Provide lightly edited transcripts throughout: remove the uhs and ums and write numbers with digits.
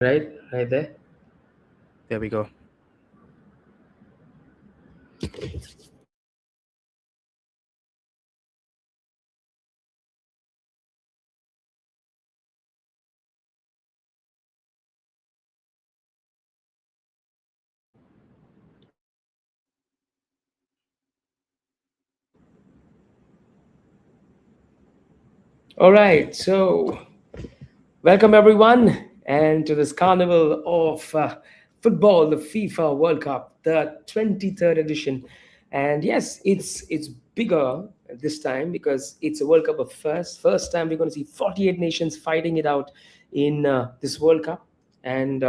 Right there. There we go. All right, so welcome everyone, and to this carnival of football, the FIFA World Cup, the 23rd edition. And yes, it's bigger this time because it's a World Cup of first time we're going to see 48 nations fighting it out in this World Cup, and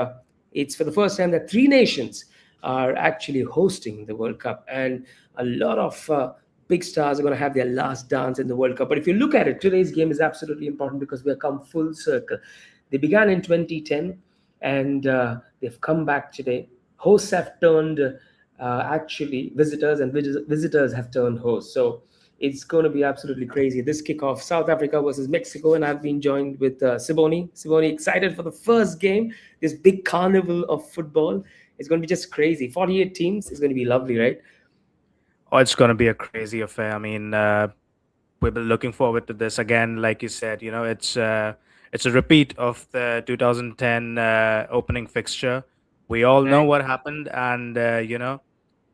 it's for the first time that three nations are actually hosting the World Cup, and a lot of big stars are going to have their last dance in the World Cup. But if you look at it, today's game is absolutely important because we have come full circle. They began in 2010, and they've come back today. Hosts have turned actually visitors, and visitors have turned hosts. So it's going to be absolutely crazy. This kickoff, South Africa versus Mexico, and I've been joined with Siboni. Siboni, excited for the first game, this big carnival of football. It's going to be just crazy. 48 teams. It's going to be lovely, right? Oh, it's going to be a crazy affair. I mean, we've been looking forward to this again. Like you said, it's a repeat of the 2010 opening fixture. We all know Right. what happened, and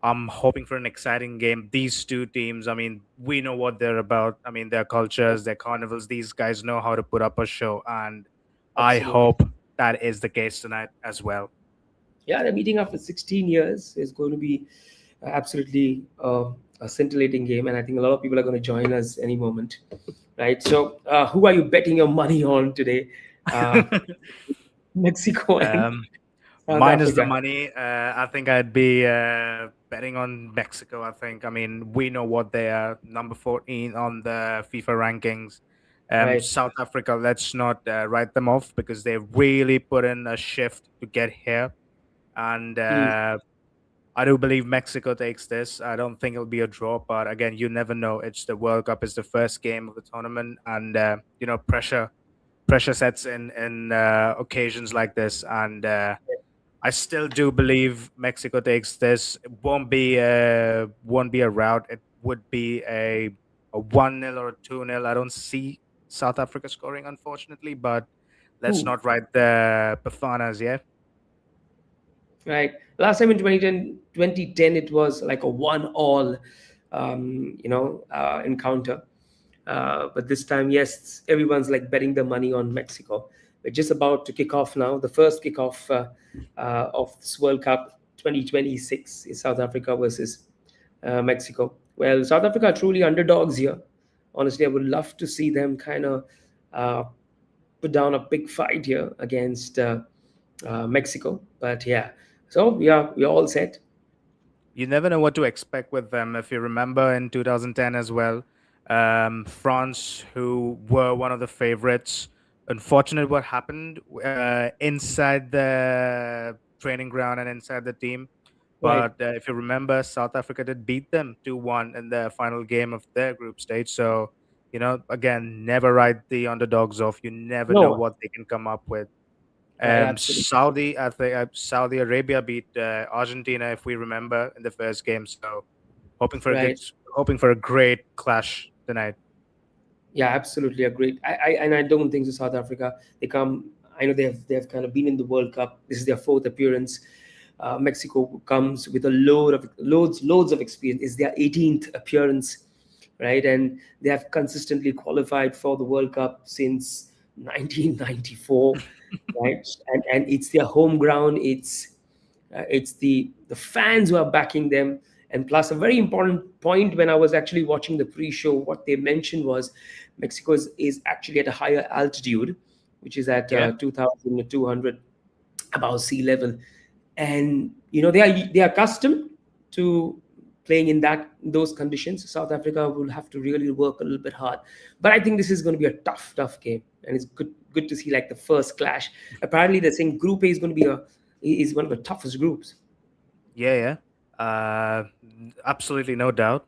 I'm hoping for an exciting game. These two teams, I mean, we know what they're about. I mean, their cultures, their carnivals. These guys know how to put up a show, and I Absolutely. hope that is the case tonight as well. Yeah, they're meeting after 16 years. It's going to be absolutely a scintillating game, and I think a lot of people are going to join us any moment, right? So, who are you betting your money on today? Uh, Mexico and um, South Mine is the Africa, money. I think I'd be betting on Mexico. I think. I mean, we know what they are, number 14 on the FIFA rankings. right? South Africa, let's not write them off because they really put in a shift to get here. And Hmm. I do believe Mexico takes this. I don't think it'll be a draw, but again, you never know. It's the World Cup. It's the first game of the tournament, and pressure sets in occasions like this, and I still do believe Mexico takes this. It won't be a rout. It would be a 1-0 or a 2-0. I don't see South Africa scoring, unfortunately, but let's Ooh, not write the Bafanas, yeah? right. Last time in 2010, it was like a one-all, encounter. But this time, yes, everyone's like betting the money on Mexico. We're just about to kick off now. The first kickoff of this World Cup 2026 is South Africa versus Mexico. Well, South Africa are truly underdogs here. Honestly, I would love to see them kind of uh, put down a big fight here against Mexico. But yeah, so we are all set. You never know what to expect with them. If you remember in 2010 as well, France, who were one of the favorites, unfortunate what happened inside the training ground and inside the team. Right. But if you remember, South Africa did beat them 2-1 in the final game of their group stage. So, again, never write the underdogs off. You never know No. what they can come up with. Right. Absolutely. I think Saudi Arabia beat Argentina, if we remember, in the first game. So hoping for a good, Right. hoping for a great clash tonight. Yeah, absolutely agreed. I don't think so. South Africa, they come. I know they have kind of been in the World Cup. This is their fourth appearance. Mexico comes with a loads of experience. It's their 18th appearance, right? And they have consistently qualified for the World Cup since 1994, right? And it's their home ground. It's the fans who are backing them, and plus a very important point when I was actually watching the pre-show, what they mentioned was Mexico is actually at a higher altitude, which is at Yeah. 2,200 above sea level, and they are accustomed to playing in those conditions. South Africa will have to really work a little bit hard, but I think this is going to be a tough game, and it's good to see like the first clash. Apparently they're saying Group A is going to be a is one of the toughest groups. Yeah, yeah. Absolutely no doubt.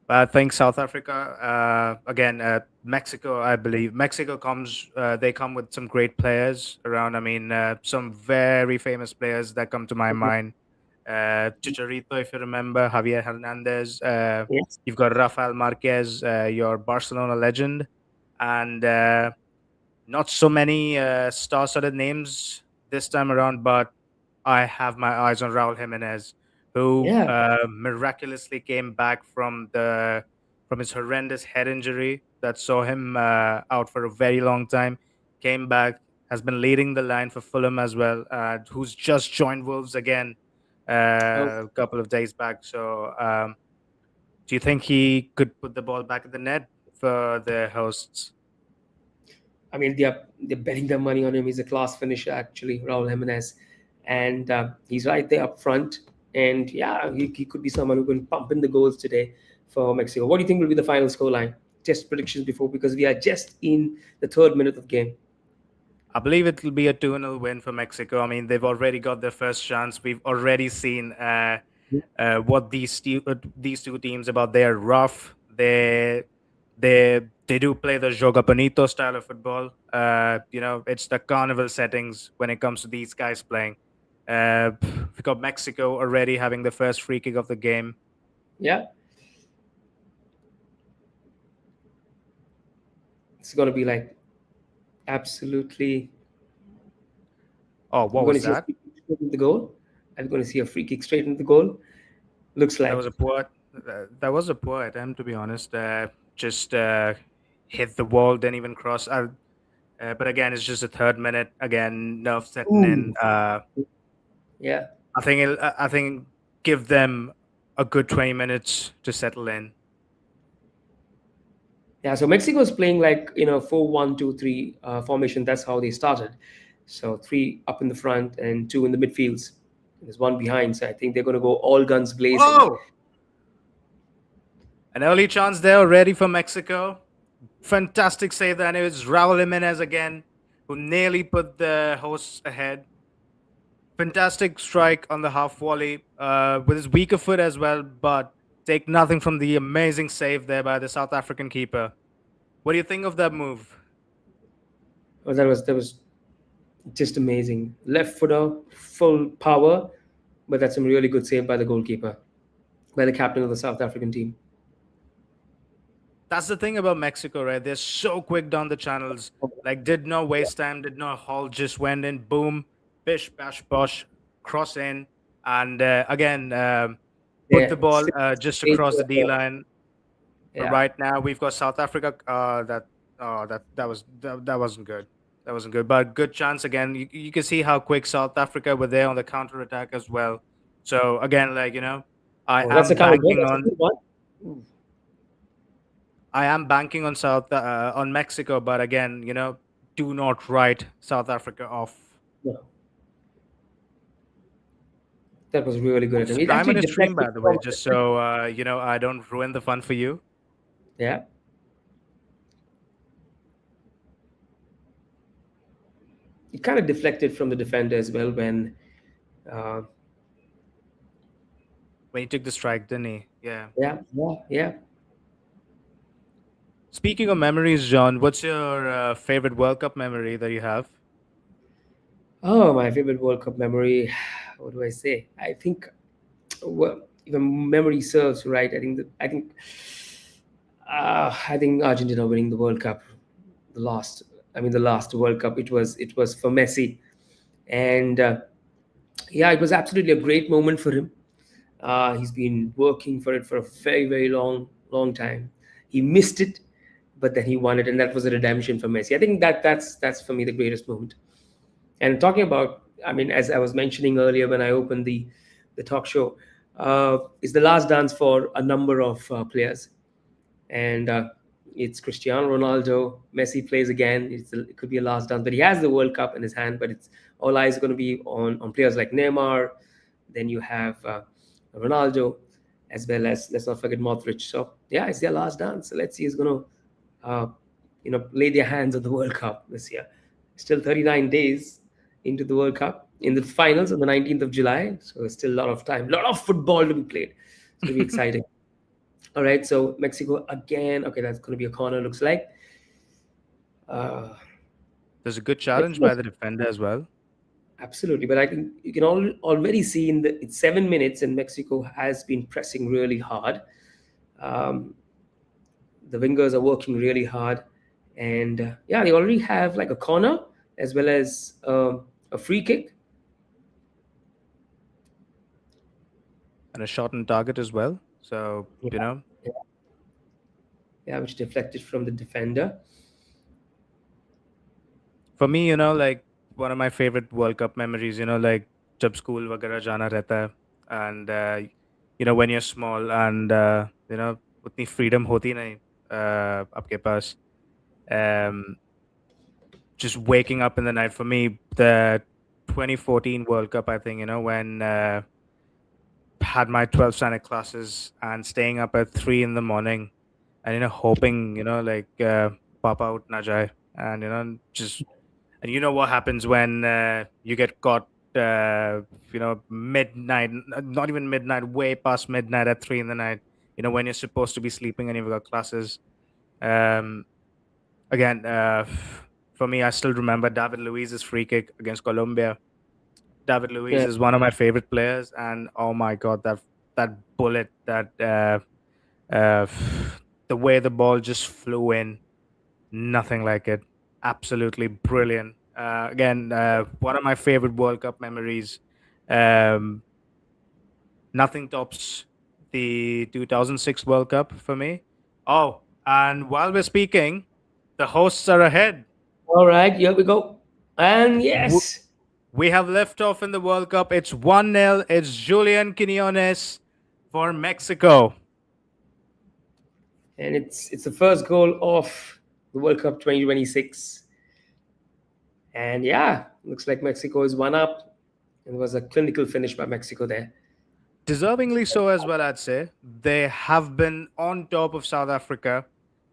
I think South Africa, again, Mexico, I believe. Mexico comes, they come with some great players around. I mean, some very famous players that come to my Mhm. mind. Chicharito, if you remember, Javier Hernandez. Yes. You've got Rafael Marquez, your Barcelona legend. And not so many star-studded names this time around, but I have my eyes on Raul Jimenez, who Yeah. miraculously came back from his horrendous head injury that saw him out for a very long time. Came back, has been leading the line for Fulham as well, who's just joined Wolves again Oh, a couple of days back. So, do you think he could put the ball back in the net for the hosts? I mean, they're betting their money on him. He's a class finisher, actually, Raul Jimenez, and he's right there up front. And yeah, he could be someone who can pump in the goals today for Mexico. What do you think will be the final scoreline? Just predictions before, because we are just in the third minute of game. I believe it will be a 2-0 win for Mexico. I mean, they've already got their first chance. We've already seen what these two teams about. They are rough. They do play the joga bonito style of football. It's the carnival settings when it comes to these guys playing. We got Mexico already having the first free kick of the game. Yeah, it's going to be like absolutely. Oh, We're what going to was see a that? free kick straight into the goal. I'm going to see a free kick straight into the goal. Looks That like. was a poor. That was a poor attempt, to be honest. Just hit the wall, didn't even cross. But again, it's just a third minute. Again, nerve setting Ooh. in. Yeah. I think give them a good 20 minutes to settle in. Yeah, so Mexico is playing like 4-1-2-3 formation. That's how they started. So three up in the front and two in the midfields. There's one behind. So I think they're going to go all guns blazing. Oh, an early chance there already for Mexico. Fantastic save there. And it was Raul Jimenez again, who nearly put the hosts ahead. Fantastic strike on the half volley with his weaker foot as well, but take nothing from the amazing save there by the South African keeper. What do you think of that move? Oh, that was just amazing. Left footer, full power, but that's some really good save by the goalkeeper, by the captain of the South African team. That's the thing about Mexico, right? They're so quick down the channels. Like, did not waste time, did not halt, just went in, boom, bish, bash, bosh, cross in, and again, put Yeah, the ball six just eight across to the a D four. line. But Yeah. right now, we've got South Africa. That wasn't good. That wasn't good. But good chance again. You can see how quick South Africa were there on the counter attack as well. So again, I Oh, that's a am counter goal. banking That's a on good one. Ooh. on Mexico, but again, do not write South Africa off. No, that was really good at him. What's the It time on actually your stream, deflected by the way? from. Just so I don't ruin the fun for you. Yeah. It kind of deflected from the defender as well when uh, When he took the strike, didn't he? Yeah. yeah. Speaking of memories, John, what's your favorite World Cup memory that you have? Oh, my favorite World Cup memory. What do I say? I think, well, if memory serves right, I think Argentina winning the World Cup, the last. I mean, the last World Cup. It was for Messi, and yeah, it was absolutely a great moment for him. He's been working for it for a very, very long time. He missed it, but then he won it, and that was a redemption for Messi. I think that's for me the greatest moment. And talking about, I mean, as I was mentioning earlier when I opened the talk show, is the last dance for a number of players, and it's Cristiano Ronaldo. Messi plays again. It could be a last dance, but he has the World Cup in his hand. But it's all eyes are going to be on players like Neymar. Then you have Ronaldo, as well as, let's not forget, Modric. So yeah, it's their last dance. So let's see who's going to lay their hands on the World Cup this year. Still 39 days into the World Cup, in the finals on the 19th of July. So there's still a lot of time, a lot of football to be played. It's going to be exciting. All right, so Mexico again. Okay, that's going to be a corner. Looks like. Uh, There's a good challenge Mexico, by the defender as well. absolutely, but I think you can already see in the it's 7 minutes, and Mexico has been pressing really hard. Um, the wingers are working really hard, and yeah, they already have like a corner as well as a free kick. And a shot on target as well. So, Yeah, yeah, yeah, which deflected from the defender. for me, like one of my favorite World Cup memories, like jab school वगैरह जाना रहता है, and when you're small and उतनी freedom होती नहीं आपके पास, um, just waking up in the night. For me, the 2014 World Cup, I think, when had my 12th standard classes and staying up at 3 in the morning and hoping like pop out na jaye, and just, and you know what happens when you get caught midnight, not even midnight, way past midnight at 3 in the night, when you're supposed to be sleeping and you've got classes. um Again, for me, I still remember David Luiz's free kick against Colombia. David Luiz Yeah, is one of my favorite players, and oh my god, that bullet, that uh, the way the ball just flew in, nothing like it. Absolutely brilliant. Again, one of my favorite World Cup memories. Um, Nothing tops the 2006 World Cup for me. Oh, and while we're speaking, the hosts are ahead. all right, here we go, and yes, We have left off in the World Cup. It's 1-0. It's Julian Quinones for Mexico. and it's the first goal of the World Cup 2026. And yeah, looks like Mexico is one up. It was a clinical finish by Mexico there. Deservingly so as well, I'd say. They have been on top of South Africa.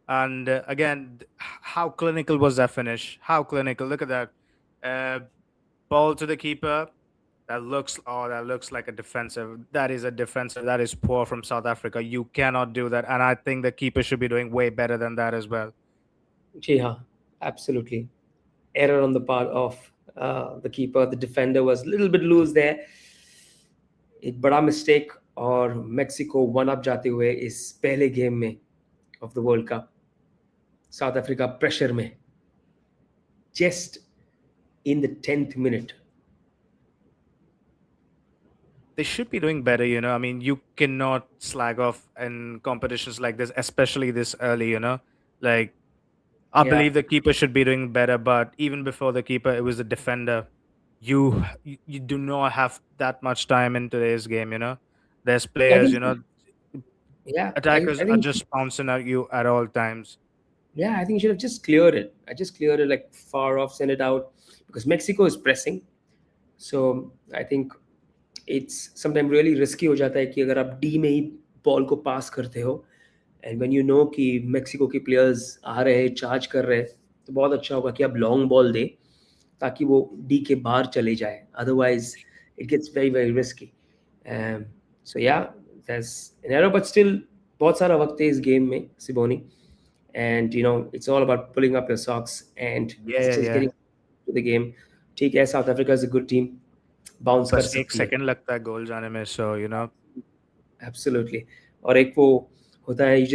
And again, how clinical was that finish? How clinical. Look at that. Uh, Ball to the keeper. That looks like a defensive. That is a defensive. That is poor from South Africa. You cannot do that. And I think the keeper should be doing way better than that as well. Ji haan, absolutely. Error on the part of the keeper. The defender was a little bit loose there. एक बड़ा mistake और Mexico one up जाते हुए इस पहले game में of the world cup South Africa pressure में just in the 10th minute. They should be doing better, I mean, you cannot slag off in competitions like this, especially this early, like, I Yeah, believe the keeper should be doing better, but even before the keeper, it was the defender. You do not have that much time in today's game, there's I players, think yeah, attackers I are think just pouncing at you at all times. yeah, I think you should have just cleared it. I just cleared it like far off, send it out because Mexico is pressing. So I think it's sometimes really risky हो जाता है कि अगर आप D में ही ball को पास करते हो एंड व्हेन यू नो कि मेक्सिको के प्लेयर्स आ रहे हैं चार्ज कर रहे हैं तो बहुत अच्छा होगा कि आप लॉन्ग बॉल दें ताकि वो डी के बाहर चले जाए otherwise it gets very very risky. So yeah that's an error but still बहुत सारा वक्त है इस गेम में सिबोनी and it's all about pulling up your socks and Yeah, yeah, just yeah. getting to the game. ठीक है, south Africa is a good team, bounce कर बस एक सकती है. सेकंड लगता है गोल जाने में, so Absolutely. और एक वो होता है you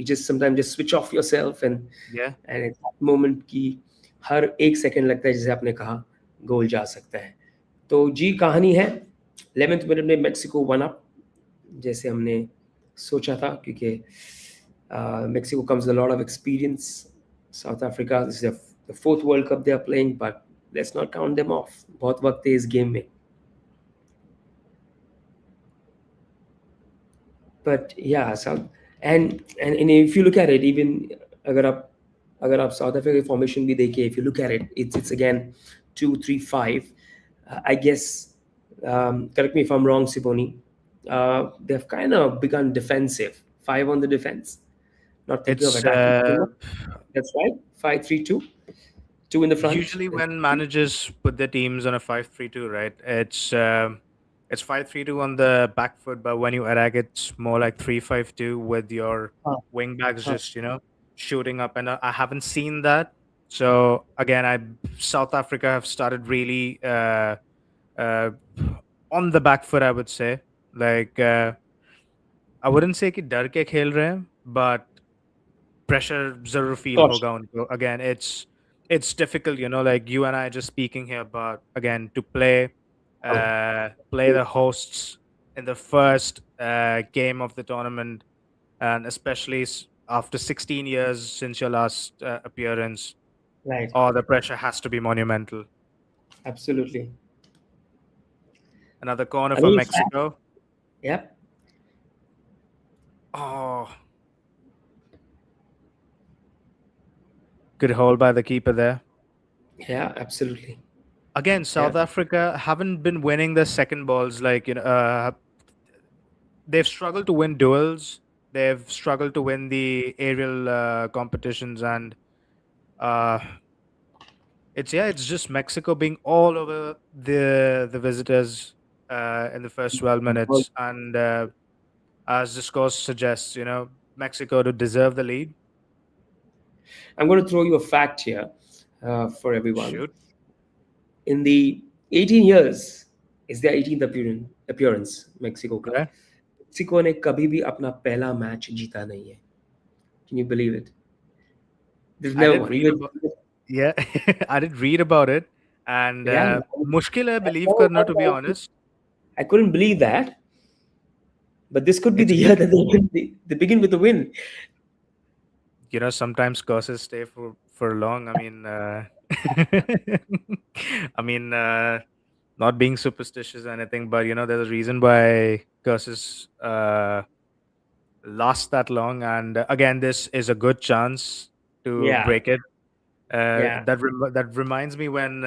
just sometimes just switch off yourself yeah. and at that moment की हर एक सेकंड लगता है जैसे आपने कहा गोल जा सकता है. तो जी कहानी है 11th मिनट में मेक्सिको वन अप जैसे हमने सोचा था क्योंकि Mexico comes with a lot of experience. South Africa, this is the fourth World Cup they are playing, but let's not count them off. बहुत वक्त है इस गेम में. But yeah, South and if you look at it, even अगर आप South Africa formation भी देखिए, if you look at it, it's again 2-3-5. I guess correct me if I'm wrong, Siboni. They've kind of begun defensive, five on the defense, not thinking of It's attacking too much. That's right, 5-3-2, two in the front. usually when managers put their teams on a 5-3-2, right? It's It's 5-3-2 on the back foot, but when you attack, it's more like 3-5-2 with your Huh, wing backs huh. just shooting up. And I haven't seen that. So again, I South Africa have started really uh, on the back foot. I would say, like I wouldn't say कि डर के खेल रहे हैं, but pressure जरूर feel Gosh, होगा उनको. Again, it's difficult, like you and I just speaking here, but again, to play the hosts in the first game of the tournament, and especially after 16 years since your last appearance, right. oh, the pressure has to be monumental. Absolutely. Another corner I for mean, in fact, Mexico. yep. Oh, good hold by the keeper there. Yeah, absolutely. Again, Yeah. South Africa haven't been winning the second balls. Like, they've struggled to win duels. They've struggled to win the aerial competitions, and uh, it's just Mexico being all over the visitors in the first 12 minutes, and as the score suggests, Mexico to deserve the lead. I'm going to throw you a fact here for everyone. Shoot, In the 18 years, is their 18th appearance Mexico का. okay. Mexico ने कभी भी अपना पहला match जीता नहीं है. Can you believe it? They've I never did won. read Even about Yeah, I did read about it, and yeah, मुश्किल है believe करना, to be honest. I couldn't believe that. But this could be It's the year that they begin with a win. sometimes curses stay for long. I mean, I mean, not being superstitious or anything, but there's a reason why curses last that long. And again, this is a good chance to Yeah, break it. yeah, That reminds me when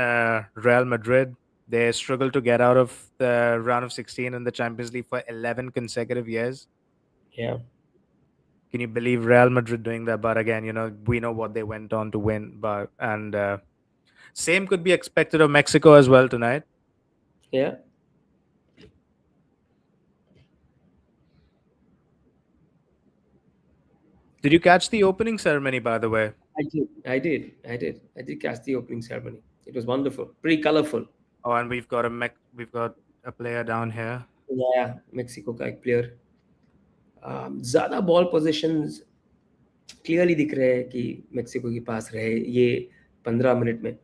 Real Madrid, they struggled to get out of the round of 16 in the Champions League for 11 consecutive years. yeah, Can you believe Real Madrid doing that? But again, we know what they went on to win. But and same could be expected of Mexico as well tonight. yeah. Did you catch the opening ceremony, by the way? I did catch the opening ceremony. It was wonderful, pretty colorful. Oh, and we've got a player down here. Yeah, Mexico का एक player. ज़्यादा ball positions clearly दिख रहे हैं कि Mexico के पास रहे ये 15 मिनट में.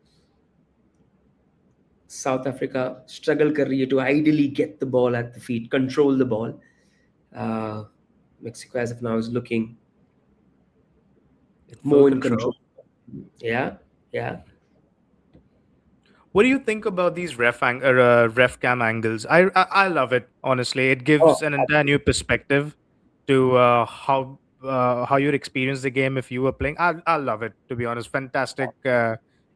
South Africa struggle कर रही है to ideally get the ball at the feet, control the ball. Uh, Mexico as of now is looking In full more in control. control. Yeah, yeah, What do you think about these ref cam angles? I love it, honestly. It oh, gives an entire new perspective to how you'd experience the game if you were playing. I love it, to be honest. Fantastic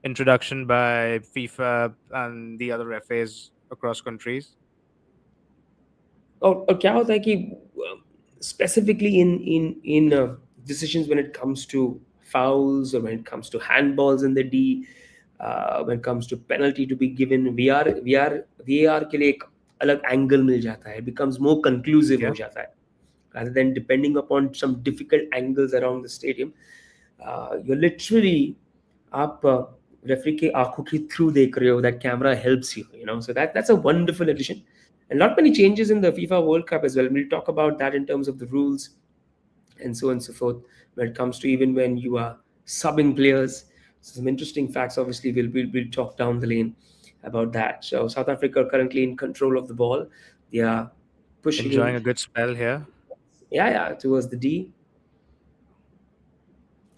introduction by FIFA and the other FAs across countries. और क्या होता है कि specifically in decisions when it comes to fouls or when it comes to handballs in the D, when it comes to penalty to be given, VAR के लिए एक अलग angle मिल जाता है. It becomes more conclusive Yeah, हो जाता है rather than depending upon some difficult angles around the stadium. You're literally आप रेफरी के आंखों के थ्रू देख रहे हो. That camera helps you, so that's a wonderful addition, and not many changes in the FIFA World Cup as well. We'll talk about that in terms of the rules and so on and so forth when it comes to even when you are subbing players. So some interesting facts, obviously, we'll talk down the lane about that. So South Africa are currently in control of the ball. They are enjoying pushing, a good spell here. yeah, towards the D.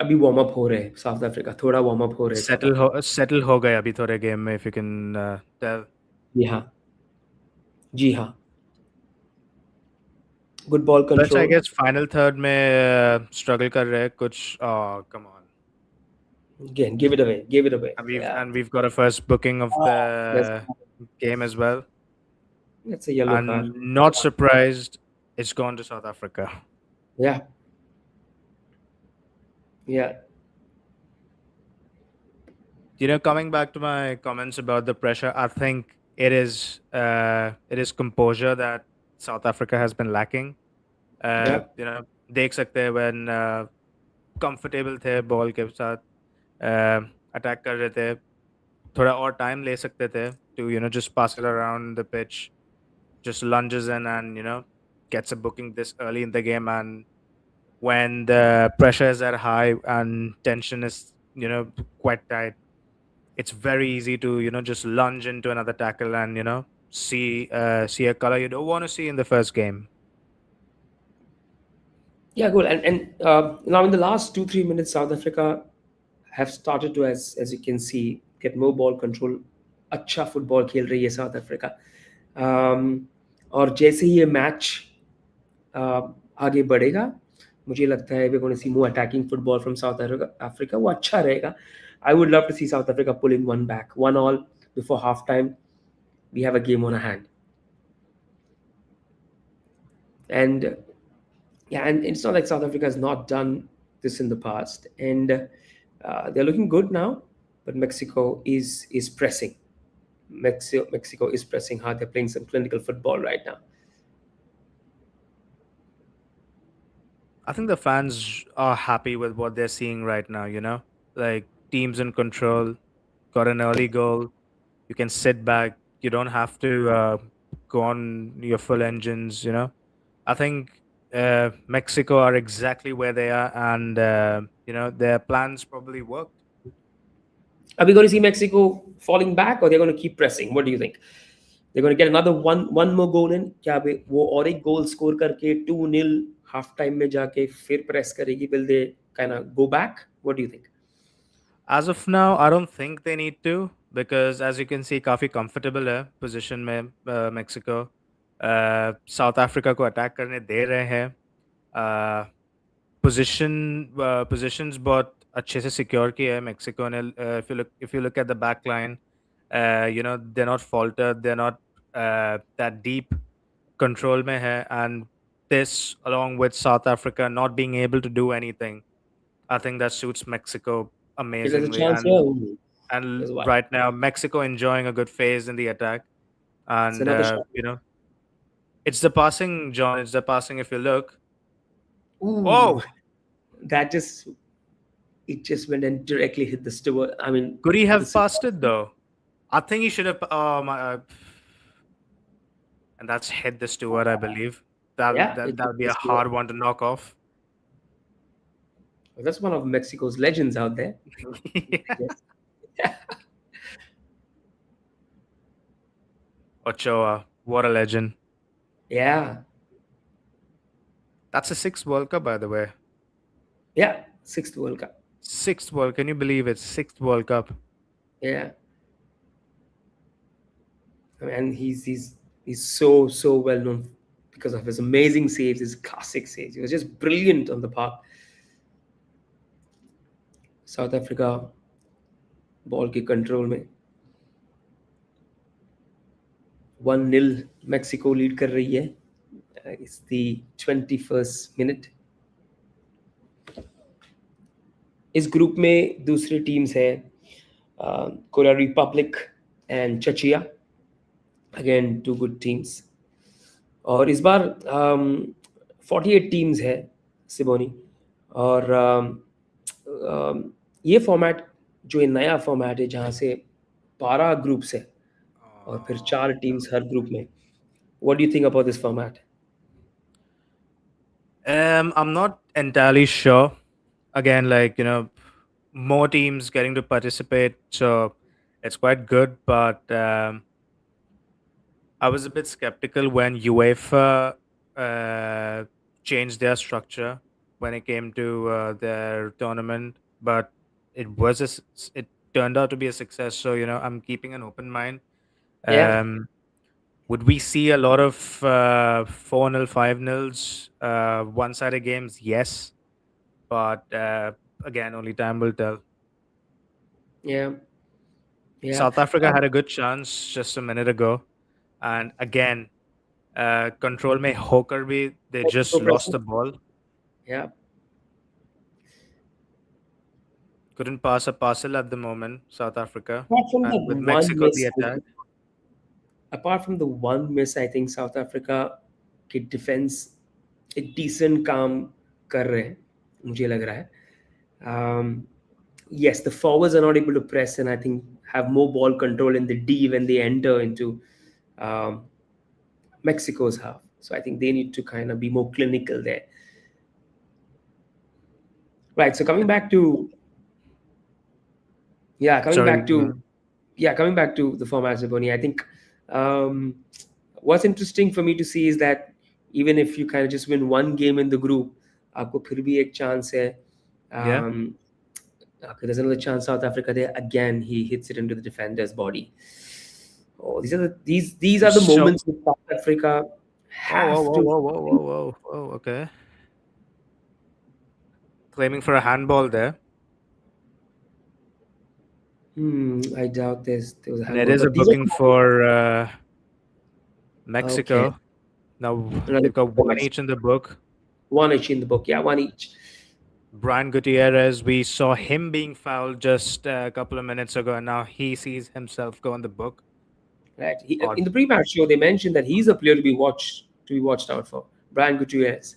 अभी warm up हो रहे हैं south Africa, थोड़ा warm up हो रहे हैं south Africa. Settle हो गए अभी थोड़े game में, if you can tell. जी हाँ, जी हाँ. Good ball But I control. guess final third में struggle कर रहे हैं कुछ. Oh, come on. Again, give it away, give it away. Yeah. And we've got a first booking of That's, the game as well. that's a yellow card. And not surprised, it's gone to South Africa. Yeah. Yeah. Coming back to my comments about the pressure, I think it is composure that South Africa has been lacking. Yeah. देख सकते हैं when comfortable थे ball के साथ attack कर रहे थे थोड़ा और टाइम ले सकते थे to just pass it around the pitch, just lunges in and gets a booking this early in the game. And when the pressure is at high and tension is quite tight, it's very easy to just lunge into another tackle and see a color you don't want to see in the first game. Yeah, good. And now in the last 2 3 minutes, South Africa have started to, as you can see, get more ball control. अच्छा football खेल रही है south Africa. और जैसे ही ये match आगे बढ़ेगा, मुझे लगता है we gonna see more attacking football from South Africa. वो अच्छा रहेगा. I would love to see South Africa pulling one back 1-1 before half time. We have a game on a hand. And yeah, and it's not like South Africa has not done this in the past, and they're looking good now. But Mexico is pressing. Mexico is pressing hard. They're playing some clinical football right now. I think the fans are happy with what they're seeing right now, like teams in control, got an early goal. You can sit back. You don't have to go on your full engines. I think Mexico are exactly where they are, and their plans probably worked. Are we going to see Mexico falling back, or they're going to keep pressing? What do you think? They're going to get another one more goal in. क्या वो और एक goal score करके 2-0 half time में जाके फिर press करेगी? Will they kind of go back? What do you think? As of now, I don't think they need to, because as you can see, काफी comfortable है position में Mexico. South Africa को attack करने दे रहे हैं. Uh, positions बहुत अच्छे से secure किया है Mexico ने. If you look at the back line, they're not faltered, they're not that deep. Control में है, and this along with South Africa not being able to do anything, I think that suits Mexico If there's a amazingly. chance And here, and there's one. right now Mexico enjoying a good phase in the attack. It's And another shot. it's the passing, John. It's the passing. If you look, Ooh, oh, that just it just went and directly hit the steward. I mean, could he the have passed it supervisor. though? I think he should have. Oh my! And that's hit the steward, I believe. That Yeah, that it that'll hit be the a steward. hard one to knock off. That's one of Mexico's legends out there. Yes. Ochoa, what a legend! Yeah, That's a sixth World Cup, by the way. yeah. Sixth World Cup. Sixth World. Can you believe it? Sixth World Cup. Yeah, I mean, and he's so well known because of his amazing saves, his classic saves. He was just brilliant on the park. South Africa ball के control में 1-0 Mexico lead कर रही है. It's the 21st minute. इस group में दूसरी teams हैं Korea Republic and Czechia. Again two good teams. और इस बार 48 टीम्स है सिबोनी. और ये फॉर्मेट जो ये नया फॉर्मेट है जहाँ से 12 ग्रुप्स है और फिर 4 टीम्स हर ग्रुप में. What do you think about this format? I'm not entirely sure. Again, like more teams getting to participate, so it's quite good. But I was a bit skeptical when UEFA changed their structure when it came to their tournament. But it turned out to be a success. So I'm keeping an open mind. Yeah, Um, would we see a lot of 4-0, 5-0s, one-sided games? Yes, but again, only time will tell. yeah, yeah. South Africa had a good chance just a minute ago, and again, control में होकर भी they just Mexico lost pressing. the ball. Yeah, Couldn't pass a parcel at the moment, South Africa, apart from and that with one Mexico the miss, attack. apart from the one miss, I think South Africa के defence एक decent काम कर रहे हैं, मुझे लग रहा है. um, yes, the forwards are not able to press and I think have more ball control in the D when they enter into um, Mexico's half. So I think they need to kind of be more clinical there. Right. So coming back to yeah, coming Sorry. back to coming back to the format, Zaboni, I think um, what's interesting for me to see is that even if you kind of just win one game in the group, आपको फिर भी एक chance है. Yeah. Um, okay, there's another chance. South Africa there again. He hits it into the defender's body. Oh, these are the So, moments with South Africa whoa, whoa, have whoa, to. whoa, whoa, whoa, whoa, whoa. Okay. Claiming for a handball there. I doubt there was a And it handball, is a but these are booking for okay. Mexico. Now Another they've got one each in the book. one each in the book. Yeah, one each. Brian Gutierrez, we saw him being fouled just a couple of minutes ago, and now he sees himself go in the book. Right. Odd. In the pre-match show, they mentioned that he's a player to be watched out for. Brian Gutierrez.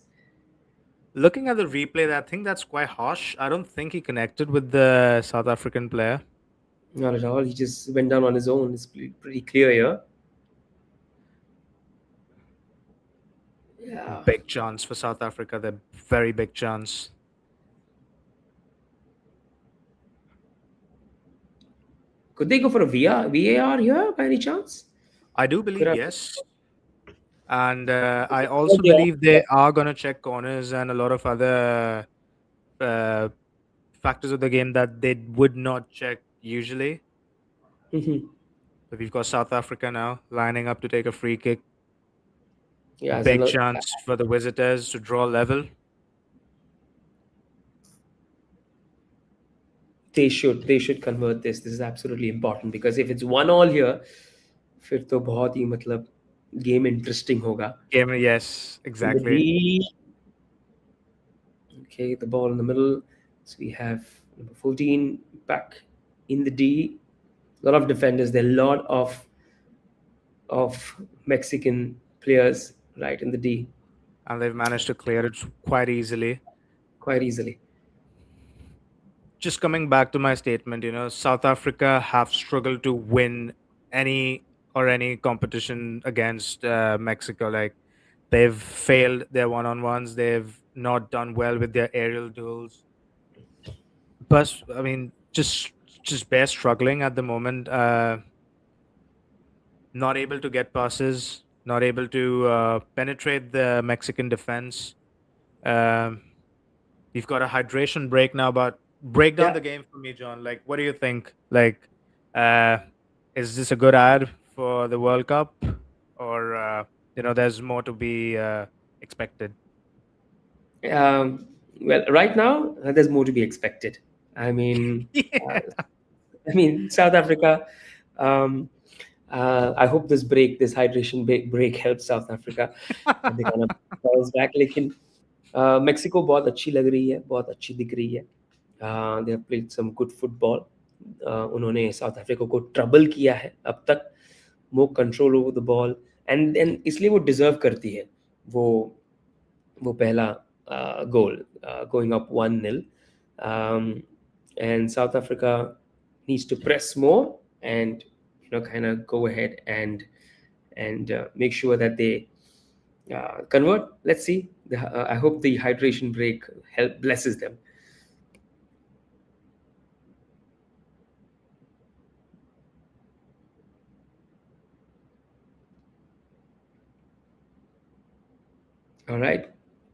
Looking at the replay, I think that's quite harsh. I don't think he connected with the South African player. Not at all. He just went down on his own. It's pretty clear here. Yeah. Big chance for South Africa. The very big chance. Could they go for a VAR here by any chance? I do Could believe have. yes. And I Oh, also they are. believe they are going to check corners and a lot of other uh, factors of the game that they would not check usually. Mhm. So we've got South Africa now lining up to take a free kick. Yeah, Big chance for the visitors to draw level. they should convert this. This is absolutely important because if it's 1-1 here, फिर तो बहुत ही मतलब game interesting होगा. Game, yes, In the exactly. D, okay, the ball in the middle. So we have number 14 back in the D. A lot of defenders. There are a lot of Mexican players right in the D And they've managed to clear it quite easily. quite easily. Just coming back to my statement, South Africa have struggled to win any competition against Mexico. Like they've failed their one-on-ones. They've not done well with their aerial duels. But I mean, just bare struggling at the moment. Not able to get passes. Not able to penetrate the Mexican defense. Um, We've got a hydration break now, but break down Yeah. the game for me, John. Like, what do you think? Like, uh, is this a good ad for the World Cup, or there's more to be expected? Um, well, right now there's more to be expected. I mean, Yeah. South Africa. Um, I hope this hydration break helps South Africa. And they kind of bounce back. लेकिन Mexico बहुत अच्छी लग रही है, बहुत अच्छी दिख रही है. They have played some good football. उन्होंने साउथ अफ्रीका को ट्रबल किया है अब तक. more control over the ball and इसलिए वो deserve करती है वो वो पहला goal going up 1-0. um, and South Africa needs to press more and kind of go ahead and make sure that they convert. Let's see. I hope the hydration break blesses them. All right.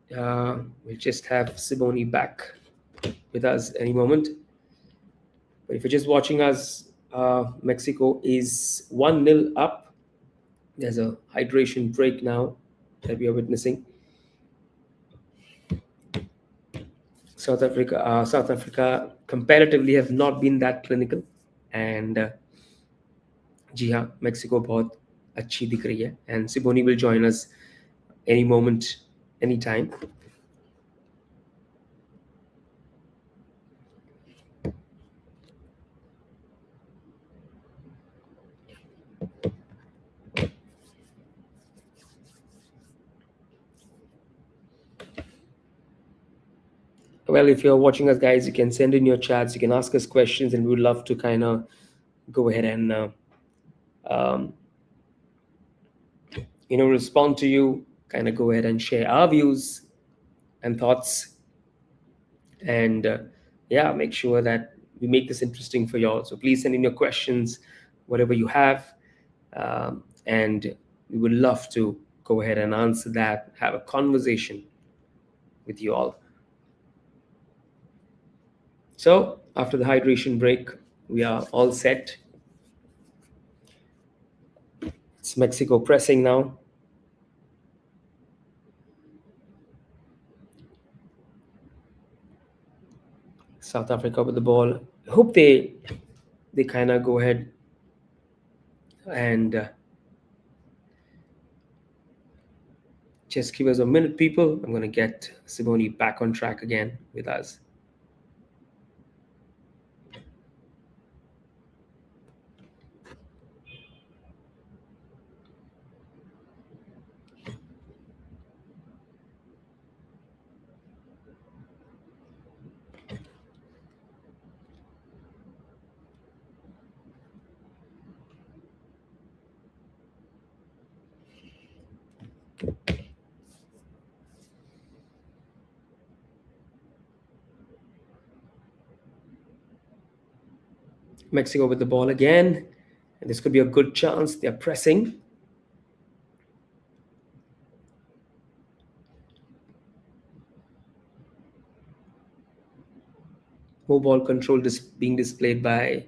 We'll just have Simone back with us any moment. But if you're just watching us, Mexico is 1-0 up. There's a hydration break now that we are witnessing. South Africa comparatively have not been that clinical, and जी हाँ, Mexico बहुत अच्छी दिख रही है, and Siboni will join us any moment, anytime. Well, if you're watching us, guys, you can send in your chats. You can ask us questions, and we would love to kind of go ahead and um, respond to you. Kind of go ahead and share our views and thoughts, and yeah, make sure that we make this interesting for y'all. So please send in your questions, whatever you have, and we would love to go ahead and answer that. Have a conversation with you all. So after the hydration break, we are all set. It's Mexico pressing now. South Africa with the ball. I hope they kind of go ahead and just give us a minute, people. I'm going to get Simone back on track again with us. Mexico with the ball again. And this could be a good chance. They're pressing. More ball control being displayed by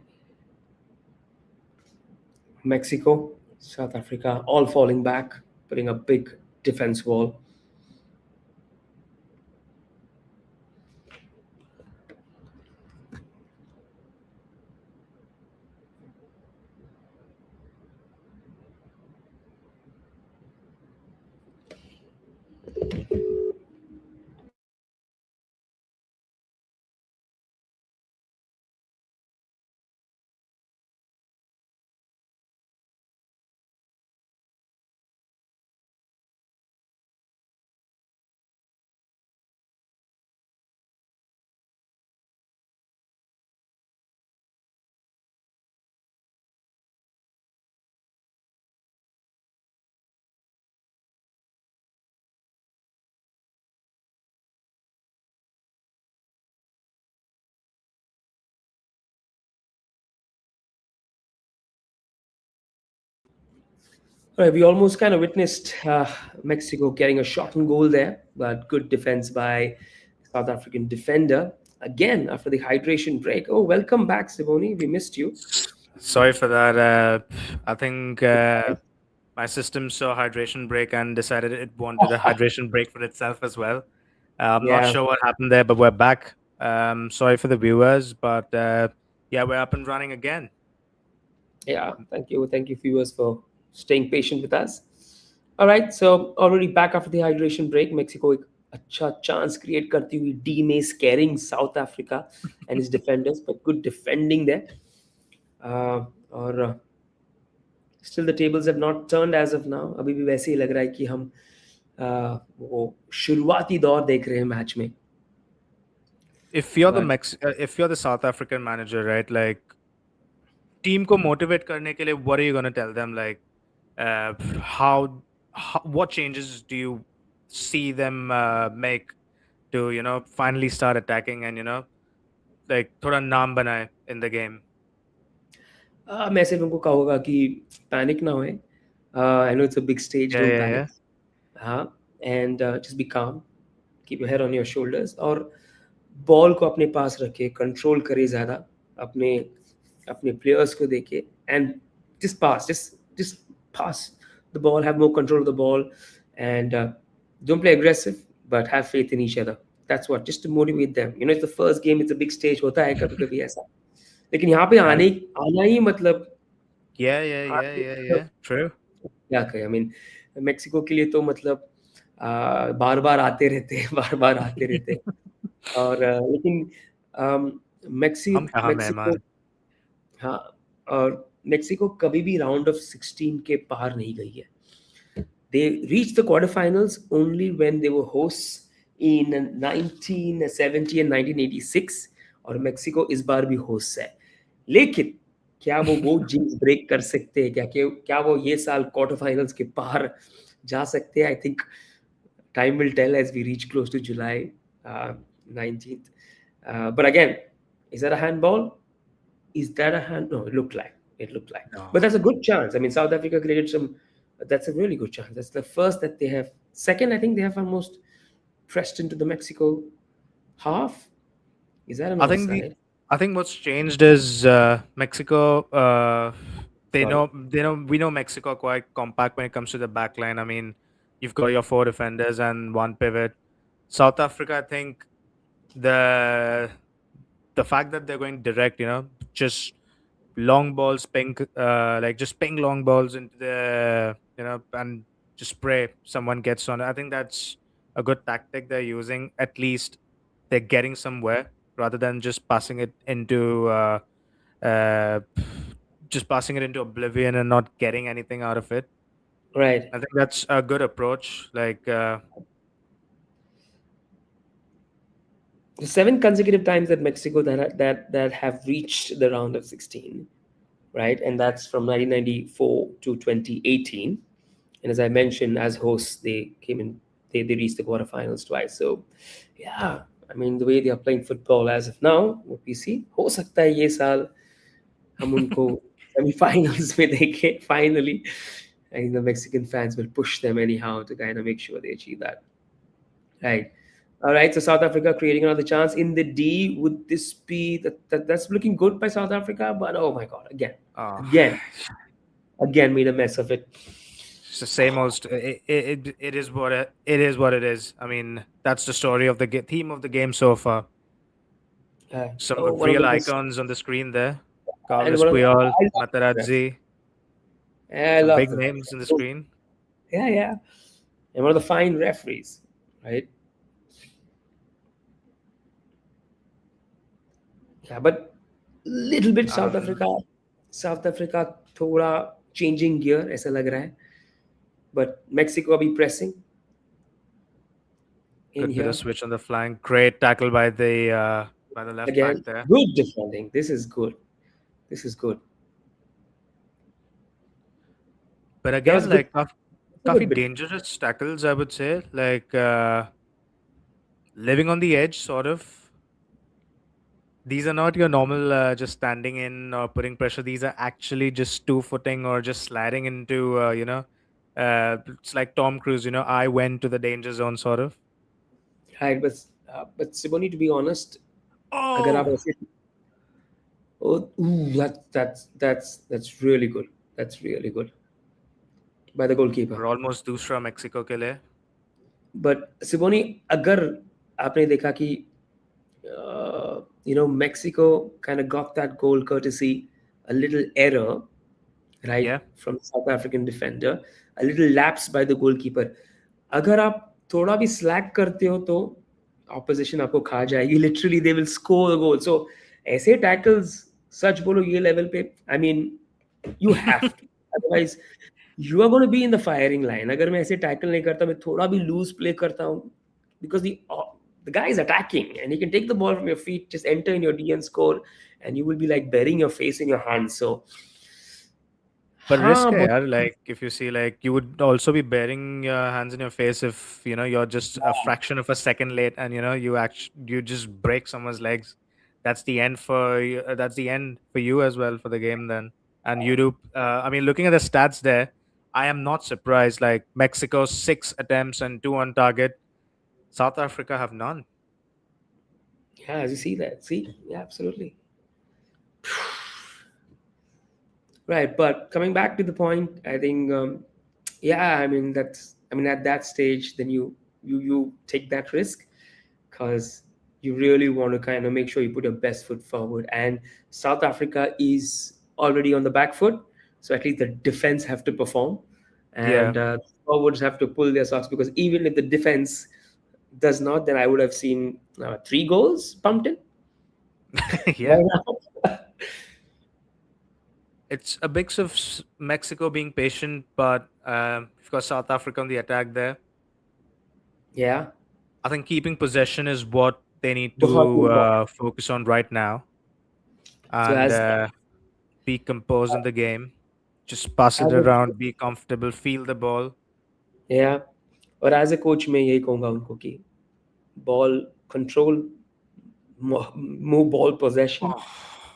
Mexico. South Africa all falling back, putting a big defense wall. All right, we almost kind of witnessed Mexico getting a shot on goal there, but good defense by South African defender. Again, after the hydration break. Oh, welcome back, Simone. We missed you. Sorry for that. I think my system saw hydration break and decided it wanted a hydration break for itself as well. I'm not Yeah, sure what happened there, but we're back. Sorry for the viewers, but yeah, we're up and running again. yeah. Thank you, viewers, for staying patient with us. All right, so already back after the hydration break, Mexico एक अच्छा chance create करती हुई D में scaring South Africa and his defenders, but good defending there. और still the tables have not turned as of now. अभी भी वैसे ही लग रहा है कि हम वो शुरुआती दौर देख रहे हैं मैच में. But If you're the South African manager, right? Like team को motivate करने के लिए, what are you gonna tell them? Like, uh, what changes do you see them make to finally start attacking and like थोड़ा नाम बनाए in the game? मैं सिर्फ उनको कहूँगा कि पैनिक ना होए. I know it's a big stage, Yeah, don't yeah, panic. yeah. हाँ, and just be calm, keep your head on your shoulders और बॉल को अपने पास रखे, कंट्रोल करे ज़्यादा, अपने अपने प्लेयर्स को देखे and just pass the ball, have more control of the ball, and don't play aggressive, but have faith in each other. That's what, just to motivate them. You know, it's the first game, it's a big stage, होता है कभी कभी ऐसा. लेकिन यहाँ पे And आना ही मतलब yeah, yeah, हार yeah, के yeah, मतलब yeah. True. क्या कहें. आई मीन मेक्सिको के लिए तो मतलब बार बार आते रहते हैं, बार बार आते रहते हैं. और लेकिन हम कहाँ मेक्सिको, मेहमान? हाँ, और मेक्सिको कभी भी राउंड ऑफ 16 के पार नहीं गई है. They reached the quarterfinals only when they were hosts in 1970 and 1986, और मेक्सिको इस बार भी होस्ट है। लेकिन क्या वो जिंक्स ब्रेक कर सकते हैं? क्या वो ये साल क्वार्टर फाइनल्स के पार जा सकते हैं? I think time will tell as we reach close to July 19th. But again, is that a handball? Is that a hand? No, it looked like. It looked like. No. But that's a good chance. I mean, South Africa created some. That's a really good chance. That's the first that they have. Second, I think they have almost pressed into the Mexico half. Is that an I think the offside? I think what's changed is Mexico. Sorry. We know Mexico quite compact when it comes to the back line. I mean, you've got your four defenders and one pivot. South Africa, I think the the fact that they're going direct, just long balls, just ping long balls into the, and just spray. Someone gets on it. I think that's a good tactic they're using. At least they're getting somewhere rather than uh, just passing it into oblivion and not getting anything out of it. Right. I think that's a good approach. The seven consecutive times that Mexico that have reached the round of 16, right? And that's from 1994 to 2018. And as I mentioned, as hosts, they came in, they reached the quarterfinals twice. So, yeah, I mean, the way they are playing football as of now, what we see, हो सकता है ये साल हम उनको semi-finals में देखें finally. I think the Mexican fans will push them anyhow to kind of make sure they achieve that. Right. All right. So South Africa creating another chance in the D. Would this be that's looking good by South Africa? But oh my God, uh, again, again made a mess of it. it's the same old. It is it is what it is. I mean, that's the story of the theme of the game so far. Some Oh, one of the real most icons on the screen there. and Carlos one of the Puyol, I love the ref. Materazzi, Yeah, I some love big the ref. names on the screen. Yeah, yeah. And one of the fine referees, right? Yeah, but little bit South Africa थोड़ा changing gear ऐसा लग रहा है. But Mexico अभी pressing in Good bit of here. switch on the flank. Great tackle by the left back Again, there. good defending. This is good. This is good. But That was again, good. like A coffee good bit. dangerous tackles, I would say. Living on the edge, sort of. These are not your normal just standing in or putting pressure. These are actually just two footing or just sliding into, it's like Tom Cruise, I went to the danger zone, sort of. Right, but Siboni, to be honest, अगर आप Oh, ऐसे oh, ooh, that's really good. That's really good by the goalkeeper. we're almost दूसरा Mexico के लिए. But Siboni, अगर आपने देखा कि Mexico kind of got that goal courtesy a little error, right, Yeah. from the South African defender, a little lapse by the goalkeeper. अगर आप थोड़ा भी slack करते हो तो opposition आपको खा जाएगी. Literally they will score a goal. So ऐसे tackles सच बोलो ये level पे, I mean, you have to. Otherwise you are going to be in the firing line. अगर मैं ऐसे tackle नहीं करता, मैं थोड़ा भी loose play करता हूँ, because the guy is attacking and he can take the ball from your feet, just enter in your D and score, and you will be like burying your face in your hands. So But risk हाँ है बहुत यार, like if you see, like you would also be burying your hands in your face if you're just a fraction of a second late and you just break someone's legs. That's the end for you. That's the end for you as well for the game then. And you do. I mean, looking at the stats there, I am not surprised. Like Mexico 6 attempts and 2 on target. South Africa have none. yeah, as you see that, see, yeah, absolutely. Right, but coming back to the point, I think, yeah, I mean, at that stage, then you take that risk because you really want to kind of make sure you put your best foot forward. And South Africa is already on the back foot, so at least the defense have to perform, Yeah, and forwards have to pull their socks, because even if the defense does not, then I would have seen 3 goals pumped in by yeah. now. It's a mix of Mexico being patient, but of course South Africa on the attack there. Yeah. I think keeping possession is what they need बहुत to important. focus on right now, So and be composed in the game. Just pass it as a around, be comfortable, feel the ball. yeah, और as a coach मैं यही कहूँगा उनको कि ball control, move ball possession.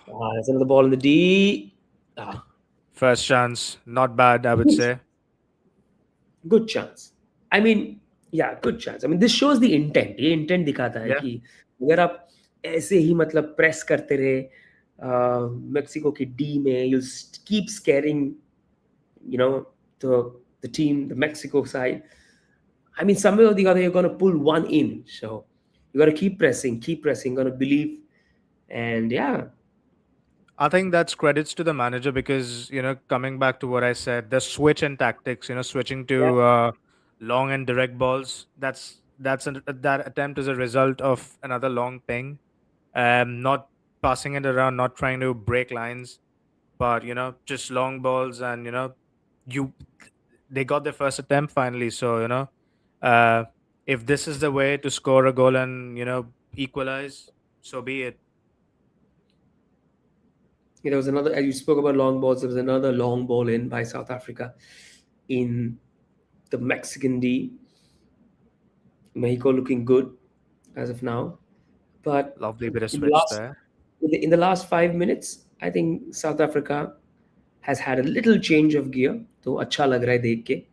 Oh, There's another ball in the D. Ah, first chance, not bad, I would good, say. good chance. I mean, yeah, good chance. I mean, this shows the intent. ये intent दिखाता है Yeah, कि अगर आप ऐसे ही मतलब press करते रहे मेक्सिको की डी में, you keep scaring, you know, the team, the Mexico side. I mean, somewhere or the other, you're going to pull one in. So you got to keep pressing, going to believe. And yeah, I think that's credits to the manager because coming back to what I said, the switch in tactics, switching yeah, to long and direct balls. That attempt is a result of another long ping, not passing it around, not trying to break lines, but just long balls, and you they got their first attempt finally. So uh, if this is the way to score a goal and equalize, so be it. there was another, as you spoke about long balls, there was another long ball in by South Africa in the Mexican D. Mexico looking good as of now. But Lovely bit of in the switch last, there. in the last 5 minutes, I think South Africa has had a little change of gear. तो अच्छा लग रहा है देख के.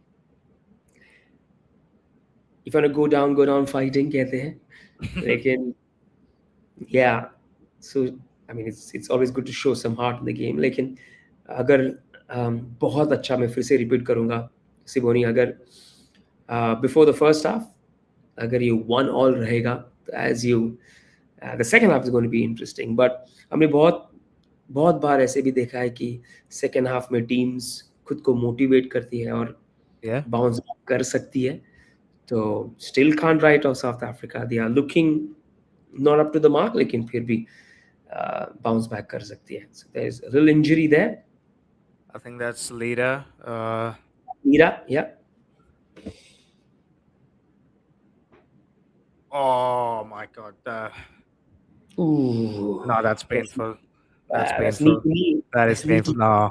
If you want to go down fighting कहते हैं. लेकिन yeah, so I mean it's always good to show some heart in the game. लेकिन अगर बहुत अच्छा, मैं फिर से रिपीट करूँगा सिबोनी, अगर बिफोर द फर्स्ट हाफ अगर ये 1-1 रहेगा तो as you the second half is going to be interesting. But हमने बहुत बहुत बार ऐसे भी देखा है कि सेकेंड हाफ में टीम्स खुद को मोटिवेट करती है और Yeah. बाउंस कर सकती है. तो still can't write off South Africa, they are looking not up to the mark, लेकिन फिर भी बाउंस बैक कर सकती है. So there is a little injury there. I think that's Lita. Mira, yeah. Oh my God. Ooh, No, that's that's painful. That's that's neat, painful. neat. That is That's painful. neat. No,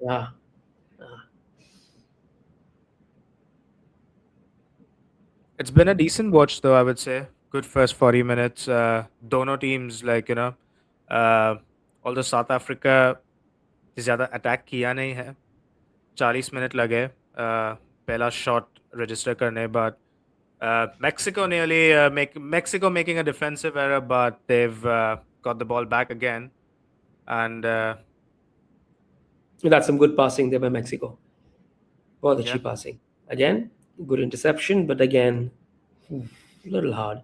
Yeah. it's been a decent watch though. I would say good first 40 minutes. Dono teams like although South Africa ज़्यादा attack किया नहीं है. 40 minute लगे पहला shot register करने बाद. Mexico nearly Mexico making a defensive error, but they've got the ball back again, and That's some good passing there by Mexico. बहुत अच्छी yeah, passing. Again, good interception, but again, a little hard.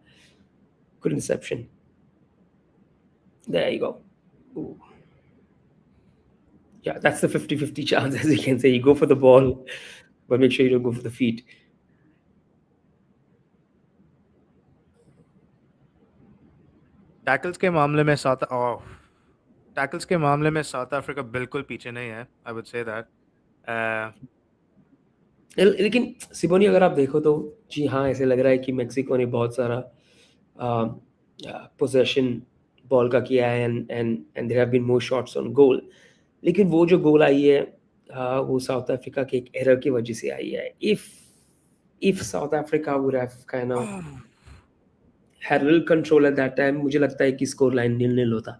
Good interception. There you go. Ooh. Yeah, that's the 50-50 chance, as you can say. You go for the ball, but make sure you don't go for the feet. Tackles के मामले में south tackles के मामले में south Africa बिल्कुल पीछे नहीं है. I would say that. लेकिन सिबोनी अगर आप देखो तो जी हाँ, ऐसे लग रहा है कि मेक्सिको ने बहुत सारा पोजेशन बॉल का किया है, and there have been more shots on goal. लेकिन वो जो गोल आई है वो साउथ अफ्रीका के एक एरर की वजह से आई है. If south Africa would have kind of had a little control at that time, मुझे लगता है कि स्कोर लाइन 0-0 होता.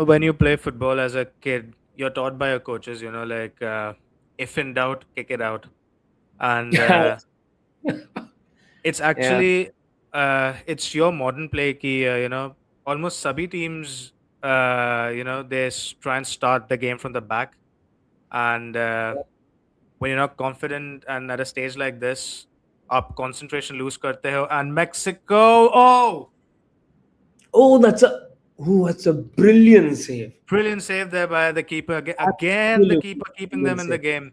When you play football as a kid, you're taught by your coaches, like if in doubt, kick it out. And it's Yeah, actually it's your modern play ki, almost sabhi teams, they try and start the game from the back. And when you're not confident and at a stage like this, up concentration lose karte ho. And Mexico, oh that's a brilliant save. brilliant save there by the keeper. Again, the Absolutely keeper keeping them brilliant in the save. game.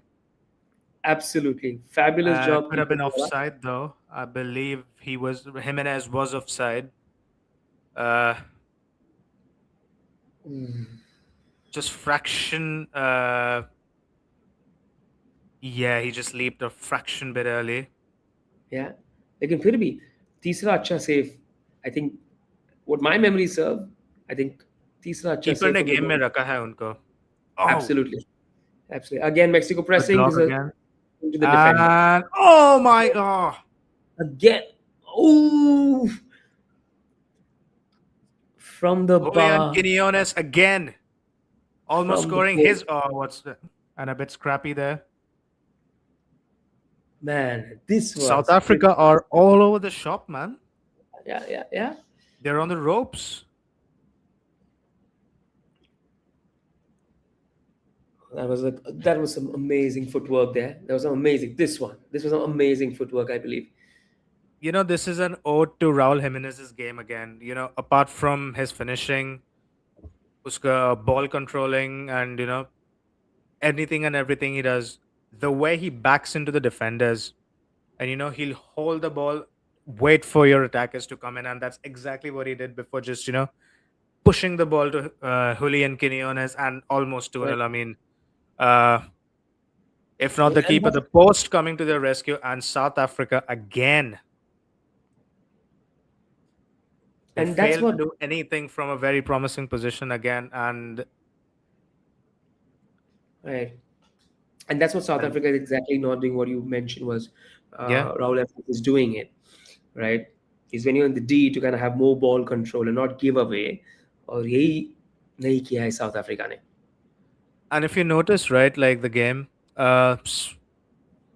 Absolutely fabulous job Could have keeping been that up. offside though. I believe Jimenez was offside. Uh, just fraction. Yeah, he just leaped a fraction bit early. Yeah, लेकिन फिर भी तीसरा अच्छा save, I think, what my memory serve, I think तीसरा अच्छा keeper save ने from the game में ball. रखा है उनको. Oh, Absolutely, absolutely. Again, Mexico good pressing. block This is again. into the defender And oh my god. again. Ooh, from the Julian bar, Quinones again. Almost from the scoring pole. his. Oh, what's the. And a bit scrappy there. Man, this South was pretty. Africa are all over the shop, man. Yeah, yeah, yeah. They're on the ropes. That was some amazing footwork there. That was some amazing. This one. This was some amazing footwork, I believe. This is an ode to Raul Jimenez's game again. Apart from his finishing, uska ball controlling, and anything and everything he does, the way he backs into the defenders, and he'll hold the ball, wait for your attackers to come in, and that's exactly what he did before, just pushing the ball to Julian Quinones and almost 2 Right. 0. I mean, uh, if not the And keeper, the post coming to their rescue, and South Africa again. They that's failed to what. do anything from a very promising position again, and Right. And that's what South and Africa is exactly not doing. What you mentioned was yeah. Raul F is doing it, right? Is when you're in the D to kind of have more ball control and not give away. और यही नहीं किया है South Africa ने. And if you notice, right, like the game,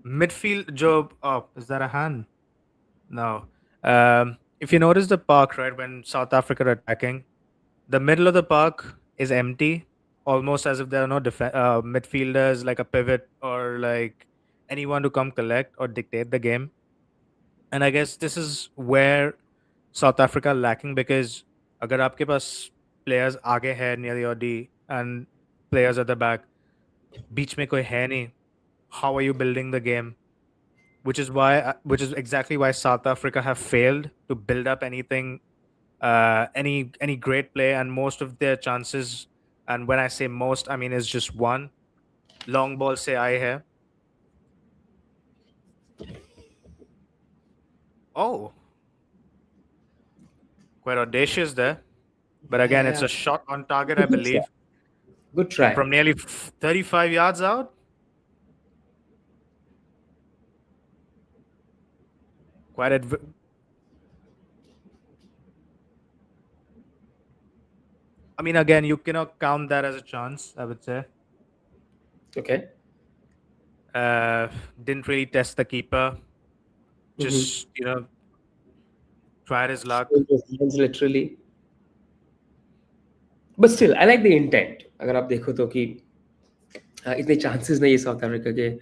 midfield job. Oh, is that a hand? No. If you notice the park, right, when South Africa are attacking, the middle of the park is empty, almost as if there are no midfielders, like a pivot or like anyone to come collect or dictate the game. And I guess this is where South Africa are lacking, because अगर आपके पास players आगे है near your D and players at the back, बीच में कोई है नहीं, how are you building the game? Which is exactly why South Africa have failed to build up anything, any great play, and most of their chances, and when I say most, I mean it's just one long ball say I here. Oh, quite audacious there, but Yeah, again yeah, it's yeah. a shot on target, I Good try. believe, Good try. from nearly 35 yards out. Quite I mean, again, you cannot count that as a chance, I would say. Okay. uh didn't really test the keeper, Mm-hmm. just tried his luck. Showing his hands literally. But still, I like the intent. अगर आप देखो तो कि इतने chances नहीं है South Africa के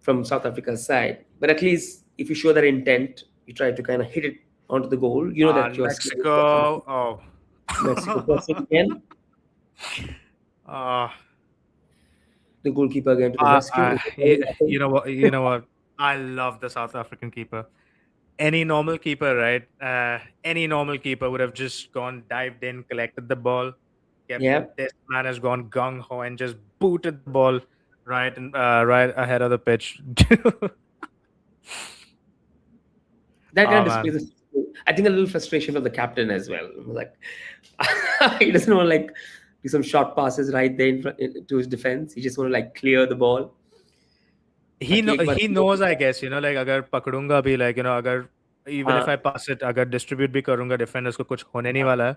from South Africa's side. But at least if you show that intent, you try to kind of hit it onto the goal. You know that And you're scared of Mexico, oh. Mexico pressing again. uh, The goalkeeper again to the rescue. Is it you, already happened? you know what? You know what? I love the South African keeper. Any normal keeper, right? Any normal keeper would have just gone, dived in, collected the ball, kept Yeah, it. This man has gone gung ho and just booted the ball right ahead of the pitch. that kind Oh of man, displays. I think a little frustration of the captain as well. Like he doesn't want to like do some short passes right there to his defense. He just want to like clear the ball. ताकि एक बार he knows, I guess, like अगर पकड़ूंगा भी, like अगर even if हाँ I pass it, अगर distribute भी करूंगा, defenders को कुछ होने नहीं वाला है.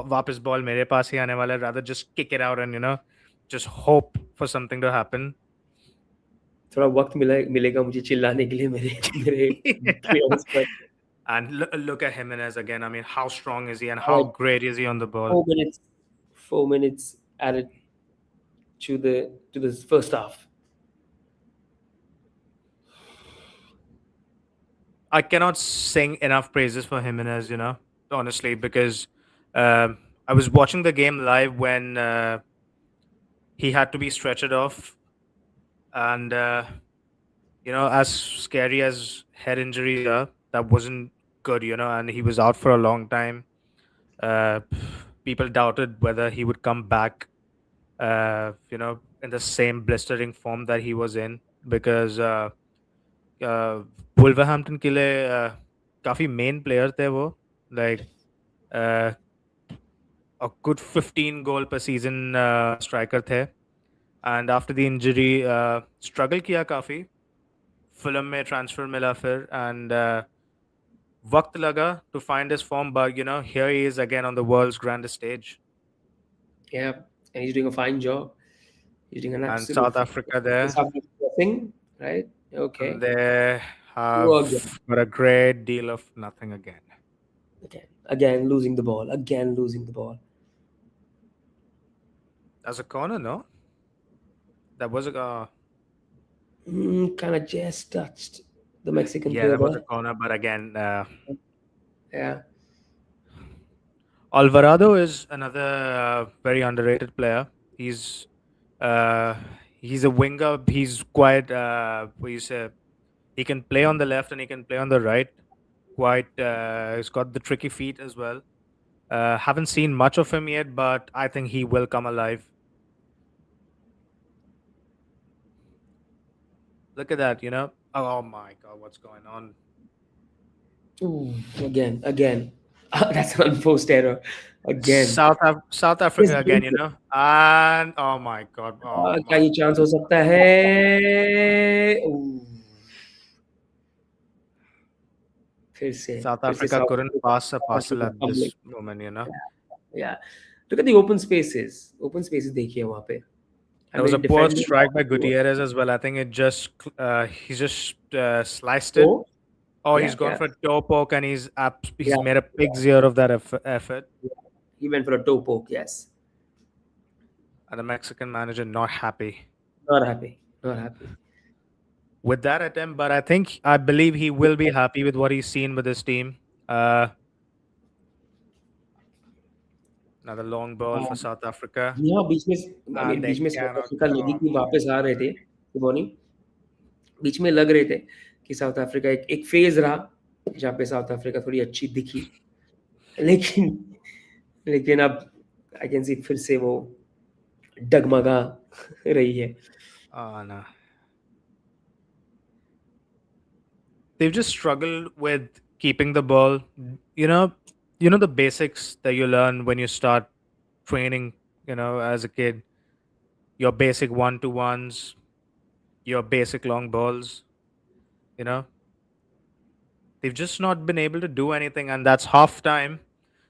वापस बॉल मेरे पास ही आने वाला है. Rather just kick it out and just hope for something to happen. थोड़ा वक्त मिलेगा मुझे चिल्लाने के लिए मेरे मेरे players पर. And look at Jimenez again. I mean, how strong is he and All how right, great is he on the ball? 4 minutes, 4 minutes added to the first half. I cannot sing enough praises for Jimenez, honestly, because I was watching the game live when he had to be stretchered off, and as scary as head injuries are, that wasn't good, and he was out for a long time. uh, People doubted whether he would come back, in the same blistering form that he was in, because वुल्वरहैम्पटन के लिए काफ़ी main player थे वो, like a good 15 goal per season striker थे, and after the injury struggle किया काफ़ी, film में transfer मिला फिर, and वक्त लगा to find his form, but here he is again on the world's grandest stage. Yeah, and he's doing a fine job. He's doing an And absolute South fine Africa job. This there, after thing, right? and Okay. they Again, have got a great deal of nothing again. again losing the ball. Again losing the ball. As a corner, no? That was a Kind of just touched the Mexican yeah, player that was a there. corner, but again, Yeah. Alvarado is another very underrated player. Uh, he's a winger. He's quite what you say. He can play on the left and he can play on the right. Quite, he's got the tricky feet as well. Haven't seen much of him yet, but I think he will come alive. Look at that, Oh my God, what's going on? Ooh, again. That's an unforced error. Again. South Just Africa again, blink it. and oh my God, oh क्या my ये chance God. हो सकता है? Ooh, South फिर से Africa south couldn't pass a south parcel Africa at fumbling. this moment. Yeah. Look at the open spaces. Open spaces देखिए वहाँ पे. I There was a mean, poor defending. strike by Gutierrez as well. I think it just he just sliced it. Oh, Oh, he's yeah, gone yeah, for a toe poke and yeah, he's made a pig's ear of that effort. yeah. He went for a toe poke. Yes. And the Mexican manager not happy Not happy. Not happy. with that attempt, but I believe he will be happy with what he's seen with his team. Uh, Another long ball for South Africa, यहाँ बीच में आई and mean beach they में south cannot. Africa लगी Oh कि my वापस आ रहे थे morning बीच में लग रहे थे कि साउथ अफ्रीका एक फेज रहा जहाँ पे साउथ अफ्रीका थोड़ी अच्छी दिखी लेकिन लेकिन अब आई कैन सी फिर से वो डगमगा रही है. oh no. They've just struggled with keeping the ball. You know, the basics that you learn when you start training. As a kid, your basic 1-to-ones, your basic long balls. You know, they've just not been able to do anything, and that's half time.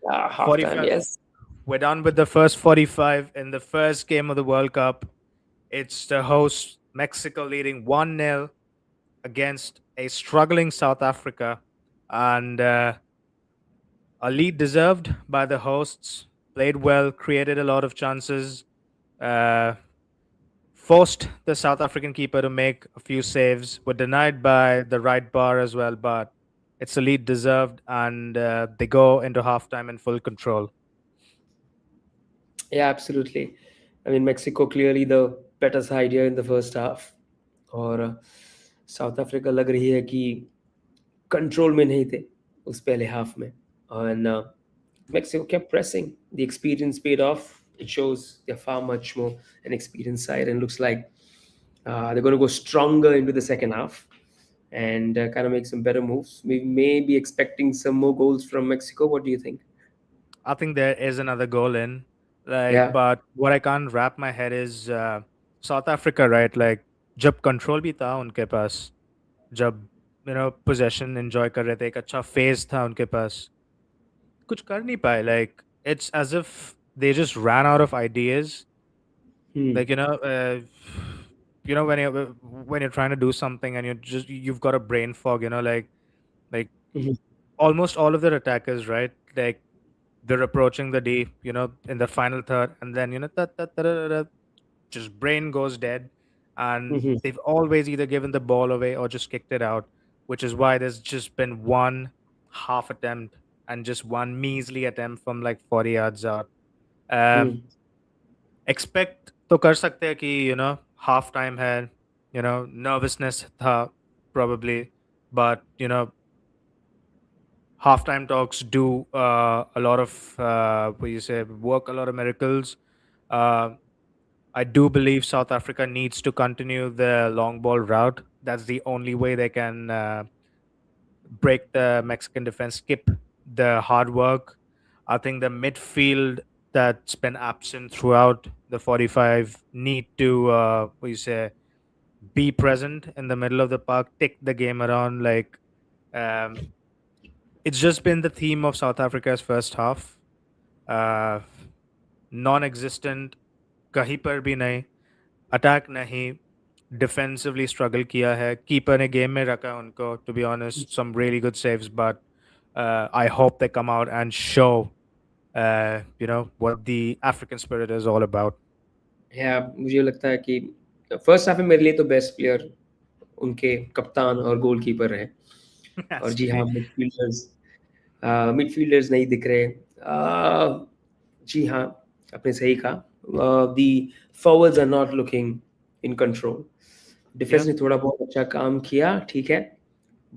Half time, 45. yes. We're done with the first 45 in the first game of the World Cup. It's the host Mexico leading 1-0 against a struggling South Africa, and a lead deserved by the hosts. Played well, created a lot of chances, uh, forced the South African keeper to make a few saves. Were denied by the right bar as well, but it's a lead deserved, and they go into halftime in full control. Yeah, absolutely. I mean, Mexico clearly the better side here in the first half. और south Africa लग रही है कि control में नहीं थे उस पहले हाफ में. And Mexico kept pressing. The experience paid off. It shows they're far much more an experienced side, and looks like they're going to go stronger into the second half and kind of make some better moves. We may be expecting some more goals from Mexico. What do you think? I think there is another goal in, like, Yeah. but what I can't wrap my head is South Africa, right? Like, जब control भी था उनके पास, जब possession enjoy कर रहे थे, एक अच्छा phase था उनके पास, कुछ कर नहीं पाए. Like, it's as if they just ran out of ideas. Hmm. Like, when you're trying to do something and you've got a brain fog. Like Mhm. almost all of their attackers, right? Like, they're approaching the D, in the final third, and then just brain goes dead, and Mhm. they've always either given the ball away or just kicked it out, which is why there's just been one half attempt and just one measly attempt from like 40 yards out. Uh, Hmm. expect तो कर सकते हैं कि half time है, nervousness था probably, but halftime talks do a lot of what you say work a lot of miracles. uh, I do believe South Africa needs to continue the long ball route. That's the only way they can break the Mexican defense, skip the hard work. I think the midfield that's been absent throughout the 45 need to, what you say, be present in the middle of the park, take the game around. Like, um, it's just been the theme of South Africa's first half. Uh, Non-existent, कहीं पर भी नहीं, attack नहीं, defensively struggle किया है, keeper ने game में रखा है उनको, to be honest, some really good saves, but I hope they come out and show, what the African spirit is all about. या मुझे लगता है कि फर्स्ट हाफ में मेरे लिए तो बेस्ट प्लेयर उनके कप्तान और गोलकीपर रहे। और जी हाँ, Speaking, मिडफील्डर्स नहीं दिख रहे। जी हाँ, आपने सही कहा। The forwards are not looking in control. yeah, defence ने थोड़ा बहुत अच्छा काम किया, ठीक है,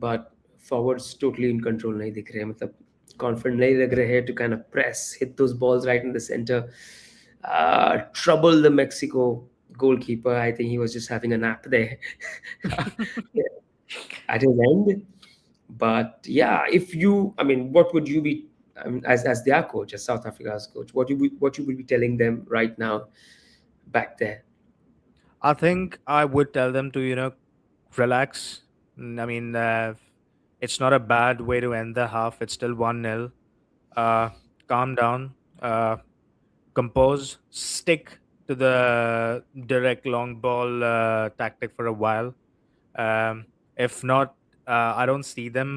but forwards totally in control नहीं दिख रहे। मतलब कॉन्फिडेंट नहीं लग रहे हैं to kind of press, hit those balls right in the centre, trouble the Mexico goalkeeper. I think he was just having a nap there at his end. But yeah, if you, I mean, what would you be, as their coach, as South Africa's coach, what you would be telling them right now back there? I think I would tell them to, relax. I mean, it's not a bad way to end the half. It's still 1-0. Calm down. Compose, stick to the direct long ball tactic for a while. If not, I don't see them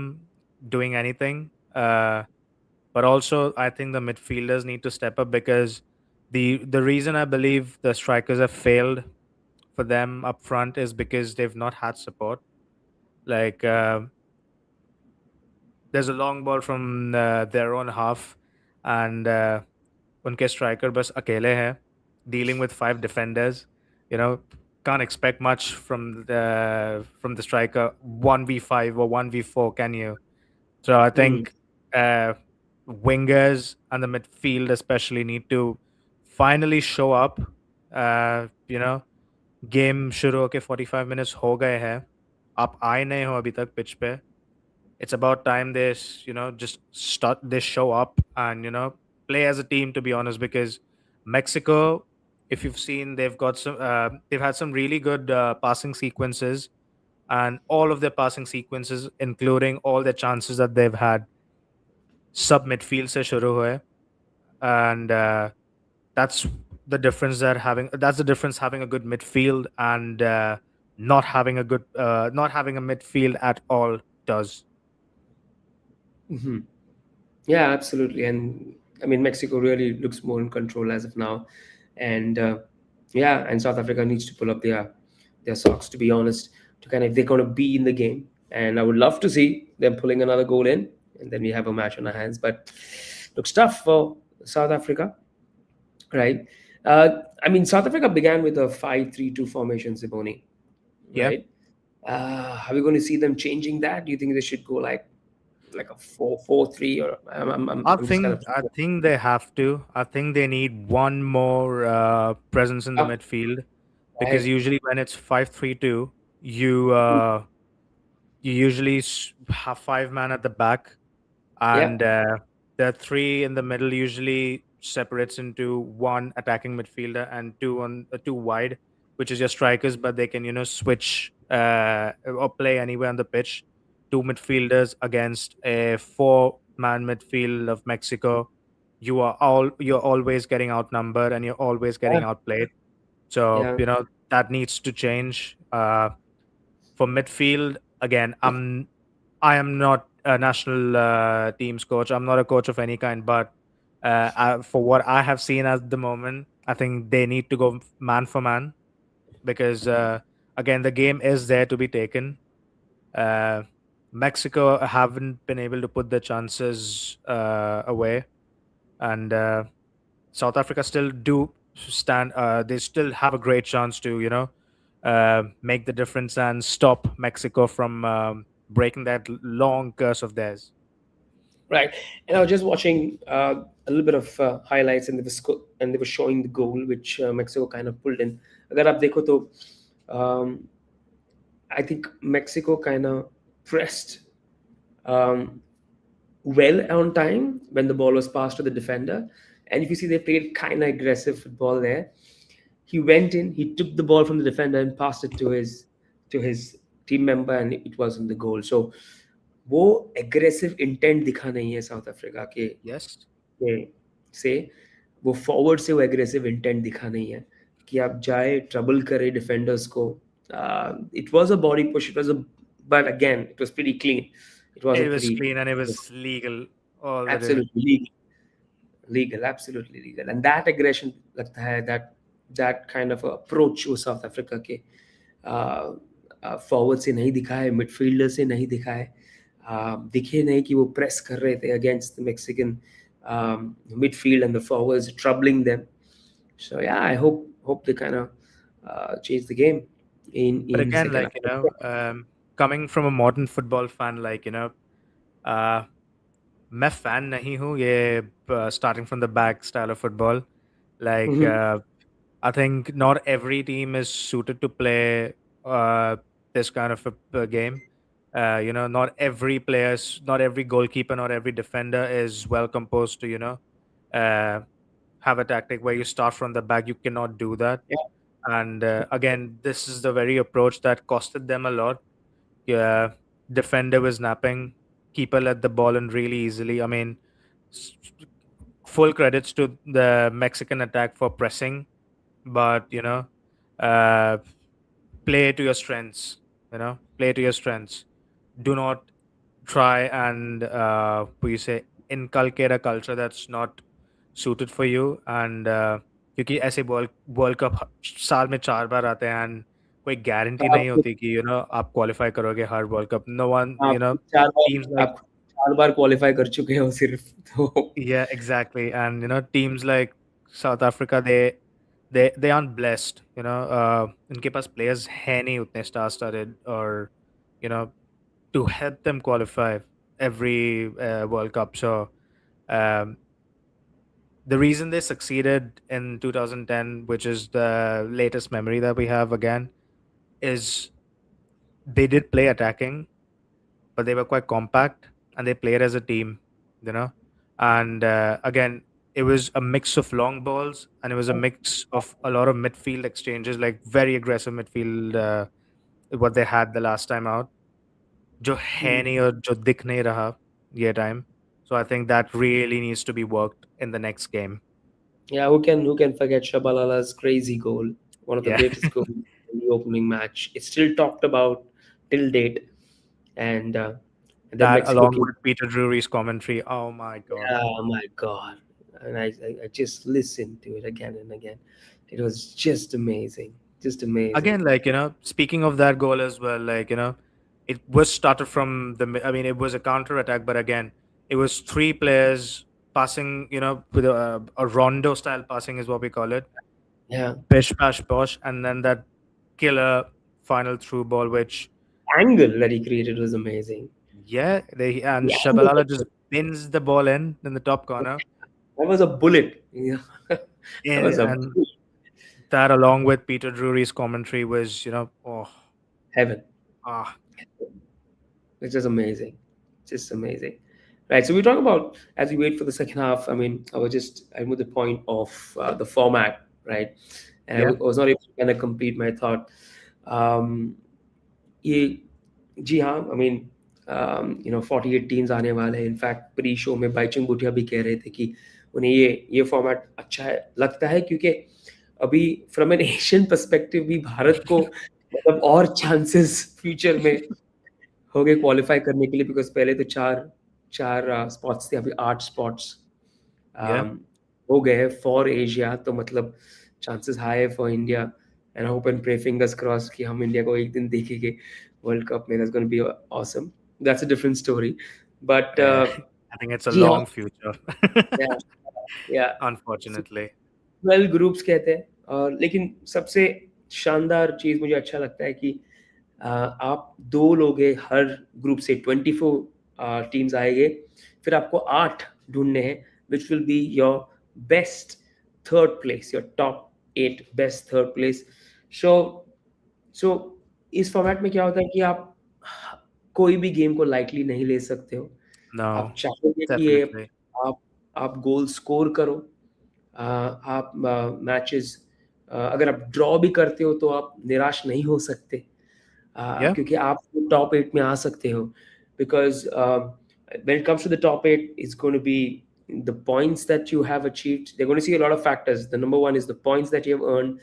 doing anything. But also, I think the midfielders need to step up, because the reason I believe the strikers have failed for them up front is because they've not had support. Like, there's a long ball from their own half, and उनके striker बस अकेले हैं, dealing with 5 defenders. You know, can't expect much from the striker 1v5 or 1v4, can you? So I Mm. think uh, wingers and the midfield especially need to finally show up. Game शुरू होके 45 minutes हो गए हैं, आप आए नहीं हो अभी तक पिच पे. It's about time they just start, they show up and play as a team, to be honest, because Mexico, if you've seen, they've had some really good passing sequences, and all of their passing sequences, including all the chances that they've had, sub midfield se shuru hue. And that's that's the difference having a good midfield and not having a midfield at all does. Hmm. Yeah, absolutely. And I mean, Mexico really looks more in control as of now. And yeah, and South Africa needs to pull up their socks, to be honest, to kind of, if they're going to be in the game. And I would love to see them pulling another goal in, and then we have a match on our hands. But looks tough for South Africa, right? I mean, South Africa began with a 5-3-2 formation, Simone, Yeah. right? Are we going to see them changing that? Do you think they should go like a 4-4-3, or I I'm just kind think of I think they have to. I think they need one more presence in the up, midfield, because right? usually when it's 5-3-2, you usually have 5 man at the back, Yeah. and the three in the middle usually separates into one attacking midfielder and two wide, which is your strikers, but they can switch or play anywhere on the pitch. Two midfielders against a 4-man midfield of Mexico. You're always getting outnumbered and you're always getting Yeah. outplayed. So Yeah. that needs to change. For midfield, again, I am not a national teams coach. I'm not a coach of any kind, but for what I have seen at the moment, I think they need to go man for man, because again, the game is there to be taken. Uh, Mexico haven't been able to put the chances away, and South Africa still do stand. They still have a great chance to make the difference and stop Mexico from breaking that long curse of theirs. Right. And I was just watching a little bit of highlights, and and they were showing the goal which Mexico kind of pulled in. अगर आप देखो तो um, I think Mexico kind of pressed um, well on time when the ball was passed to the defender. And if you see, they played kind of aggressive football there. He went in, he took the ball from the defender and passed it to his team member, and it was in the goal. So वो aggressive intent दिखा नहीं है south Africa Yes, के से वो forward से वो aggressive intent दिखा नहीं है कि आप जाए ट्रबल करे डिफेंडर्स को it was a body push it was a but again it was pretty clean it was a it was pretty clean and it was legal all the day. Absolutely legal, absolutely legal, and that aggression लगता है that kind of approach वो south Africa के forward से नहीं दिखा है, midfielder से नहीं दिखा है, दिखे नहीं कि वो प्रेस कर रहे थे against the Mexican midfield and the forwards troubling them. So yeah, I hope they kind of change the game But in again, second like, half. coming from a modern football fan, like, uh, मैं fan नहीं हूँ ये starting from the back style of football. Like, Mhm. I think not every team is suited to play uh, this kind of a game. Not every players, not every goalkeeper, not every defender is well composed to, uh, have a tactic where you start from the back. You cannot do that. Yeah, And again, this is the very approach that costed them a lot. Yeah, defender was napping, keeper let the ball in really easily. I mean, s- full credits to the Mexican attack for pressing, but uh, play to your strengths. Play to your strengths. Do not try and what you say, inculcate a culture that's not suited for you. And क्योंकि ऐसे world cup साल में 4 बार आते हैं and कोई guarantee नहीं आप होती कि आप क्वालिफाई करोगे हर वर्ल्ड कप. नो वन, आप चार टीम्स बार लाइक, आप 4 बार क्वालिफाई कर चुके हो सिर्फ तो yeah, exactly. And teams like South Africa, they aren't blessed. उनके पास players है नहीं उतने star studded, or you know to help them qualify every World Cup. So um, the reason they succeeded in 2010, which is the latest memory that we have again, is they did play attacking, but they were quite compact and they played as a team, you know. And again, it was a mix of long balls and it was a mix of a lot of midfield exchanges, like very aggressive midfield. What they had the last time out, जो है नहीं और जो दिख नहीं रहा ये time. So I think that really needs to be worked in the next game. yeah, who can forget Shabalala's crazy goal, one of the Yeah, greatest goals in the opening match. It's still talked about till date, and then that Mexico along came. with Peter Drury's commentary. Oh my god. Oh my God. And I just listened to it again and again. It was just amazing. Just amazing. Again, like, speaking of that goal as well, like, it was started from I mean, it was a counter attack, but again, it was three players passing, with a rondo style passing is what we call it. Yeah. Bish, bash, bosh, and then that killer final through ball, which, Angle that he created was amazing. yeah, and The angle Shabalala just pins the ball in the top corner. that was a bullet. Yeah. That was a And that, along with Peter Drury's commentary, was, oh, heaven. ah, It's just amazing. Just amazing. Right. So we talk about as we wait for the second half. I mean, I moved the point of the format, right? And yeah, was not able to kind of complete my thought. Um, ये जी हाँ, I mean 48 teams आने वाले हैं. In fact pre show में बाईचुंग भूटिया भी कह रहे थे कि उन्हें ये फॉर्मेट अच्छा है लगता है, क्योंकि अभी फ्रॉम एन एशियन पर्सपेक्टिव भी भारत को मतलब और चांसेस फ्यूचर में हो गए क्वालिफाई करने के लिए, बिकॉज पहले तो चार चार स्पॉट्स थे, अभी 8 स्पॉट्स yeah. हो गए फॉर एशिया. तो मतलब चांसेस हाई है for India, and hope and pray fingers cross कि हम इंडिया को एक दिन देखेंगे वर्ल्ड कप में. That's gonna be awesome. That's a different story. But Uh, I think it's a जी हाँ, long future, या या unfortunately. 12 ग्रुप्स कहते हैं. और लेकिन सबसे शानदार चीज़ मुझे अच्छा लगता है कि आप 2 लोग हैं हर ग्रुप से, 24 टीम्स आएंगे. फिर आपको 8 ढूंढने हैं which will be your best third place, your top 8 best third place. So so इस फॉर्मेट में क्या होता है कि आप कोई भी गेम को लाइटली नहीं ले सकते हो. आप No, चाहोगे कि ये definitely. आप आप गोल स्कोर करो, आप मैचेस, अगर आप ड्रॉ भी करते हो तो आप निराश नहीं हो सकते, Yeah, क्योंकि आप टॉप 8 में आ सकते हो. Because when it comes to the top 8, it's going to be the points that you have achieved. They're going to see a lot of factors. The number one is the points that you have earned,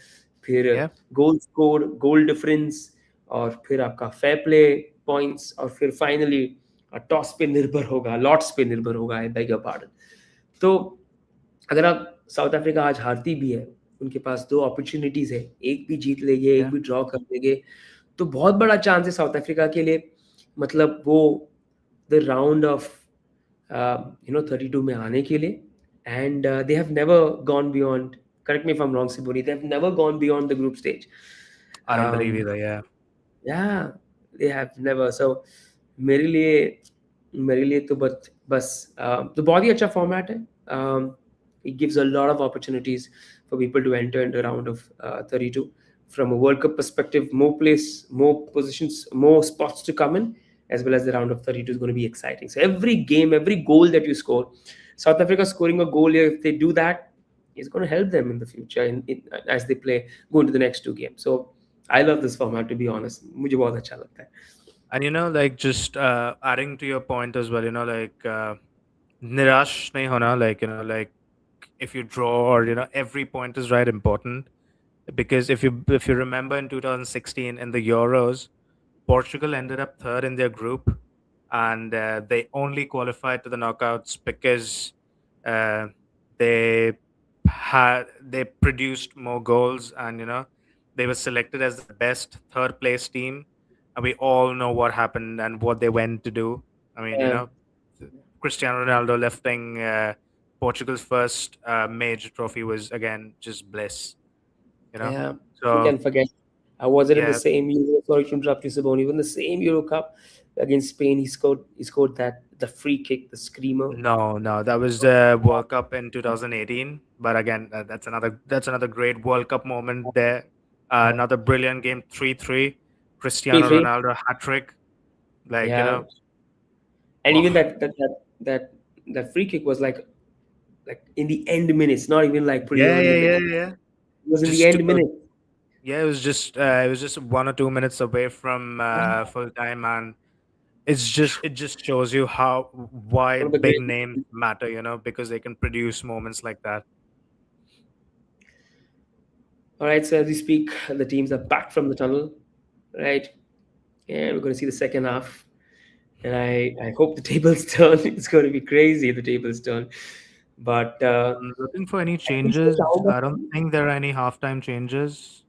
फिर yeah. Goal score, goal difference, और फिर आपका fair play points, और फिर finally toss पे निर्भर होगा, lots पे निर्भर होगा, आई बेग योर पार्डन. तो अगर आप साउथ अफ्रीका आज हारती भी है, उनके पास दो अपॉर्चुनिटीज है, एक भी जीत लेंगे, एक Yeah. भी ड्रॉ कर लेंगे, तो बहुत बड़ा चांस है साउथ अफ्रीका के लिए, मतलब वो द राउंड ऑफ 32 में आने के लिए. And they have never gone beyond, correct me if I am wrong Siboni, they have never gone beyond the group stage. I don't believe either. Yeah. या दे हैव नेवर. सो मेरे लिए मेरे लिए तो बस तो बहुत ही अच्छा फॉर्मेट है. It gives a lot of opportunities for people to enter into a round of 32. From a World Cup perspective, more positions, more spots to come in, as well as the round of 32 is going to be exciting. So every game, every goal that you score, South Africa scoring a goal here, if they do that, is going to help them in the future as they go into the next two games. So I love this format, to be honest. मुझे बहुत अच्छा लगता है. And like just adding to your point as well, like nirash nahi hona, like like if you draw or every point is right important, because if you remember in 2016 in the Euros, Portugal ended up third in their group, and they only qualified to the knockouts because uh, they produced more goals, and they were selected as the best third place team, and we all know what happened and what they went to do. I mean, Yeah, Cristiano Ronaldo lifting Portugal's first major trophy was again just bliss, you know. yeah. You So can forget. I was it in the yeah, same Euro? Sorry to interrupt you, Saboni. Even the same Euro Cup against Spain, he scored that the free kick, the screamer. no, no, that was the World Cup in 2018. But again, that's another great World Cup moment there. Another brilliant game, 3-3, Three Cristiano three. Ronaldo hat trick. Like Yeah, and even oh that free kick was like in the end minutes, not even like pretty yeah, early yeah, in the yeah, game. yeah. It was in the Just end minutes. yeah, it was just 1 or 2 minutes away from full time, and it just shows you how why One of the big great. names matter, because they can produce moments like that. All right, so as we speak, the teams are back from the tunnel, right? And we're going to see the second half. And I hope the tables turn. It's going to be crazy if the tables turn. But I'm looking for any at least the changes. round of I don't think there are any halftime changes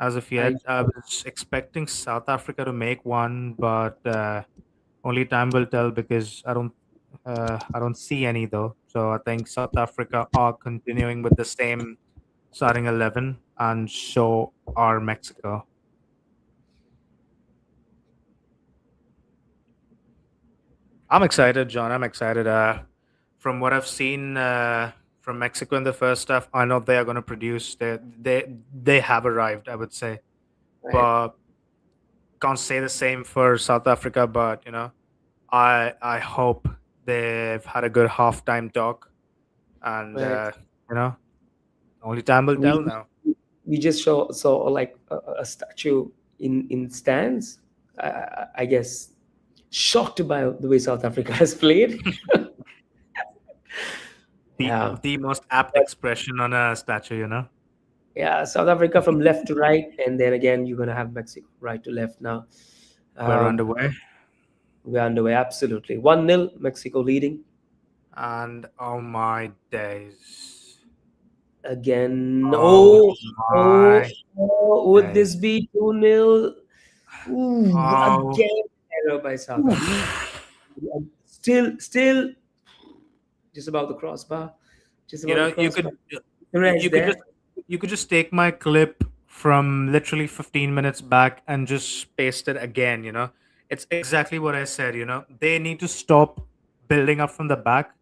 as of I yet. I was expecting South Africa to make one, but only time will tell because I don't see any though. So I think South Africa are continuing with the same starting 11, and so are Mexico. I'm excited, John. I'm excited. From what I've seen from Mexico in the first half, I know they are going to produce. They have arrived, I would say, right, but can't say the same for South Africa. But I hope they've had a good halftime talk, and right. you know, only time will tell We now. we just saw like a statue in stands. I guess shocked by the way South Africa has played. the Yeah, the most apt but expression on a statue. yeah, South Africa from left to right, and then again you're gonna have Mexico right to left now. We're Um, underway, we're underway, absolutely. 1-0, Mexico leading. and oh my days, Again, oh oh, oh, my oh, would this days, be 2-0? Ooh, oh. again, error by South Africa. Still, just about the crossbar. Just you about the know you crossbar. could Right you could just there. you could just take my clip from literally 15 minutes back and just paste it again. It's exactly what I said. They need to stop building up from the back,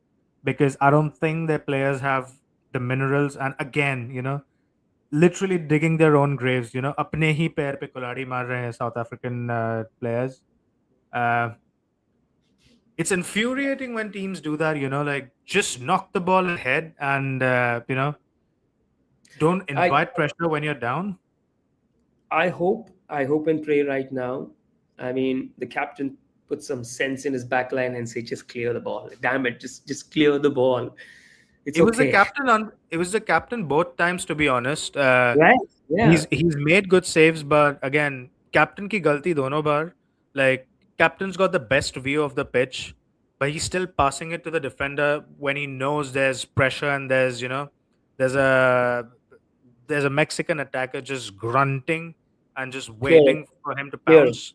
because I don't think their players have the minerals. And again, literally digging their own graves. अपने ही पैर पे कुल्हाड़ी मार रहे हैं South African players. Uh, it's infuriating when teams do that. Like just knock the ball ahead and don't I invite pressure when you're down. I hope and pray right now. I mean, the captain put some sense in his back line and say, just clear the ball. Damn it, just clear the ball. It's It was the okay. captain on. It was the captain both times, to be honest. Right? Yeah. He's made good saves, but again, captain ki galti dono bar. Like captain's got the best view of the pitch, but he's still passing it to the defender when he knows there's pressure and there's a there's a Mexican attacker just grunting and just Here, waiting for him to here, pounce.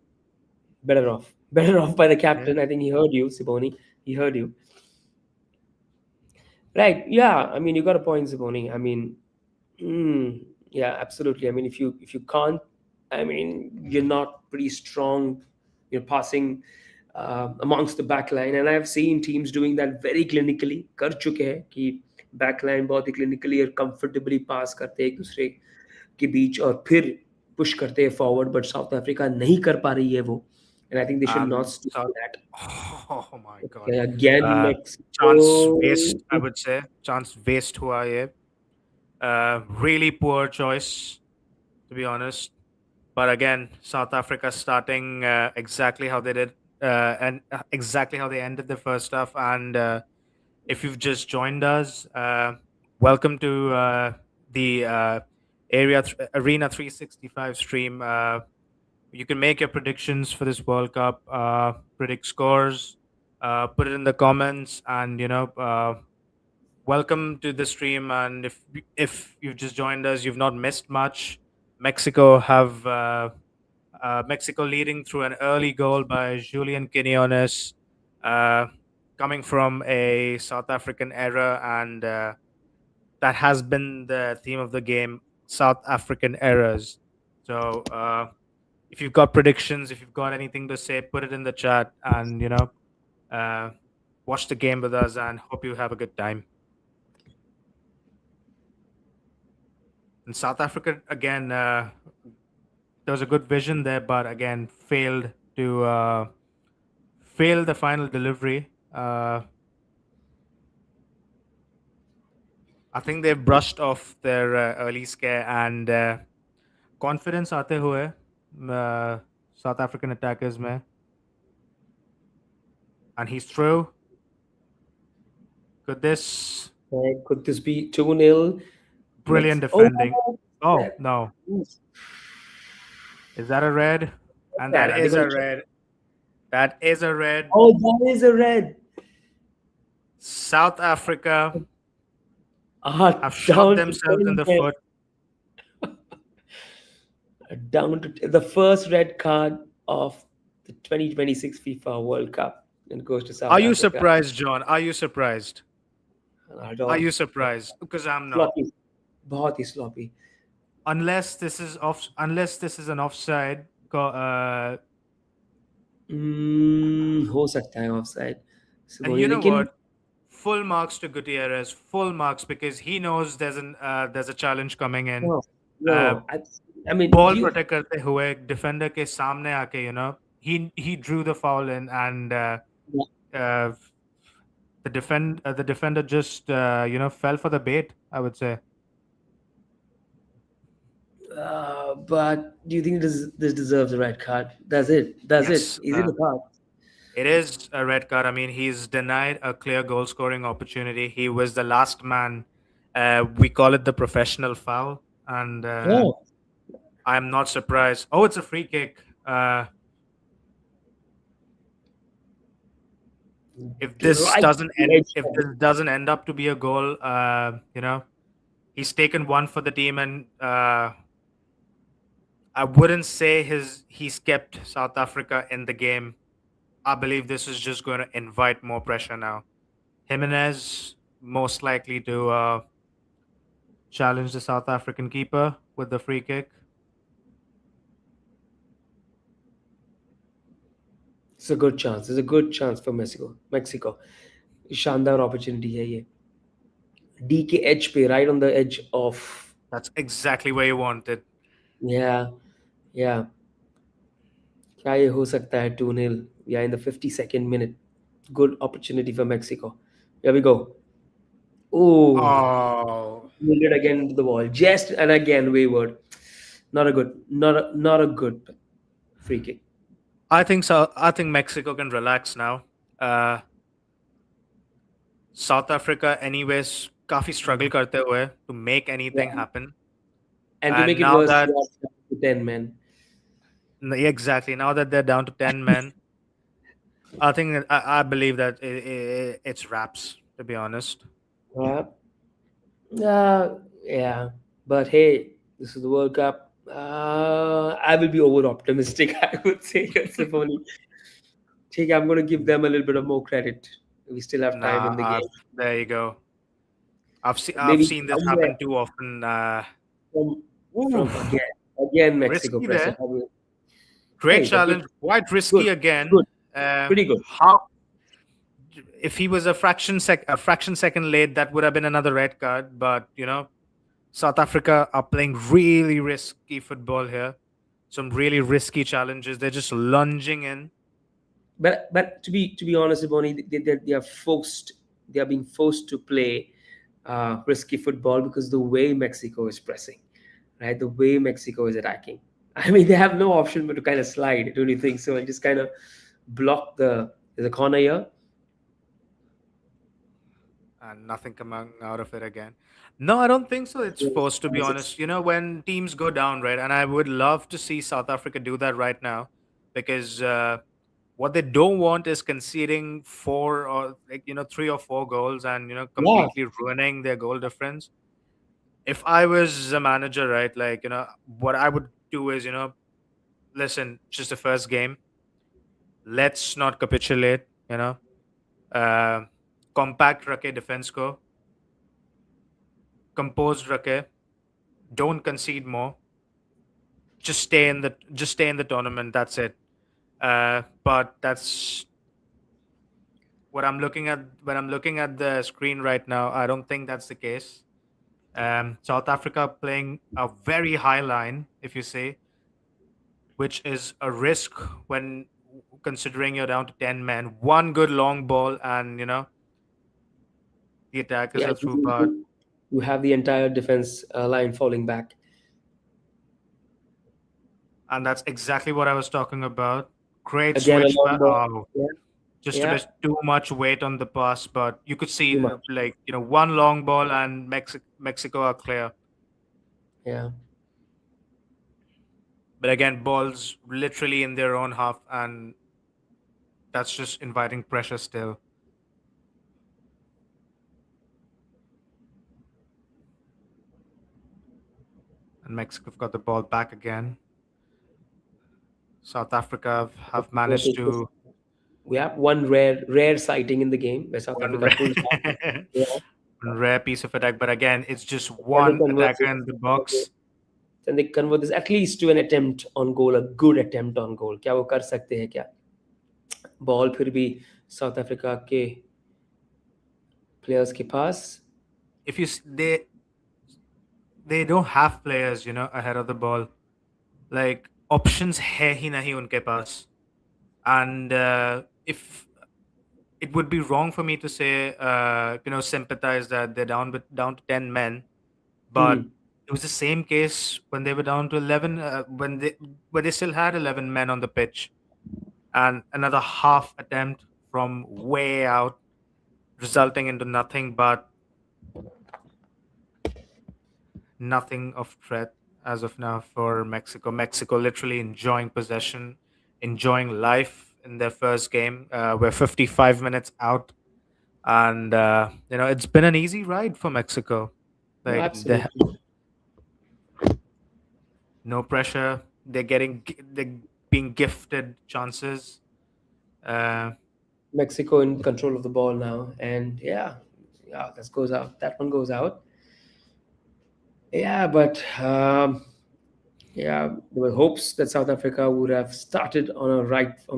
better off. Better off by the Yeah. captain. I think he heard you, Siboni. He heard you. Right. Yeah. I mean, you got a point, Siboni. I mean, yeah, absolutely. I mean, if you can't, I mean, you're not pretty strong. You're passing amongst the back line, and I've seen teams doing that very clinically. कर चुके हैं कि back line बहुत ही clinically और comfortably pass करते हैं एक दूसरे के बीच और फिर push करते हैं forward. But South Africa नहीं कर पा रही है वो, and I think they should not stick South. to that. Oh my god. Okay, again, Uh, chance Mexico. waste, I would say. Chance waste hua ye. Really poor choice, to be honest. But again, South Africa starting exactly how they did, and exactly how they ended the first half. And if you've just joined us, welcome to the Arena 365 stream. You can make your predictions for this World Cup, predict scores, put it in the comments, and welcome to the stream. And if you've just joined us, you've not missed much. Mexico leading through an early goal by Julian Quinones, uh, coming from a South African error, and that has been the theme of the game: South African errors. So if you've got predictions, if you've got anything to say, put it in the chat, and uh, watch the game with us, and hope you have a good time. And South Africa again, there was a good vision there, but again failed the final delivery. I think they've brushed off their early scare, and confidence आते हुए South African attackers में, and he's through. Could this Could this be 2-0? brilliant Oh, defending? Oh no, is that a red? And red. that Are they is going a to check? red. That is a red. Oh, that is a red. South Africa have shot Down to themselves in 10 the men. foot. Down to the first red card of the 2026 FIFA World Cup, and goes to South Are you Africa. surprised, John? Are you surprised? Not Are all. you surprised? Because I'm not. Sloppy. बहुत ही sloppy. Unless this is an offside. हो सकता है offside. And Simoni you know लेकिन what? Full marks to Gutierrez. Full marks, because he knows there's a challenge coming in. no, Uh, no. I mean, Ball you protect करते हुए defender के सामने आके, he drew the foul in, and uh, the defender just fell for the bait, I would say. but do you think this deserves a red card? Does it? Does it? Yes, Is it a card? it is a red card. I mean, he's denied a clear goal scoring opportunity. He was the last man. We call it the professional foul, and Oh, I'm not surprised. Oh, it's a free kick. If this right. doesn't end, Edge. if this doesn't end up to be a goal, he's taken one for the team, and I wouldn't say he's kept South Africa in the game. I believe this is just going to invite more pressure now. Jimenez most likely to challenge the South African keeper with the free kick. It's a good chance. There's a good chance for Mexico. Mexico. शानदार opportunity है ये. DK edge पे, right on the edge of. That's exactly where you want it. Yeah, yeah. क्या ये हो सकता है 2-0? We are in the 52nd minute. Good opportunity for Mexico. Here we go. Oh, Oh, pulled it again into the wall. Just and again wayward. Not a good free kick. I think so. I think Mexico can relax now. Uh, South Africa, anyways, काफी struggle करते हुए to make anything Yeah. happen. And to make And it now worse, that we are down to 10 men. exactly now that they're down to 10 men, I think I believe that it's wraps. To be honest, Yeah. Yeah. But hey, this is the World Cup. I will be over optimistic. I would say, Yosef. Take, I'm going to give them a little bit of more credit. We still have time nah. in the game. There you go. I've Maybe seen this somewhere happen too often. from from Oof, again Mexico risky pressure. there. Great Hey, but challenge. Quite good, risky again. good, pretty good. How if he was a fraction second late, that would have been another red card. But South Africa are playing really risky football here. Some really risky challenges. They're just lunging in. But to be honest, Bonnie, they are forced. They are being forced to play risky football because the way Mexico is pressing, right? The way Mexico is attacking. I mean, they have no option but to kind of slide. Don't you think so? And just kind of block the corner here. And nothing coming out of it again. No, I don't think so. It's Yes, forced, to be honest. When teams go down, right? And I would love to see South Africa do that right now, because what they don't want is conceding four or three or four goals and yeah, completely ruining their goal difference. If I was a manager, right, like what I would do is listen, just the first game, let's not capitulate. Uh, Compact rake defense ko, composed rake, don't concede more. Just stay in the tournament. That's it. But that's what I'm looking at when I'm looking at the screen right now. I don't think that's the case. South Africa playing a very high line, if you say, which is a risk when considering you're down to 10 men. One good long ball, and the attackers yeah. are through. But You have the entire defense line falling back and that's exactly what I was talking about. Great again. A switch long back. ball. Oh, Yeah, just a yeah. bit too much weight on the pass, but you could see Too much. like one long ball and Mexico are clear. Yeah. But again, balls literally in their own half, and that's just inviting pressure still. And Mexico have got the ball back again. South Africa have I managed think to we have one rare sighting in the game where South one Africa pulls back. rare, Yeah. one rare piece of attack, but again, it's just Can they one convert attacker this? in the box. Can they convert this at least to an attempt on goal, a good attempt on goal? क्या वो कर सकते हैं क्या? Ball फिर भी South Africa के players के पास. If you they don't have players, ahead of the ball. Like options hai hi nahi unke paas. And if it would be wrong for me to say, sympathize that they're down to 10 men, but Hmm. it was the same case when they were down to 11, when they still had 11 men on the pitch, and another half attempt from way out, resulting into nothing but nothing of threat as of now for Mexico. Mexico literally enjoying possession, enjoying life in their first game. We're 55 minutes out, and it's been an easy ride for Mexico. No, Like absolutely. no pressure. They're being gifted chances. Uh, Mexico in control of the ball now, and yeah, that goes out. That one goes out. Yeah, but Yeah, there were hopes that South Africa would have started on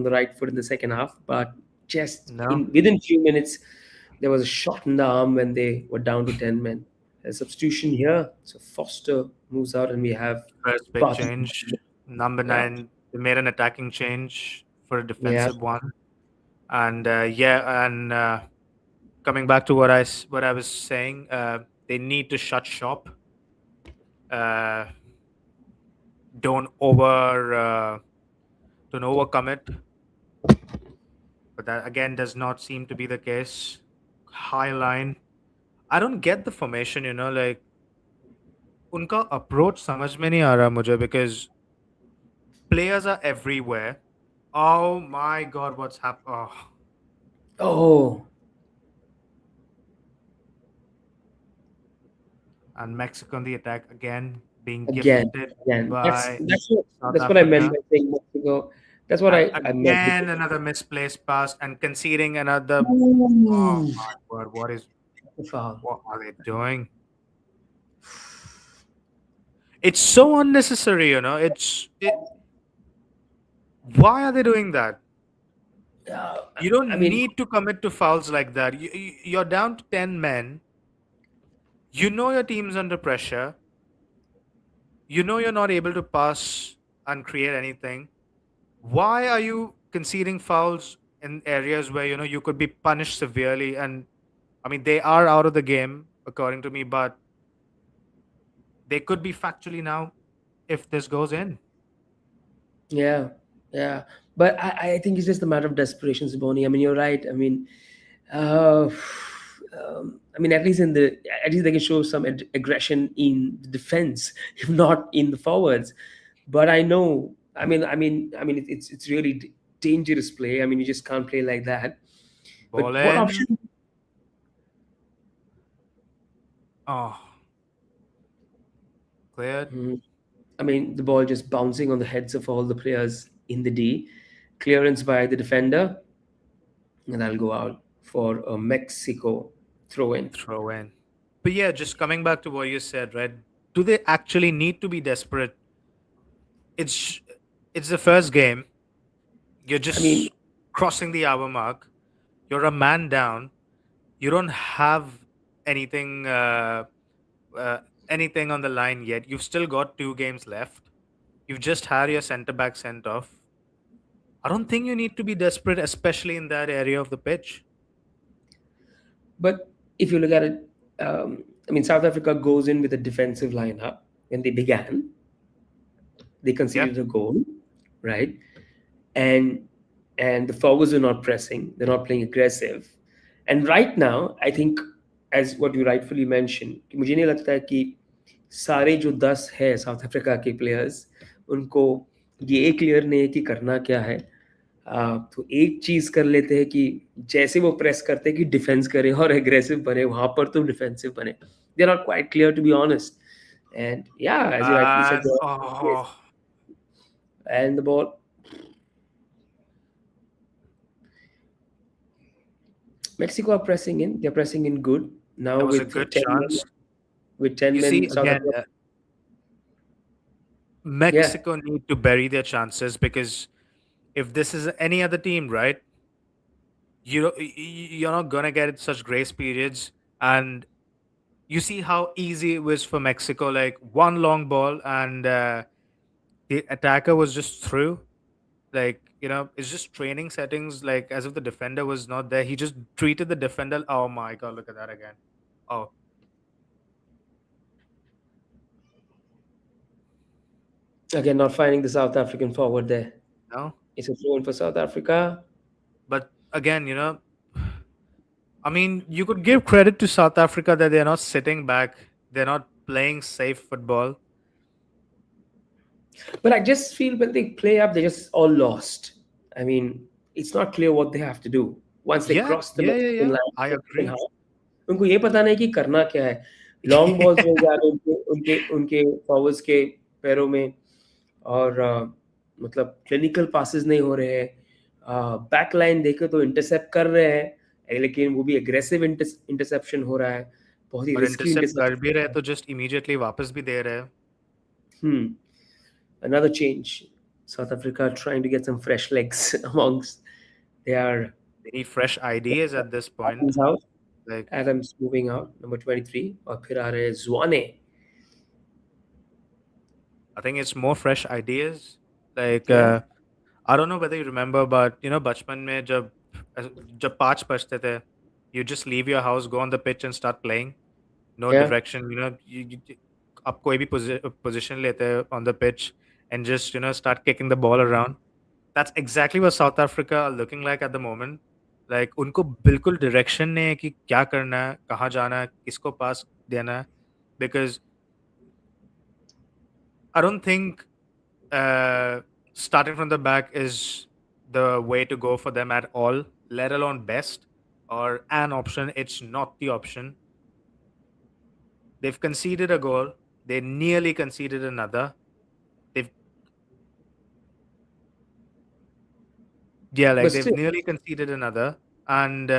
the right foot in the second half, but just No, in within few minutes, there was a shot in the arm when they were down to 10 men. A substitution here, so Foster moves out, and we have first big Partey. change. Number Yeah, 9, they made an attacking change for a yeah, defensive one. And yeah, and coming back to what I was saying, they need to shut shop. Uh, don't over don't overcommit, but that again does not seem to be the case. High line. I don't get the formation. Like उनका approach समझ में नहीं आ रहा मुझे because players are everywhere. Oh my god, what's happened? Oh. oh, And Mexico on the attack again, being again, gifted again. That's by that's what South that's what I meant Africa. by saying Mexico. That's what And I meant. again, another misplaced pass and conceding another. Oh Ooh, my word! foul. What are they doing? It's so unnecessary. Why are they doing that? Uh, You I don't mean, need to commit to fouls like that. You're down to 10 men. You know your team's under pressure. You know you're not able to pass and create anything. Why are you conceding fouls in areas where you could be punished severely? And I mean, they are out of the game according to me, but they could be factually now if this goes in. yeah, yeah. But I think it's just a matter of desperation, Siboni. I mean, you're right. Uh, I mean, at least they can show some aggression in the defense, if not in the forwards. But I know, it's really dangerous play. I mean, you just can't play like that. But Ball what in. option? Oh, cleared. Hmm. I mean, the ball just bouncing on the heads of all the players in the D. Clearance by the defender, and I'll go out for a Mexico throw in. Throw in. But yeah, just coming back to what you said, right? Do they actually need to be desperate? It's it's the first game. You're I mean, just crossing the hour mark. You're a man down. You don't have anything uh, anything on the line yet. You've still got 2 games left. You've just had your centre back sent off. I don't think you need to be desperate, especially in that area of the pitch. but if you look at it, South Africa goes in with a defensive lineup. When they began, they Yeah. conceded a goal, right? And the forwards are not pressing. They're not playing aggressive. And right now, I think, as what you rightfully mentioned, कि मुझे नहीं लगता है कि सारे जो 10 है south Africa के प्लेयर्स उनको ये क्लियर नहीं है कि करना क्या है. तो एक चीज कर लेते हैं कि जैसे वो प्रेस करते हैं कि डिफेंस करे और एग्रेसिव बने वहां पर तो डिफेंसिव बने. They are not quite clear to be honest. And yeah as you rightly And said oh, and the ball. Mexico are pressing in. They're pressing in good now that was a with good 10 men. chance. With 10 You see, men, South again, Africa. Yeah, Mexico need to bury their chances because if this is any other team, right, you're not gonna get such grace periods. And you see how easy it was for Mexico, like one long ball and the attacker was just through. Like it's just training settings. Like as if the defender was not there, he just treated the defender. Oh my god, look at that again. Oh again, not finding the South African forward there. no, It's a throw in for South Africa. but again, I mean, you could give credit to South Africa that they're not sitting back, they're not playing safe football. But I just feel when they play up, they're just all lost. I mean, it's not clear what they have to do. Once they Yeah, cross the yeah, yeah, Mexican yeah. line, I the second agree. half, उनको ये पता नहीं कि करना क्या है. Long balls मिल जा रहे हैं उनके उनके उनके फॉरवर्ड्स के पैरों में. और मतलब क्लिनिकल पासेस नहीं हो रहे हैं. बैक लाइन देखे तो इंटरसेप्ट कर रहे हैं लेकिन वो भी एग्रेसिव इंटरसेप्शन हो रहा है. बहुत ही और रिस्की इंटरसेप्ट कर इंटरसेप्शन भी हो रहे रहा है. तो जस्ट इमीडिएटली वापस भी दे रहे हैं. हम्म Another change. South Africa trying to get some fresh legs amongst their They need fresh ideas at this point. Adams out. Like, Adams moving out, number 23, or Pirare Zwane. I think it's more fresh ideas. Like, Yeah, I don't know whether you remember, but बचपन में जब 5 बजते थे, you just leave your house, go on the pitch and start playing. No yeah. direction, आप कोई भी position लेते हैं on the pitch and just start kicking the ball around. That's exactly what South Africa are looking like at the moment. Like उनको बिल्कुल direction नहीं है कि क्या करना है, कहाँ जाना है, किसको pass देना है. Because I don't think starting from the back is the way to go for them at all, let alone best or an option. It's not the option. They've conceded a goal. They nearly conceded another. They've Yeah, like But they've still, nearly conceded another, and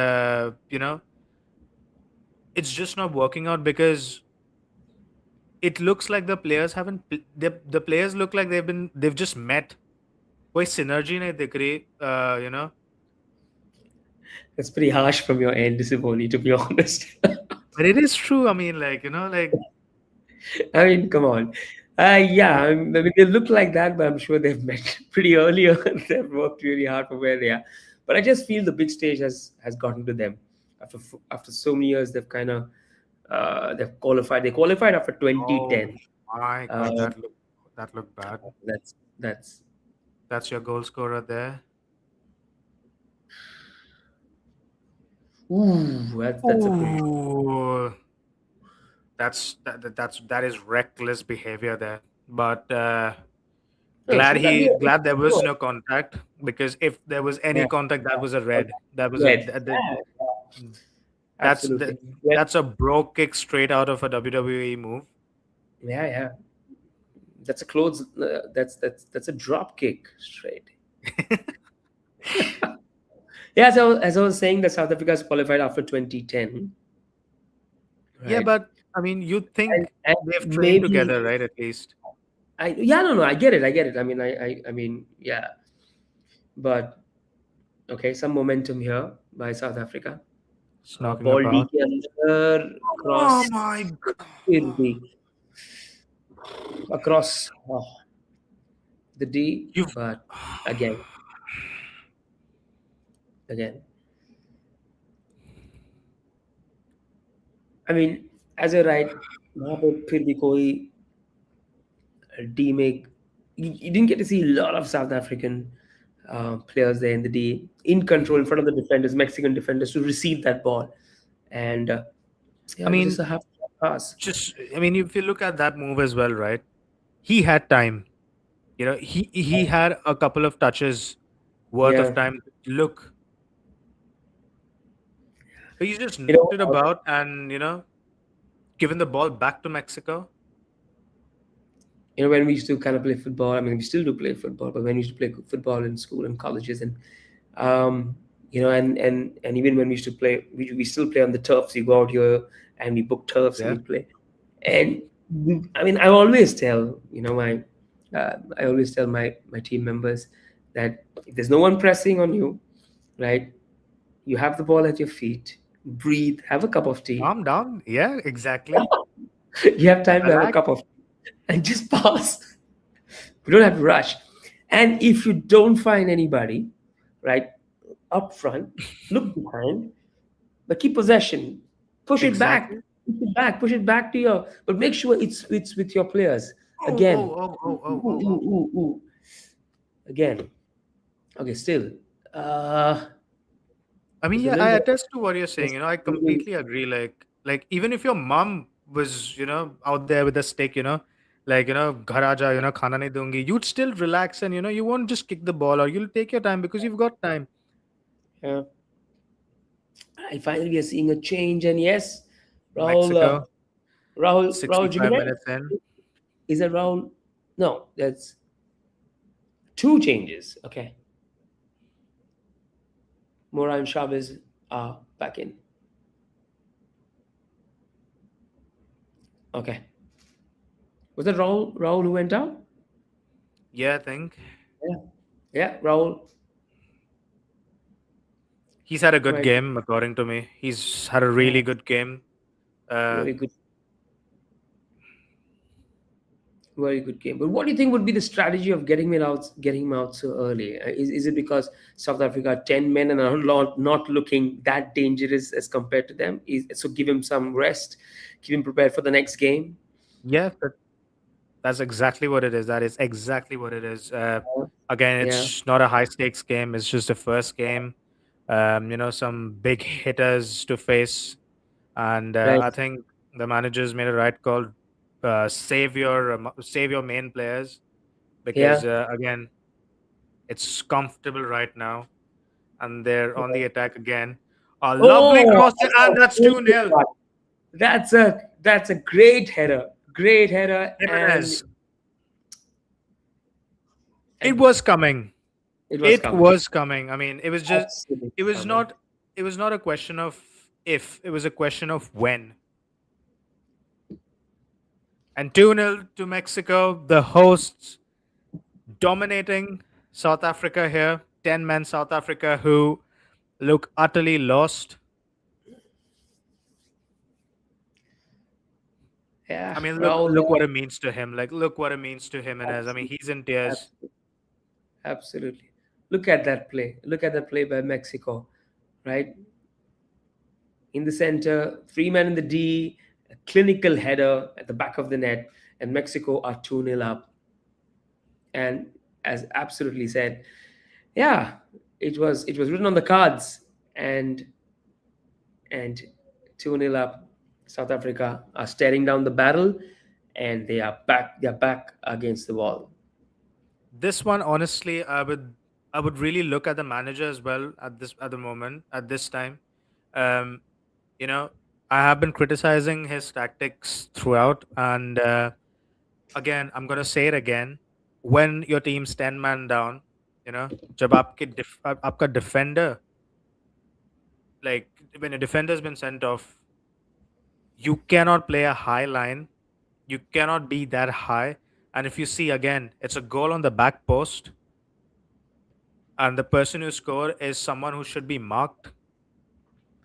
it's just not working out because it looks like the players haven't. The players look like they've just met. कोई synergy नहीं दिख रही. it's pretty harsh from your end, Sivoni, to be honest. But it is true. I mean, like I mean, come on. Yeah, I mean, they look like that, but I'm sure they've met pretty earlier. They've worked really hard for where they are. But I just feel the big stage has gotten to them. After so many years, they've kind of they've qualified. They qualified after oh 2010. my god, Uh, that looked bad. that's That's your goal scorer there. that's a pretty. Ooh, that is reckless behavior there. But No, it should that be glad there a was no contact, because if there was any yeah, contact, that was a yeah, red. That was a red. that, Yeah, that's absolutely. Red. that's a bro kick straight out of a WWE move. Yeah, yeah. That's a clothes. That's a drop kick straight. Yeah, so as I was saying, that South Africa has qualified after 2010, Yeah, right? but I mean, you'd think And they've trained maybe together, right? At least yeah, no, no, I get it, I get it. I mean, I mean, yeah, but okay, some momentum here by South Africa. it's knocking Ball D about. के अंदर Oh cross my फिर भी across the D, You've but again, again. I mean, as a right, वहाँ पे फिर भी कोई D make you didn't get to see a lot of South African players there in the D in control in front of the defenders, Mexican defenders, to receive that ball, and I yeah, it was just mean, a half pass. I mean, if you look at that move as well, right? He had time. He had a couple of touches worth Yeah, of time to look. But he just you knocked know, it about and given the ball back to Mexico. when we used to kind of play football. I mean, we still do play football, but when we used to play football in school and colleges, and and even when we used to play, we still play on the turfs. You go out here and we book turfs and Yeah. we play. And I mean, I always tell I always tell my team members that if there's no one pressing on you, right? You have the ball at your feet. Breathe. Have a cup of tea. Calm down. Yeah, exactly. You have time to have a Relax. cup of tea and just pass. We don't have to rush. And if you don't find anybody, right, up front, look behind, but keep possession. Push it back. Exactly. Push it back. Push it back to your. But make sure it's with your players. Oh, Again. oh, oh, oh, Ooh, oh, oh, ooh, oh. ooh, ooh. Again. Okay. Still. Uh. I mean, There's a yeah, little I bit. attest to what you're There's saying. I completely agree. Like even if your mom was, out there with a stick, like, "Ghar aa ja, khana nahi dungi," you'd still relax and, you won't just kick the ball, or you'll take your time because you've got time. yeah. I finally we are seeing a change, and yes, Rahul, Mexico, Rahul 65 Jimenez. minutes in. Is it Rahul? No, that's two changes. Okay, Mora and Chavez are back in. Okay, was that Rahul? Rahul who went out? Yeah, I think Yeah, yeah, Rahul. he's had a good Right, game, according to me. He's had a yeah, really good game. Uh, very good, very good game. But what do you think would be the strategy of getting him out so early? Is it because South Africa are 10 men and are not looking that dangerous as compared to them? So give him some rest, keep him prepared for the next game. yeah, that's exactly what it is. That is exactly what it is. Again, Yeah, it's not a high stakes game. It's just the first game. Some big hitters to face, and right. I think the managers made a right call. Save your main players because Yeah. again, it's comfortable right now, and they're on the attack again. A lovely Oh, cross, and that's 2-0. that's a great header, and Jimenez. It and was coming. it was It coming. was coming. I mean, Absolutely it was coming. not it was not a question of if, it was a question of when. And 2-0 to Mexico, the hosts dominating South Africa here. 10 men South Africa who look utterly lost. Yeah, I mean, Raul. look what it means to him. Like, look what it means to him and as I mean, Absolutely, he's in tears. absolutely, absolutely. Look at that play. Look at that play by Mexico, right? In the center, three men in the D, a clinical header at the back of the net, and Mexico are 2-0 up. And as absolutely said, yeah, it was written on the cards, and 2-0 up. South Africa are staring down the barrel, and they're back against the wall. This one, honestly, I would really look at the manager as well at the moment, at this time. Um, you know, I have been criticizing his tactics throughout, and again, I'm gonna say it again. When your team's 10 man down, you know, जब आपका defender, like when a defender's been sent off, you cannot play a high line. You cannot be that high. And if you see again, it's a goal on the back post, and the person who scored is someone who should be marked.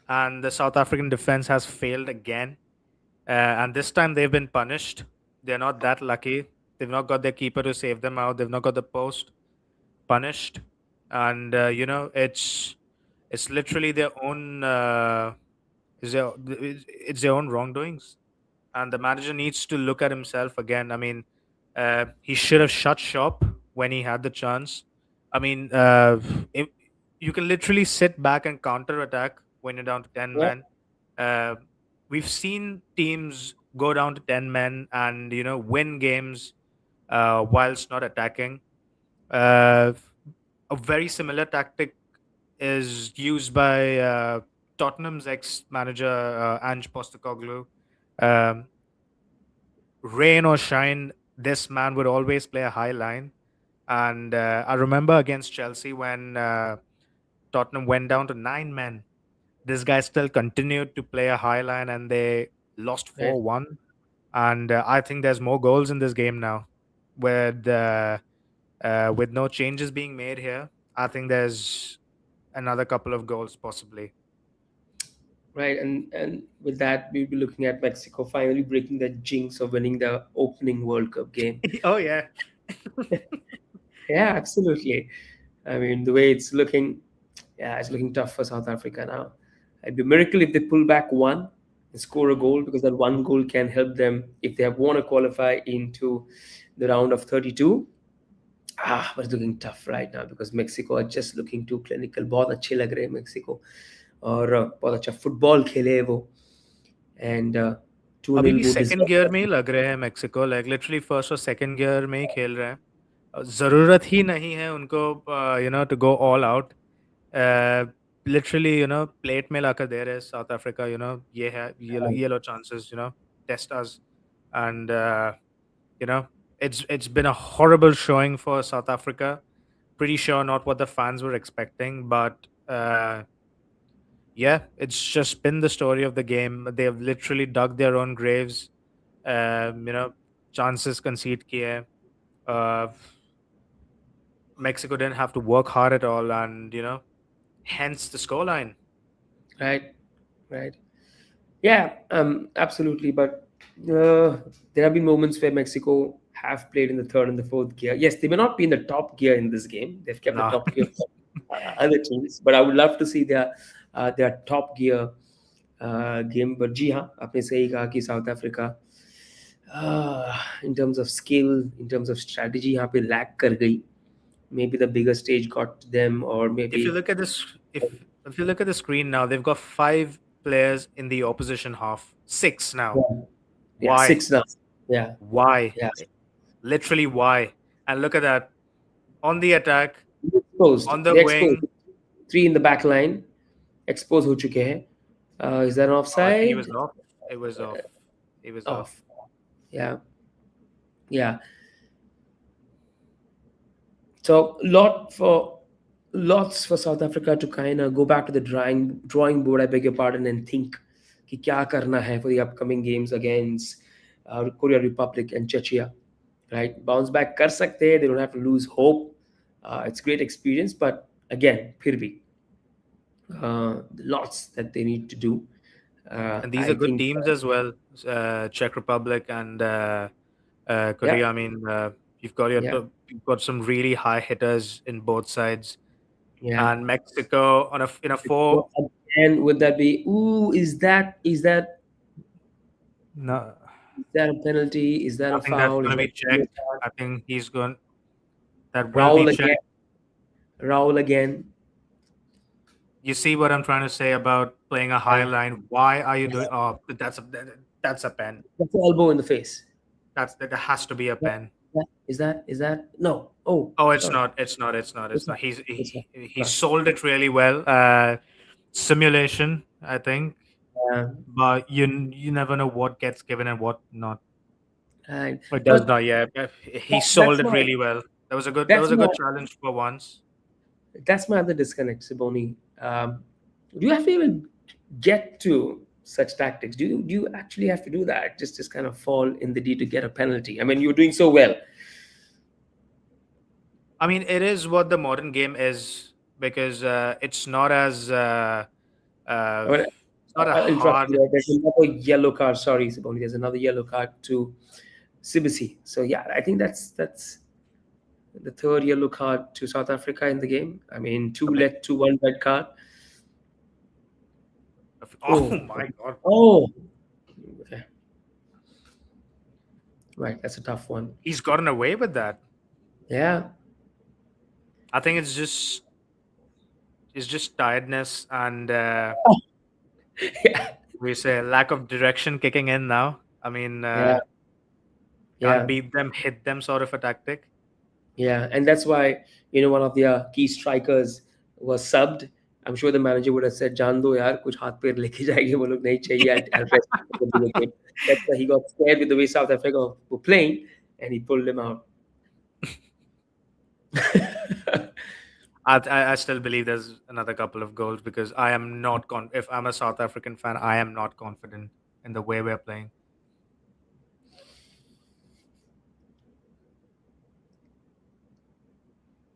And the South African defense has failed again. And this time they've been punished. They're not that lucky. They've not got their keeper to save them out. They've not got the post punished, and it's literally their own it's their own wrongdoings, and the manager needs to look at himself again. I mean, he should have shut shop when he had the chance. I mean, if, you can literally sit back and counter attack when you're down to 10 Yeah, men. Uh, we've seen teams go down to 10 men and win games whilst not attacking. Uh, a very similar tactic is used by Tottenham's ex-manager Ange Postecoglou. Um, Rain or shine, this man would always play a high line. And I remember against Chelsea when Tottenham went down to 9 men. This guy still continued to play a high line, and they lost right. 4-1. And I think there's more goals in this game now, with no changes being made here. I think there's another couple of goals possibly. Right, and with that, we'll be looking at Mexico finally breaking the jinx of winning the opening World Cup game. Oh yeah. Yeah, absolutely. I mean, the way it's looking, yeah, it's looking tough for South Africa now. It'd be a miracle if they pull back one and score a goal, because that one goal can help them if they have want to qualify into the round of 32. But it's looking tough right now because Mexico are just looking too clinical. बहुत अच्छे लग रहे हैं Mexico, और बहुत अच्छा football खेले हैं वो, एंड 2 अभी 0 भी वो सेकंड गियर डिजर्व. में ही लग रहे हैं मेक्सिको, लाइक लिटरली फर्स्ट और सेकंड गियर में ही खेल रहे हैं. जरूरत ही नहीं है उनको to go all out. Literally plate में लाकर दे रहे हैं साउथ अफ्रीका. ये है, ये low chances, test us. And you know it's been a horrible showing for South Africa. Pretty sure not what the fans were expecting, but yeah, it's just been the story of the game. They have literally dug their own graves. um, you know Chances concede kiye. uh, Mexico didn't have to work hard at all, and hence the scoreline. Right, right. Yeah, absolutely. But uh, there have been moments where Mexico have played in the third and the fourth gear. Yes, they may not be in the top gear in this game. They've kept the Nah. top gear for other teams, but I would love to see their top gear game. But जी हाँ, आपने सही कहा कि South Africa in terms of skill, in terms of strategy, यहाँ पे lack कर गई. Maybe the bigger stage got to them, or if you maybe look at this, if you look at the screen now, they've got 5 players in the opposition half. 6 now. yeah, yeah, Why? 6 now. Yeah, Why? yeah. Literally why? And look at that. On the attack, Exposed. on the They're exposed. wing. Three in the back line. Expose हो चुके हैं. Is that an Oh, I think he was offside? off. It was off. He was off. Off. Yeah, yeah. So lots for South Africa to kind of go back to the drawing board. I beg your pardon, and think कि क्या करना है for the upcoming games against Korea Republic and Czechia. Right, bounce back कर सकते हैं. They don't have to lose hope. It's great experience, but again, फिर भी lots that they need to do. And these I are good think, teams as well. Czech Republic and yeah, Korea. I mean, yeah, you've got some really high hitters in both sides. yeah. And Mexico on a in a four. So again, would that be? Ooh, No, is that a penalty? Is that I a think that's foul? going Is to that be a yellow checked. card? I think he's going. That will be Raul again. checked. Raul again. You see what I'm trying to say about playing a high Yeah, line? Why are you yeah. doing? Oh, that's a pen. That's an elbow in the face. That has to be a Yeah, pen. yeah. Is that no? Oh, Oh, it's sorry. not. It's not. It's not. It's It's not. not. It's not. He Right. sold it really well. Simulation, I think, Yeah. but you never know what gets given and what not. And It does but not. Yeah, he sold that's it my really well. That that's was a my good challenge for once. that's my other disconnect, Siboni. Do you have to even get to such tactics? Do you actually have to do that? Just kind of fall in the D to get a penalty? I mean, you're doing so well. I mean, it is what the modern game is because it's not as I mean, it's not a I'll interrupt hard. you there. There's another yellow card. Sorry, Siboni. There's another yellow card to Sibisi. So yeah, I think that's the third yellow card to South Africa in the game. I mean, two Okay. left to one red card. Oh Oh, my god, oh, okay. Right. That's a tough one. he's gotten away with that. Yeah. I think it's just tiredness and Yeah. we say lack of direction kicking in now. I mean, Yeah. can't Yeah. beat them, hit them sort of a tactic. Yeah, and that's why one of their key strikers was subbed. I'm sure the manager would have said, "जान दो यार, कुछ हाथ पैर लेके जाएंगे वो लोग नहीं चाहिए." I'll rest the game. That's why he got scared with the way South Africa were playing, and he pulled him out. I still believe there's another couple of goals because I am not if I'm a South African fan, I am not confident in the way we're playing.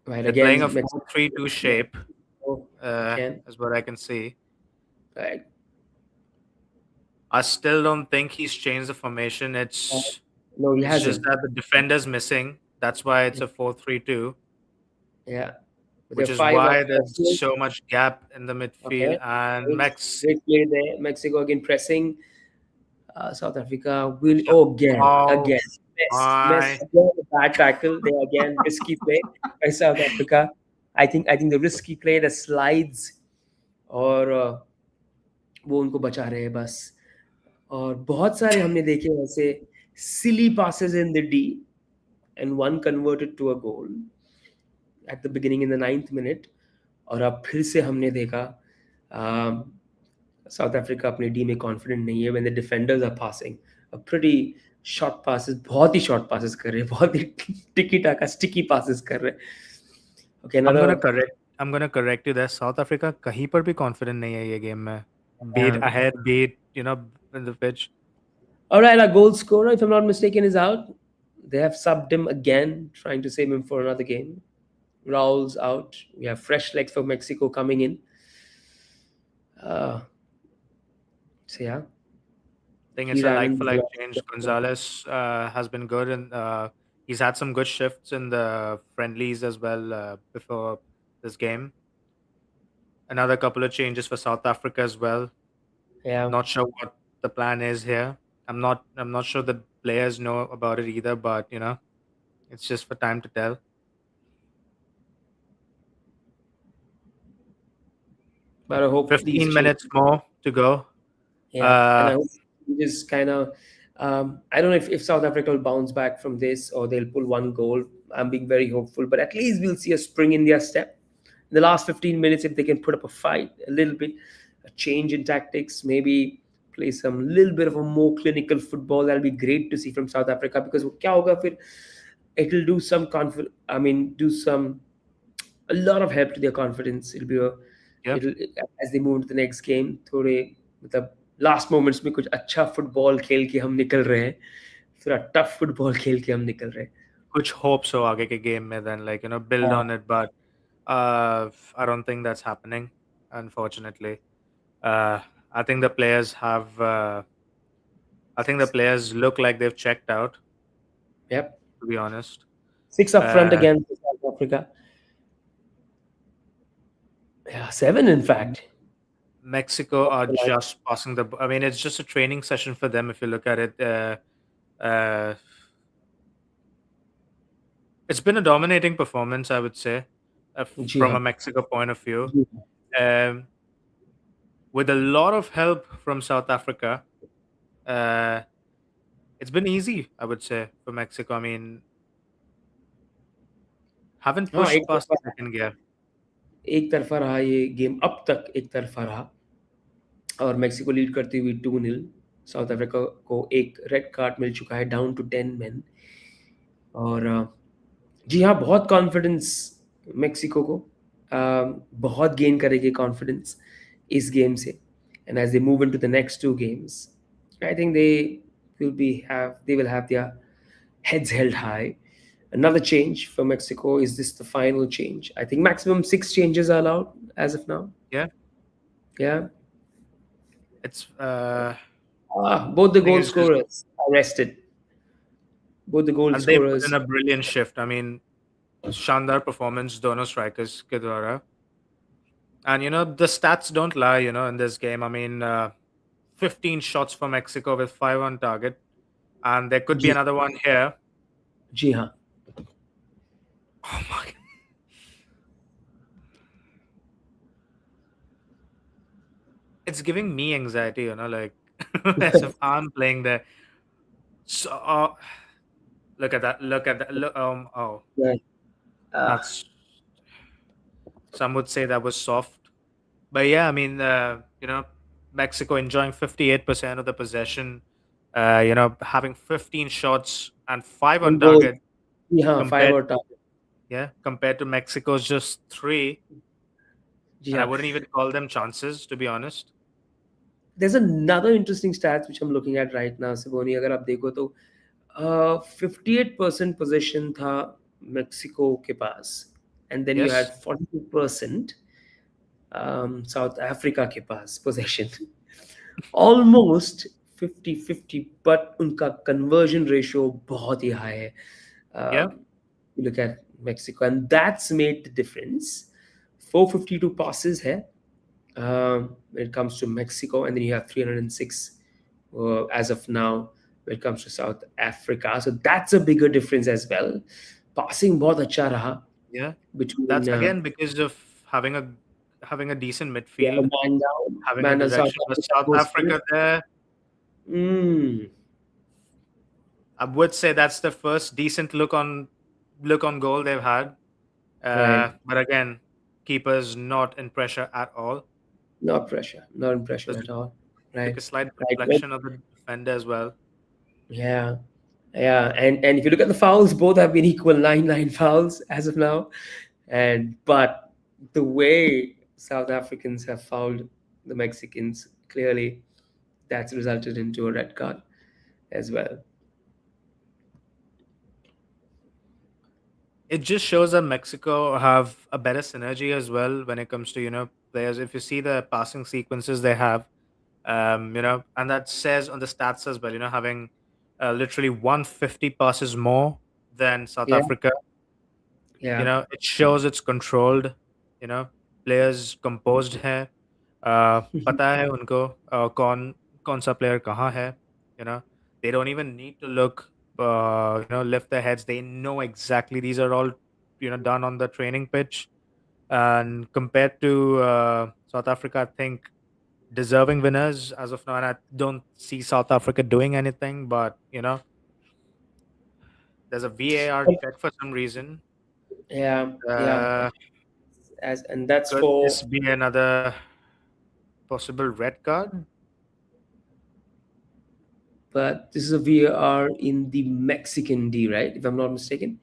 Right They're playing a again, 4-3-2 shape, Mexico again. is what I can see. Right. I still don't think he's changed the formation. No, he It's just hasn't. that the defender's missing. That's why it's a 4-3-2, Yeah, but there which are is five why out of there's six. so much gap in the midfield. Okay, And great, Mex, great play there. Mexico again pressing. South Africa will yeah. Oh again mess my! again, a bad tackle there again, risky play by South Africa. I think the risky play, the slides, और वो उनको बचा रहे हैं बस. और बहुत सारे हमने देखे ऐसे silly passes in the D and one converted to a goal at the beginning in the 9th minute. और अब फिर से हमने देखा साउथ अफ्रीका अपने डी में कॉन्फिडेंट नहीं है when the defenders are passing a pretty short passes, बहुत ही शॉर्ट पासेस कर रहे हैं, बहुत ही टिकी टाका स्टिकी पासेस कर रहे हैं. Okay I'm another gonna correct. I'm gonna correct you there. South Africa कहीं पर भी confident नहीं है ये game में. Be it ahead, be it in the pitch. All right, our goal scorer, if I'm not mistaken, is out. They have subbed him again, trying to save him for another game. Raul's out. We have fresh legs for Mexico coming in. Uh, so yeah, I think it's a Keenan like for Allen. like change. Gonzalez has been good, and he's had some good shifts in the friendlies as well before this game. Another couple of changes for South Africa as well. Yeah, Not sure what the plan is here. I'm not sure the players know about it either, but it's just for time to tell. but I hope these 15 change. minutes more to go. Yeah, and Uh I hope just kind of. I don't know if South Africa will bounce back from this or they'll pull one goal. I'm being very hopeful, but at least we'll see a spring in their step. In the last 15 minutes, if they can put up a fight, a little bit, a change in tactics, maybe play some little bit of a more clinical football, that'll be great to see from South Africa because क्या होगा फिर it'll do some I mean, do some a lot of help to their confidence. yeah, It'll as they move into the next game थोड़े मतलब last moments में कुछ अच्छा football खेल के हम निकल रहे हैं थोड़ा टफ फुटबॉल खेल के हम निकल रहे हैं कुछ hopes हो आगे के game में then like build हाँ on it, but I don't think that's happening, unfortunately. I think the players have I think the players look like they've checked out, yep to be honest. six up front Uh, against South Africa yeah seven in fact Mexico are just passing I mean, it's just a training session for them if you look at it. Uh, it's been a dominating performance, I would say, ji from हाँ a Mexico point of view. जी हाँ Um, with a lot of help from South Africa, uh, it's been easy, I would say, for Mexico. I mean, haven't हाँ, pushed past the second gear. एक तरफा रहा ये game अब तक एक तरफा रहा और मेक्सिको लीड करती हुई 2-0 साउथ अफ्रीका को एक रेड कार्ड मिल चुका है डाउन टू 10 मैन और जी हाँ बहुत कॉन्फिडेंस मेक्सिको को बहुत गेन करेगी कॉन्फिडेंस इस गेम से and as they move into the next two games I think they will have their heads held high. Another change for Mexico is this the final change? I think maximum 6 changes are allowed as of now. Yeah, Yeah. it's. Both the I think goal it's just, scorers are rested. Both the goal and they put in scorers. a brilliant shift. I mean, शानदार performance दोनों strikers के द्वारा. And the stats don't lie. In this game, I mean, 15 shots for Mexico with 5 on target, and there could be ji another one here. जी हाँ. Oh my! It's giving me anxiety. Like as if I'm playing there. So look at that! Look at that! Look, oh, Yeah. Uh, that's some would say that was soft. But yeah, I mean, Mexico enjoying 58% of the possession, having 15 shots and 5 on and goal. target जी हाँ. Five compared, और target. compared to Mexico's just 3. Ji And I हाँ. wouldn't even call them chances, to be honest. There's another interesting stats which I'm looking at right now, Siboni. अगर आप देखो तो 58% possession था Mexico के पास and then you Yes. had 42% south Africa के पास possession almost 50-50 but उनका conversion ratio बहुत ही high है Yeah. you look at Mexico and that's made the difference 452 passes है when it comes to Mexico and then you have 306 as of now when it comes to South Africa so that's a bigger difference as well passing बहुत अच्छा रहा Yeah. That's between again because of having a having a decent yeah, midfield, man down, having a man down South direction. But Africa South goes first. Africa there, Mm, I would say that's the first decent look on goal they've had. right. But again, keepers not in pressure at all. Not pressure. Not in pressure Just at all. took Right. a slight Right. But deflection of the defender as well. yeah. Yeah. And if you look at the fouls, both have been equal 9-9 fouls as of now. And but the way South Africans have fouled the Mexicans, clearly that's resulted into a red card as well. it just shows that Mexico have a better synergy as well when it comes to players. If you see the passing sequences they have, and that says on the stats as well. Having literally 150 passes more than South Yeah, Africa. yeah. It shows it's controlled. You know, players composed है. पता है उनको कौन कौन सा player कहाँ है. You know, they don't even need to look. Lift their heads. They know exactly these are all done on the training pitch. And compared to South Africa, I think deserving winners as of now. And I don't see South Africa doing anything, but there's a VAR check for some reason. Yeah, yeah. Uh, As and that's could for, this be another possible red card? but this is a VAR in the Mexican D, right? If I'm not mistaken.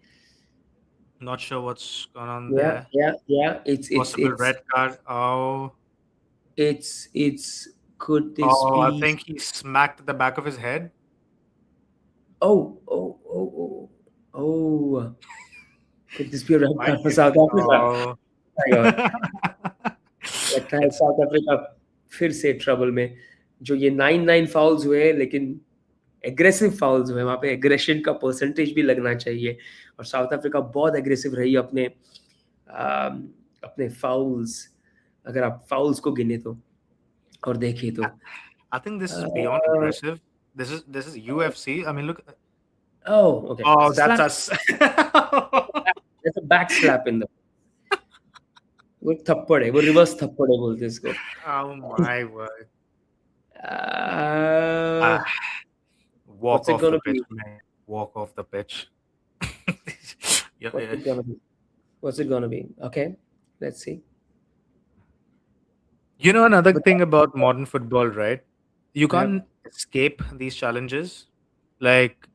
Not sure what's going on Yeah, there. yeah, yeah. It's it's Possible it's red card. it's could this Oh, I be? think he smacked the back of his head. Oh, oh, oh, oh, oh. Could this be a red Might card for be. South Africa? Oh. My God. लगता है It's south Africa फिर से trouble में. जो ये 9 fowls हुए, लेकिन aggressive fowls हुए, वहाँ पे एग्रेशन का परसेंटेज भी लगना चाहिए. और साउथ अफ्रीका बहुत एग्रेसिव रही अपने अपने फाउल्स, अगर आप फाउल्स को गिने तो और देखें तो. I think this is beyond aggressive. This is UFC. I mean, look. Oh, okay. Oh, It's a that's slap. us. There's a back slap in the. वो थप्पड़ है, वो रिवर्स थप्पड़ है बोलते हैं इसको. Oh my word. Uh, Ah, walk what's it off the gonna pitch, be? mate. Walk off the pitch. Yeah, What's yeah. it gonna be? What's it gonna be? Okay, let's see. Another But thing about modern football, right? You yeah, can't escape these challenges. Like,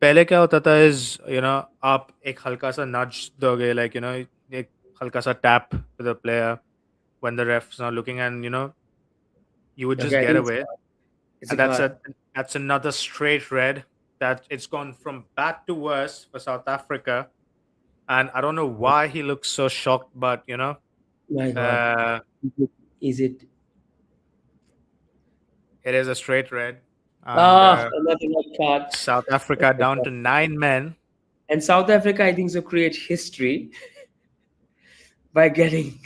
पहले क्या होता था is, आप एक हल्का सा nudge दोगे, like, एक हल्का सा tap to the player when the ref's not looking, and, you would just okay, I get think away. it's a And that's card. another straight red that it's gone from bad to worse for South Africa. And I don't know why he looks so shocked, but My God, uh, is it? it is a straight red. And Another red card. South Africa down to 9 men. And South Africa, I think, so create history by getting.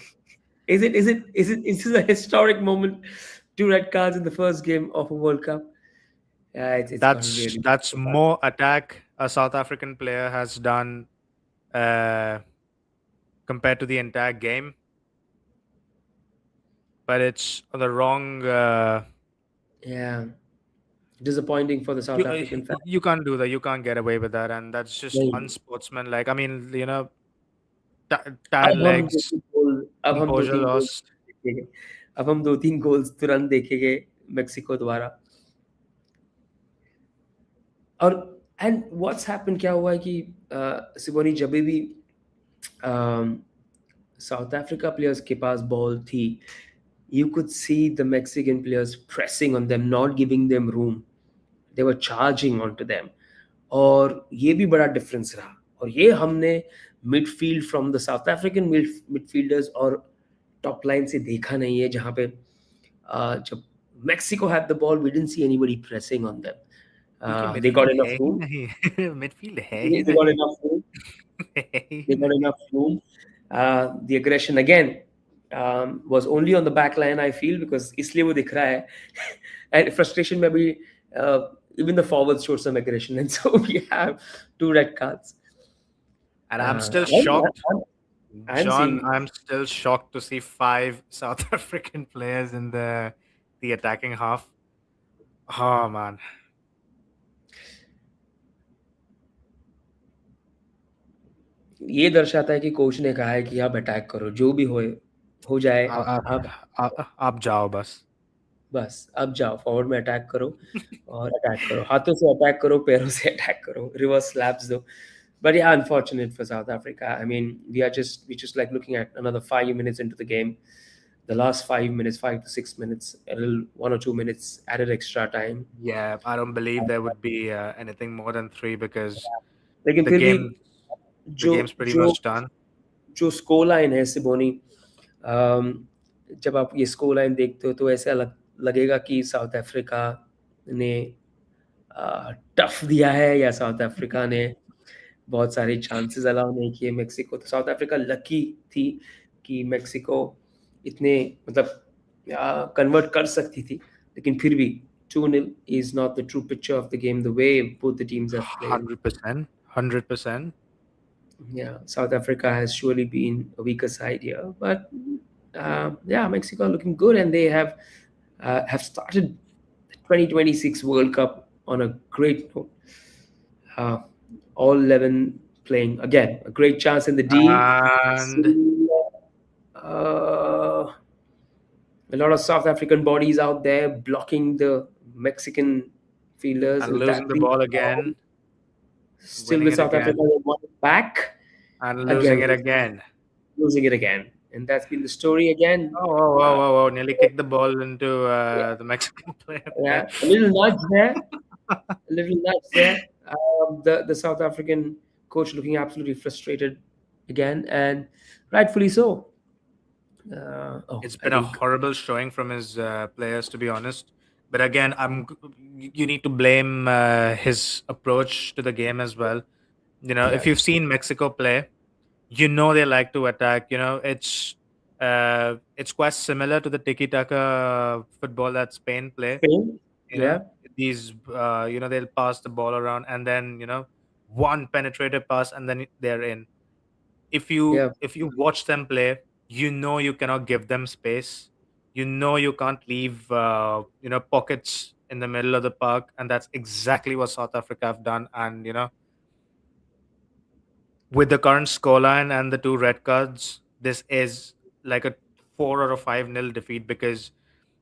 Is it? Is it? Is it? Is this a historic moment? Two red cards in the first game of a World Cup. Yeah, it's gone That's really. that's more attack a South African player has done uh, compared to the entire game. But it's on the wrong. Yeah, disappointing for the South African fans. You can't do that. You can't get away with that, and that's just नहीं. unsportsmanlike. I mean, tired अब हम legs, 2-3 गोल अब हम composure 2-3 गोल lost. देखेंगे. अब हम 2-3 goals तुरंत देखेंगे मेक्सिको द्वारा. और एंड व्हाट्स हैपन, क्या हुआ है कि सिमोनी जब भी साउथ अफ्रीका प्लेयर्स के पास बॉल थी, you could see the Mexican players pressing on them, not giving them room. They were charging onto them. और ये भी बड़ा डिफरेंस रहा. और ये हमने midfield from the south African midfielders और टॉप लाइन से देखा नहीं है, जहाँ पे जब Mexico had the ball, we didn't see anybody pressing on them. क्योंकि They got मिडफील्ड enough है ही room. नहीं मिडफील्ड है ही They got नहीं enough room. है ही They got नहीं enough room. The aggression again was only on the back line, I feel, because इसलिए वो दिख रहा है. And frustration में भी even the forwards showed some aggression, and so we have 2 red cards. And I'm still I'm, shocked, I'm John. seeing. I'm still shocked to see 5 South African players in the attacking half. Oh man. ये दर्शाता है कि coach ने कहा है कि आप attack करो, जो भी हो जाए. आप आप जाओ बस. बस अब जाओ, फॉरवर्ड में अटैक करो और अटैक करो, हाथों से अटैक करो, पैरों से अटैक करो, रिवर्स स्लैप्स दो. But yeah, unfortunate for South Africa. I mean, we just like looking at another 5 minutes into the game. The last 5 minutes, 5 to 6 minutes, a little 1 or 2 minutes added extra time. Yeah, I don't believe there would be anything more than 3 because लेकिन the फिर भी game. The जो game's pretty जो much done. जो score line है सिबोनी, अम, जब आप ये स्कोर लाइन देखते हो तो ऐसा लगेगा कि साउथ अफ्रीका ने टफ दिया है, या साउथ अफ्रीका ने बहुत सारे चांसेस अलाउ नहीं किए मेक्सिको। तो साउथ अफ्रीका लकी थी कि मेक्सिको इतने मतलब कन्वर्ट कर सकती थी, लेकिन फिर भी 2-0 is not the true picture of the game the way both the teams have played. 100%. 100%. Yeah, South Africa has surely been a weaker side here, but yeah, Mexico are looking good, and they have started the 2026 World Cup on a great note. Uh, all 11 playing again, a great chance in the D. And Uh, a lot of South African bodies out there blocking the Mexican fielders, and and losing that the being ball again, still winning with it South Africa, again, they won it back and losing again, it again. losing it again, and that's been the story again. Oh, oh, Uh, oh, oh, oh. Nearly kicked the ball into yeah, the Mexican player yeah, there. a little nudge there, a little nudge there. The South African coach looking absolutely frustrated again, and rightfully so. Oh, It's I been a think horrible showing from his players, to be honest. But again, you need to blame his approach to the game as well. You know, if right. you've seen Mexico play, you know they like to attack. You know, it's quite similar to the tiki taka football that Spain play. Spain, You know, yeah, these they'll pass the ball around, and then one penetrative pass, and then they're in. yeah, If you watch them play, you know you cannot give them space. You know you can't leave pockets in the middle of the park, and that's exactly what South Africa have done. And with the current scoreline and the two red cards, this is like a 4 or a 5-0 defeat, because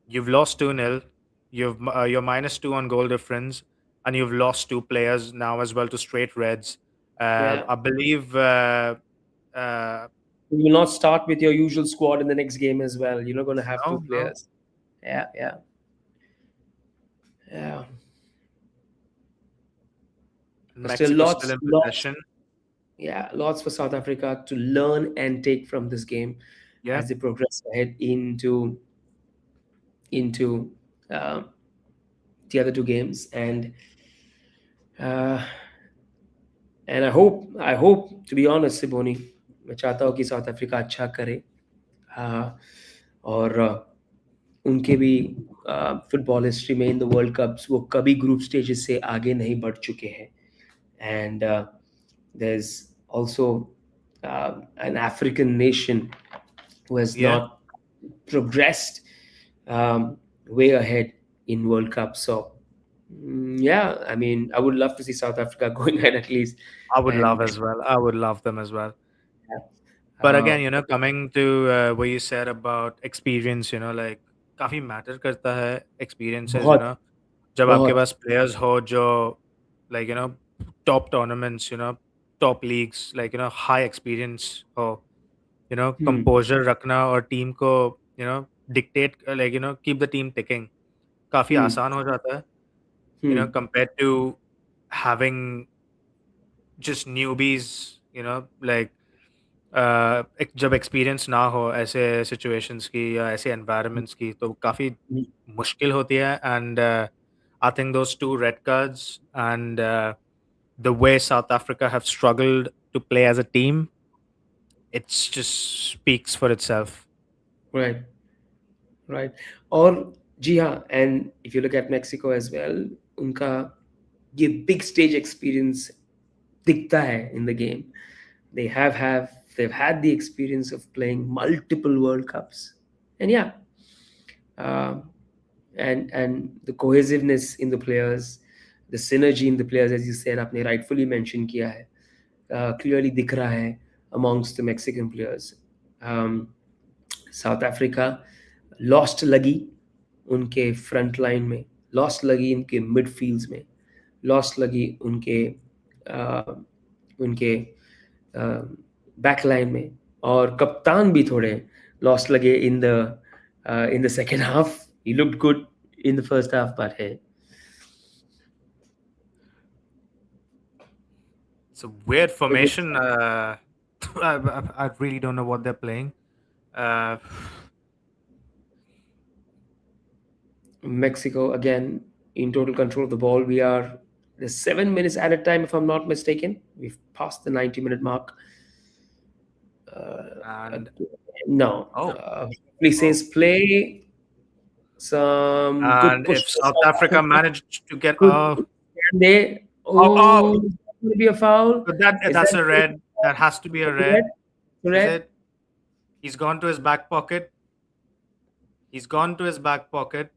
you've lost 2-0, you're -2 on goal difference, and you've lost two players now as well to straight reds. yeah. I believe uh, You will not start with your usual squad in the next game as well. You're not going to have two no, no. players. Yeah, yeah, yeah. But still, Mexico still in lots, possession. yeah, lots for South Africa to learn and take from this game Yeah, as they progress ahead into um, the other two games, uh, and I hope to be honest, Siboni, मैं चाहता हूँ कि south Africa अच्छा करे, और उनके भी football history में इन द वर्ल्ड कप्स वो कभी ग्रुप स्टेजेस से आगे नहीं बढ़ चुके हैं, and there's also an African nation who has yeah. not progressed um, way ahead in World Cup. So yeah, I mean, I would love to see South Africa going ahead at least, I would love and as well. I would love them as well. But uh, again, coming to what you said about experience, like काफी matter करता है experiences, बहुत जब आपके बहुत पास players हो जो like top tournaments, top leagues, like high experience हो, hmm, composure रखना और team को dictate, like keep the team ticking, काफी hmm, आसान हो जाता है, hmm, compared to having just newbies, like जब एक्सपीरियंस ना हो ऐसे सिचुएशंस की या ऐसे एनवायरनमेंट्स की, तो काफ़ी hmm, मुश्किल होती है। And I think those two red cards and the way South Africa have struggled to play as a team, it's just speaks for itself. right, right. और जी हाँ, and if you look at Mexico as well, उनका ये big stage experience दिखता है in the game. They they've had the experience of playing multiple World Cups, and yeah, um, and the cohesiveness in the players, the synergy in the players, as you said, आपने rightfully mentioned किया है, clearly दिख रहा है amongst the Mexican players. Um, south Africa lost लगी उनके front line में, lost लगी उनके मिडफील्ड्स में, लॉस्ट लगी उनके बैक लाइन में, और कप्तान भी थोड़े लॉस्ट लगे in the second half. He looked good in the first half, but है It's a weird It is formation. I really don't know what they're playing. Uh, Mexico again in total control of the ball. We are the 7 minutes at a time, if I'm not mistaken. We've passed the 90-minute mark. Uh, and no, oh, please oh, says play some good and push if for South South Africa Africa. managed to get Could can they? oh, Oh, oh, is that going to be a foul? but Is that's that a red. That has to be a red? red. Is Red? it? He's gone to his back pocket. He's gone to his back pocket.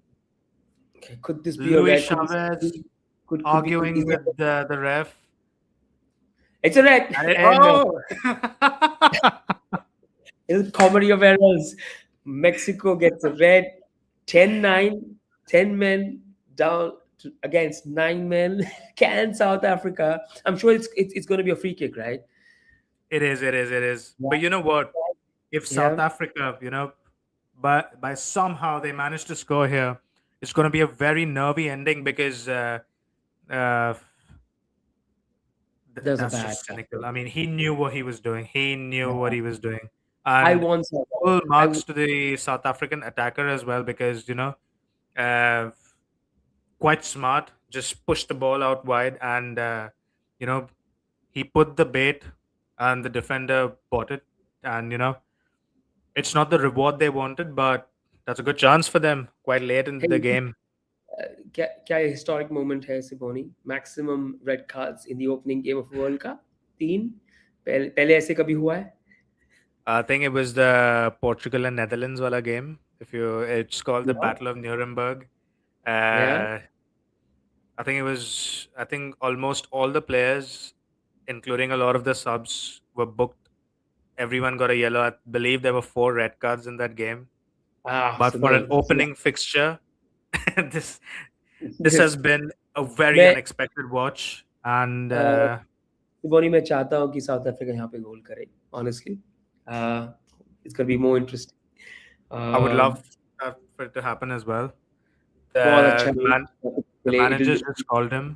Okay, could this be a Luis red? Could this Chavez be? Could arguing is with it? the ref. It's a red, And it, and oh, it's a comedy of errors. Mexico gets a red. 10-9, 10 men down against 9 men. Can South Africa? I'm sure it's going to be a free kick, right? it is, it is, it is. Yeah. But you know what? If South Yeah. Africa, but by somehow they managed to score here, it's going to be a very nervy ending because uh, There's a that's bad just cynical. tackle. I mean, he knew what he was doing. He knew what Yeah. he was doing, I and once saw that. full I marks to the South African attacker as well because uh, quite smart. Just pushed the ball out wide, and you know, he put the bait, and the defender bought it, and it's not the reward they wanted, but that's a good chance for them quite late in the hey, game. क्या ये historic moment है सिबोनी? Maximum red cards in the opening game of World Cup. 3. पहले ऐसे कभी हुआ है? I think it was the Portugal and Netherlands wala game. It's called the Yeah. Battle of Nuremberg. Yeah. Uh, I think it was. I think almost all the players, including a lot of the subs, were booked. Everyone got a yellow. I believe there were 4 red cards in that game. Ah, But so for an no. opening fixture, this this has been a very मैं unexpected watch, and सिबोनी मैं चाहता हूँ कि south Africa यहाँ पे गोल करे honestly. It's gonna be more interesting. I would Um, love for it to happen as well. बहुत अच्छा The game man, the play. manager just called him.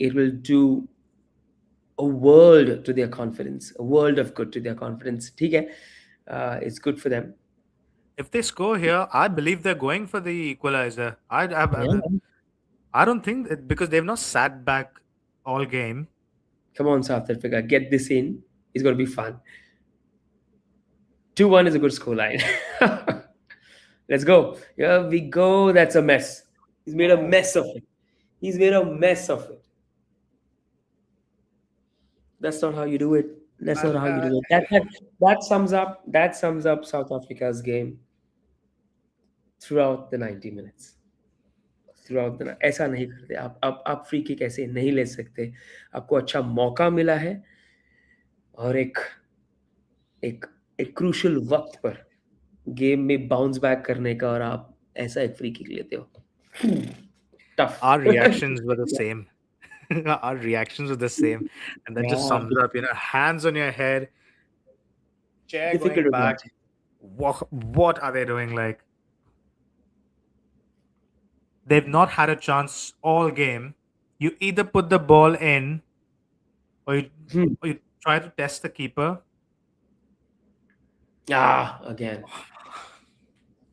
It will do a world to their confidence, a world of good to their confidence. ठीक है, it's good for them. If they score here, I believe they're going for the equalizer. Yeah. I don't think because they've not sat back all game. Come on, South Africa, get this in. It's gonna be fun. 2-1 is a good score line. Let's go. Here we go. That's a mess. He's made a mess of it. He's made a mess of it. That's not how you do it. That's not And how you do it. That sums up South Africa's game throughout the 90 minutes. Throughout the ऐसा नहीं करते आप free kick ऐसे नहीं ले सकते. आपको अच्छा मौका मिला है और एक एक एक क्रूशियल वक्त पर गेम में बाउंस बैक करने का और आप ऐसा एक फ्री किक लेते हो. Tough. our reactions were the same. Our reactions were the same, and that just Yeah, sums up. Hands on your head, chair difficult going to back. watch. What are they doing? Like they've not had a chance all game. You either put the ball in, or Hmm. you try to test the keeper. Again,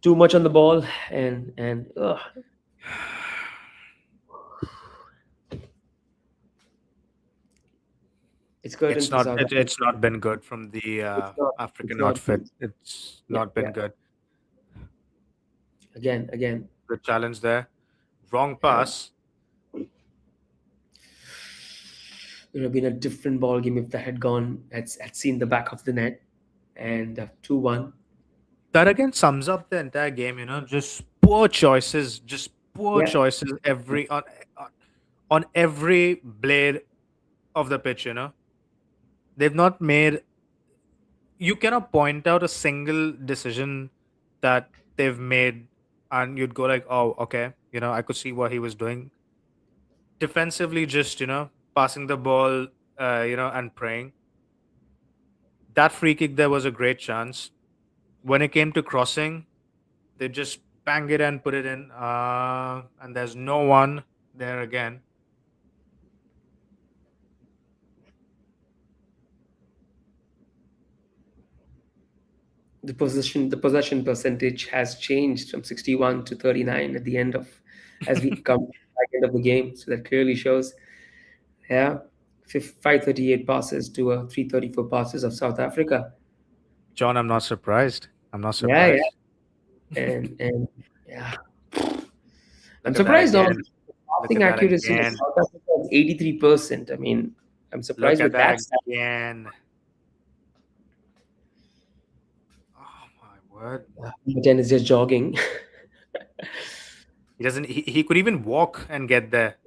too much on the ball and it's curtain It's for not. South Africa. It's not been good from the It's African not outfit. good. It's Yeah, not been yeah. good. Again. Good challenge there. Wrong Yeah. pass. It would have been a different ball game if they had gone had seen the back of the net and 2-1. That again sums up the entire game. Just poor choices. Just poor Yeah. choices every on every blade of the pitch. They've not made. You cannot point out a single decision that they've made, and you'd go like, "Oh, okay." I could see what he was doing defensively. Just passing the ball, and praying. That free kick there was a great chance. When it came to crossing, they just bang it and put it in, and there's no one there again. the possession percentage has changed from 61 to 39 at the end of, as we come back end of the game. So that clearly shows, yeah, 538 passes to 334 passes of South Africa. John, I'm not surprised. I'm not Yeah, yeah, surprised. and yeah, I'm Look at that surprised on again. the Look passing at that accuracy of again. South Africa is 83%. I mean, I'm Look surprised at with that that. again. Oh my word. Number 10 is just jogging. He doesn't he could even walk and get there.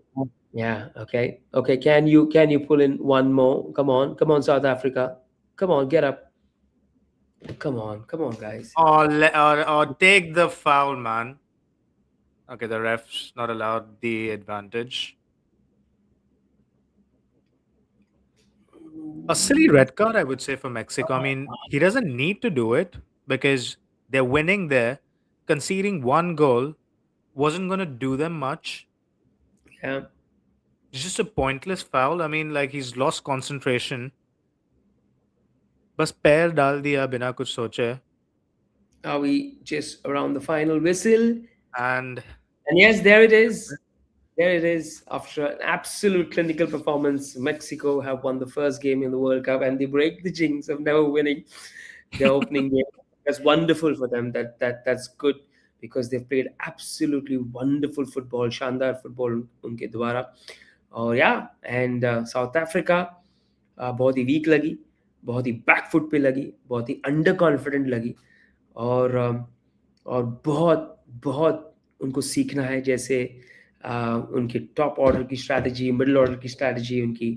Yeah, okay. Okay, can you pull in one more? Come on, South Africa. Come on, get up. Come on, guys. Or take the foul, man. Okay, the ref's not allowed the advantage. A silly red card, I would say, for Mexico. I mean, he doesn't need to do it because they're winning there. Conceding one goal wasn't going to do them much. Yeah. It's just a pointless foul. I mean, like he's lost concentration. बस पैर डाल दिया बिना कुछ सोचे. Are we just around the final whistle? And And yes, there it is. There it is. After an absolute clinical performance, Mexico have won the first game in the World Cup, and they break the jinx of never winning their opening game. That's wonderful for them. That's good because they've played absolutely wonderful football, शानदार football उनके द्वारा. और yeah, and South Africa बहुत ही week लगी, बहुत ही back foot पे लगी, बहुत ही अंडर कॉन्फिडेंट लगी, और और बहुत बहुत उनको सीखना है, जैसे उनकी टॉप ऑर्डर की स्ट्रैटेजी, मिडिल ऑर्डर की स्ट्रैटेजी उनकी.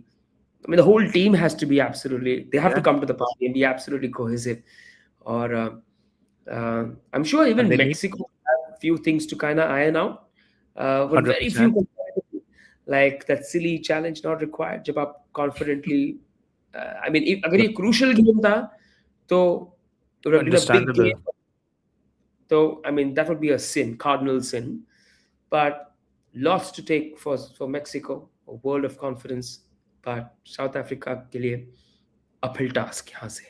I mean, the whole team has to be absolutely, they have to yeah, come to the party and be absolutely cohesive. Or I'm sure and even they need Mexico have a few things to kind of iron out, but very few 100%. comparatively. Like that silly challenge not required. जब आप confidently, I mean, अगर Yep, ये crucial game था, तो would have been a big understandable. game. So I mean, that would be a sin, cardinal sin. But lots to take for Mexico, a world of confidence. But South Africa के लिए uphill task यहाँ से.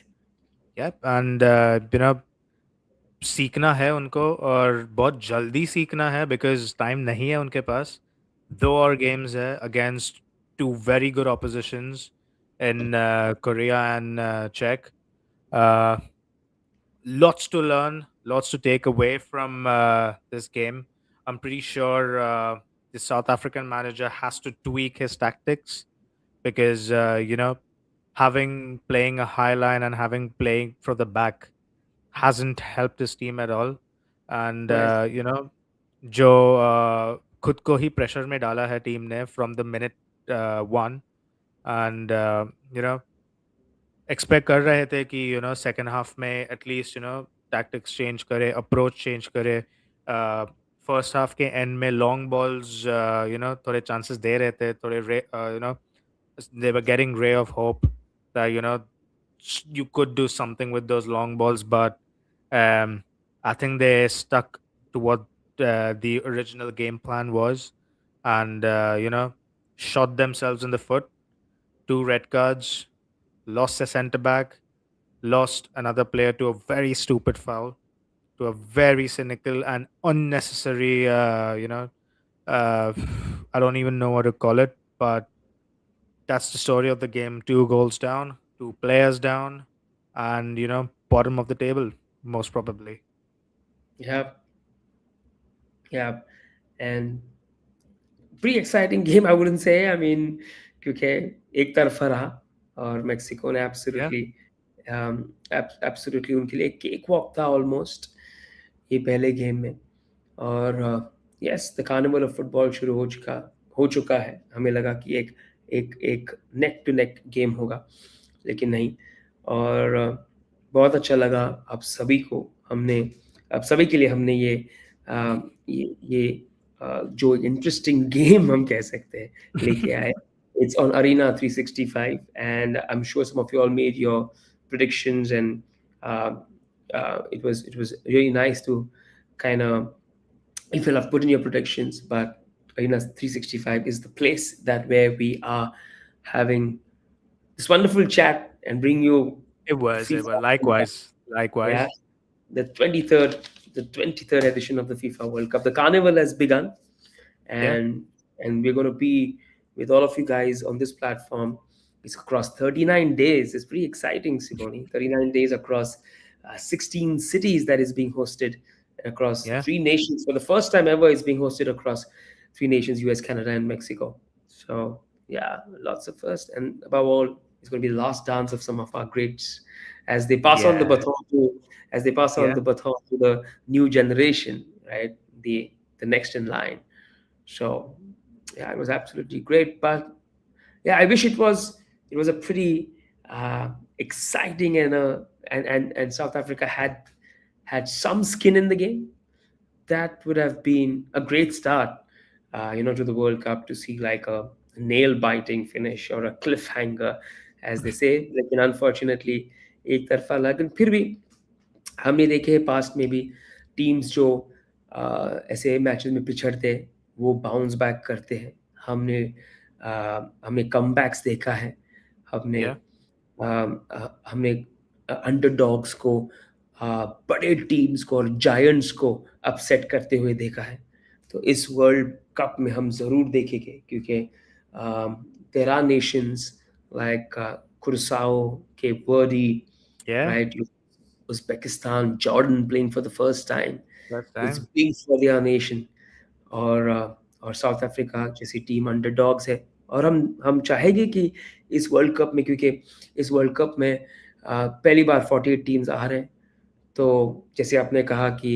Yep, and सीखना है उनको और बहुत जल्दी सीखना है बिकॉज़ टाइम नहीं है उनके पास. 2 और गेम्स है against 2 very good opposition's in Korea and Czech. Uh, Lots to learn, lots to take away from this game. I'm pretty sure the South African manager has to tweak his tactics because having playing a high line and having playing from the back hasn't helped his team at all. And Yes, जो खुद को ही pressure में डाला है team ने from the minute 1. And expect कर रहे थे कि सेकंड हाफ में एटलीस्ट टैक्टिक्स चेंज करे, अप्रोच चेंज करे. फर्स्ट हाफ के एंड में लॉन्ग बॉल्स थोड़े चांसेस दे रहे थे, थोड़े रे they were getting ray of hope that you could do something with those long balls, but I think they stuck to what the original game plan was, and shot themselves in the foot. 2 red cards, lost a centre back, lost another player to a very stupid foul, to a very cynical and unnecessary, uh, I don't even know what to call it, but that's the story of the game. 2 goals down, 2 players down, and bottom of the table, most probably. yeah, yeah, and pretty exciting game, I wouldn't say. I mean, क्योंकि एक तरफा रहा, और Mexico ने Yeah, absolutely उनके लिए cake walk था almost ये पहले गेम में. और yes, the carnival of football शुरू हो चुका है. हमें लगा कि एक एक एक नेक टू नेक गेम होगा, लेकिन नहीं. और बहुत अच्छा लगा आप सभी को. हमने आप सभी के लिए हमने ये जो इंटरेस्टिंग गेम हम कह सकते हैं लेके आए. It's on Arena 365, and I'm sure some of you all made your predictions, and uh, it was really nice to kind of, if you'll have put in your predictions. But Arena 365 is the place that where we are having this wonderful chat and bring you it was. It FIFA. was likewise, Yeah, likewise. the 23rd, the 23rd edition of the FIFA World Cup. The carnival has begun, Yeah. and we're going to be with all of you guys on this platform. It's across 39 days. It's pretty exciting, Siboni. 39 days across 16 cities that is being hosted across Yeah. three nations. For the first time ever, it's being hosted across three nations: US, Canada, and Mexico. So yeah, lots of first, and above all, it's going to be the last dance of some of our greats as they pass on the Yeah. baton to Yeah. the new generation, right? The next in line. So yeah, it was absolutely great. But yeah, I wish it was a pretty uh, exciting and South Africa had some skin in the game. That would have been a great start, to the World Cup, to see like a nail biting finish or a cliffhanger, as they say. Lekin unfortunately, एक तरफा, लेकिन फिर भी हमने देखे past में भी teams जो ऐसे मैचेस में पिछड़ते हैं, वो बाउंस बैक करते हैं। हमने कमबैक्स देखा है। हमने Yeah. हमने अंडरडॉग्स को, बड़े टीम्स को और जायंट्स को अपसेट करते हुए देखा है। तो इस वर्ल्ड कप में हम ज़रूर देखेंगे, क्योंकि there are nations like Curacao, Cape Verde, Yeah. right? Uzbekistan, Jordan playing for the first time. First It's time. big for their nation. और साउथ अफ्रीका जैसी टीम अंडरडॉग्स है। और हम चाहेंगे कि इस वर्ल्ड कप में, क्योंकि इस वर्ल्ड कप में पहली बार 48 टीम्स आ रहे हैं, तो जैसे आपने कहा कि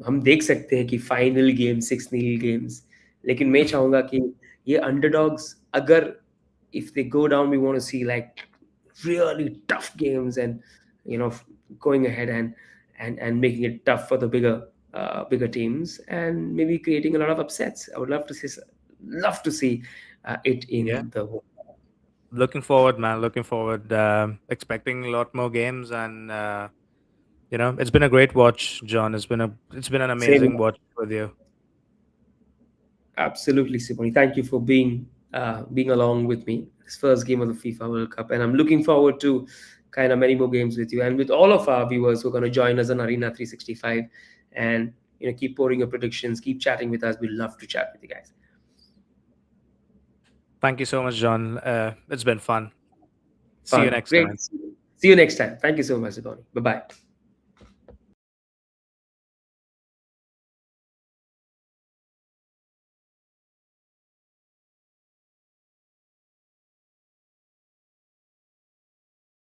हम देख सकते हैं कि फाइनल गेम 6-0 गेम्स, लेकिन मैं चाहूँगा कि ये अंडरडॉग्स, अगर if they go down, we want to see like really tough games, and you know going ahead and making it tough for the bigger teams, and maybe creating a lot of upsets. I would love to see it Yeah. in the Looking forward, man. Looking forward. Expecting a lot more games, and it's been a great watch, John. It's been an same. amazing watch with you. Absolutely, Simoni. Thank you for being along with me. This first game of the FIFA World Cup, and I'm looking forward to kind of many more games with you and with all of our viewers who are going to join us on Arena 365, and keep pouring your predictions, keep chatting with us. We'd love to chat with you guys. Thank you so much, John. It's been fun. See you Fun, next great. time. See you next time. Thank you so much, Simoni. Bye bye.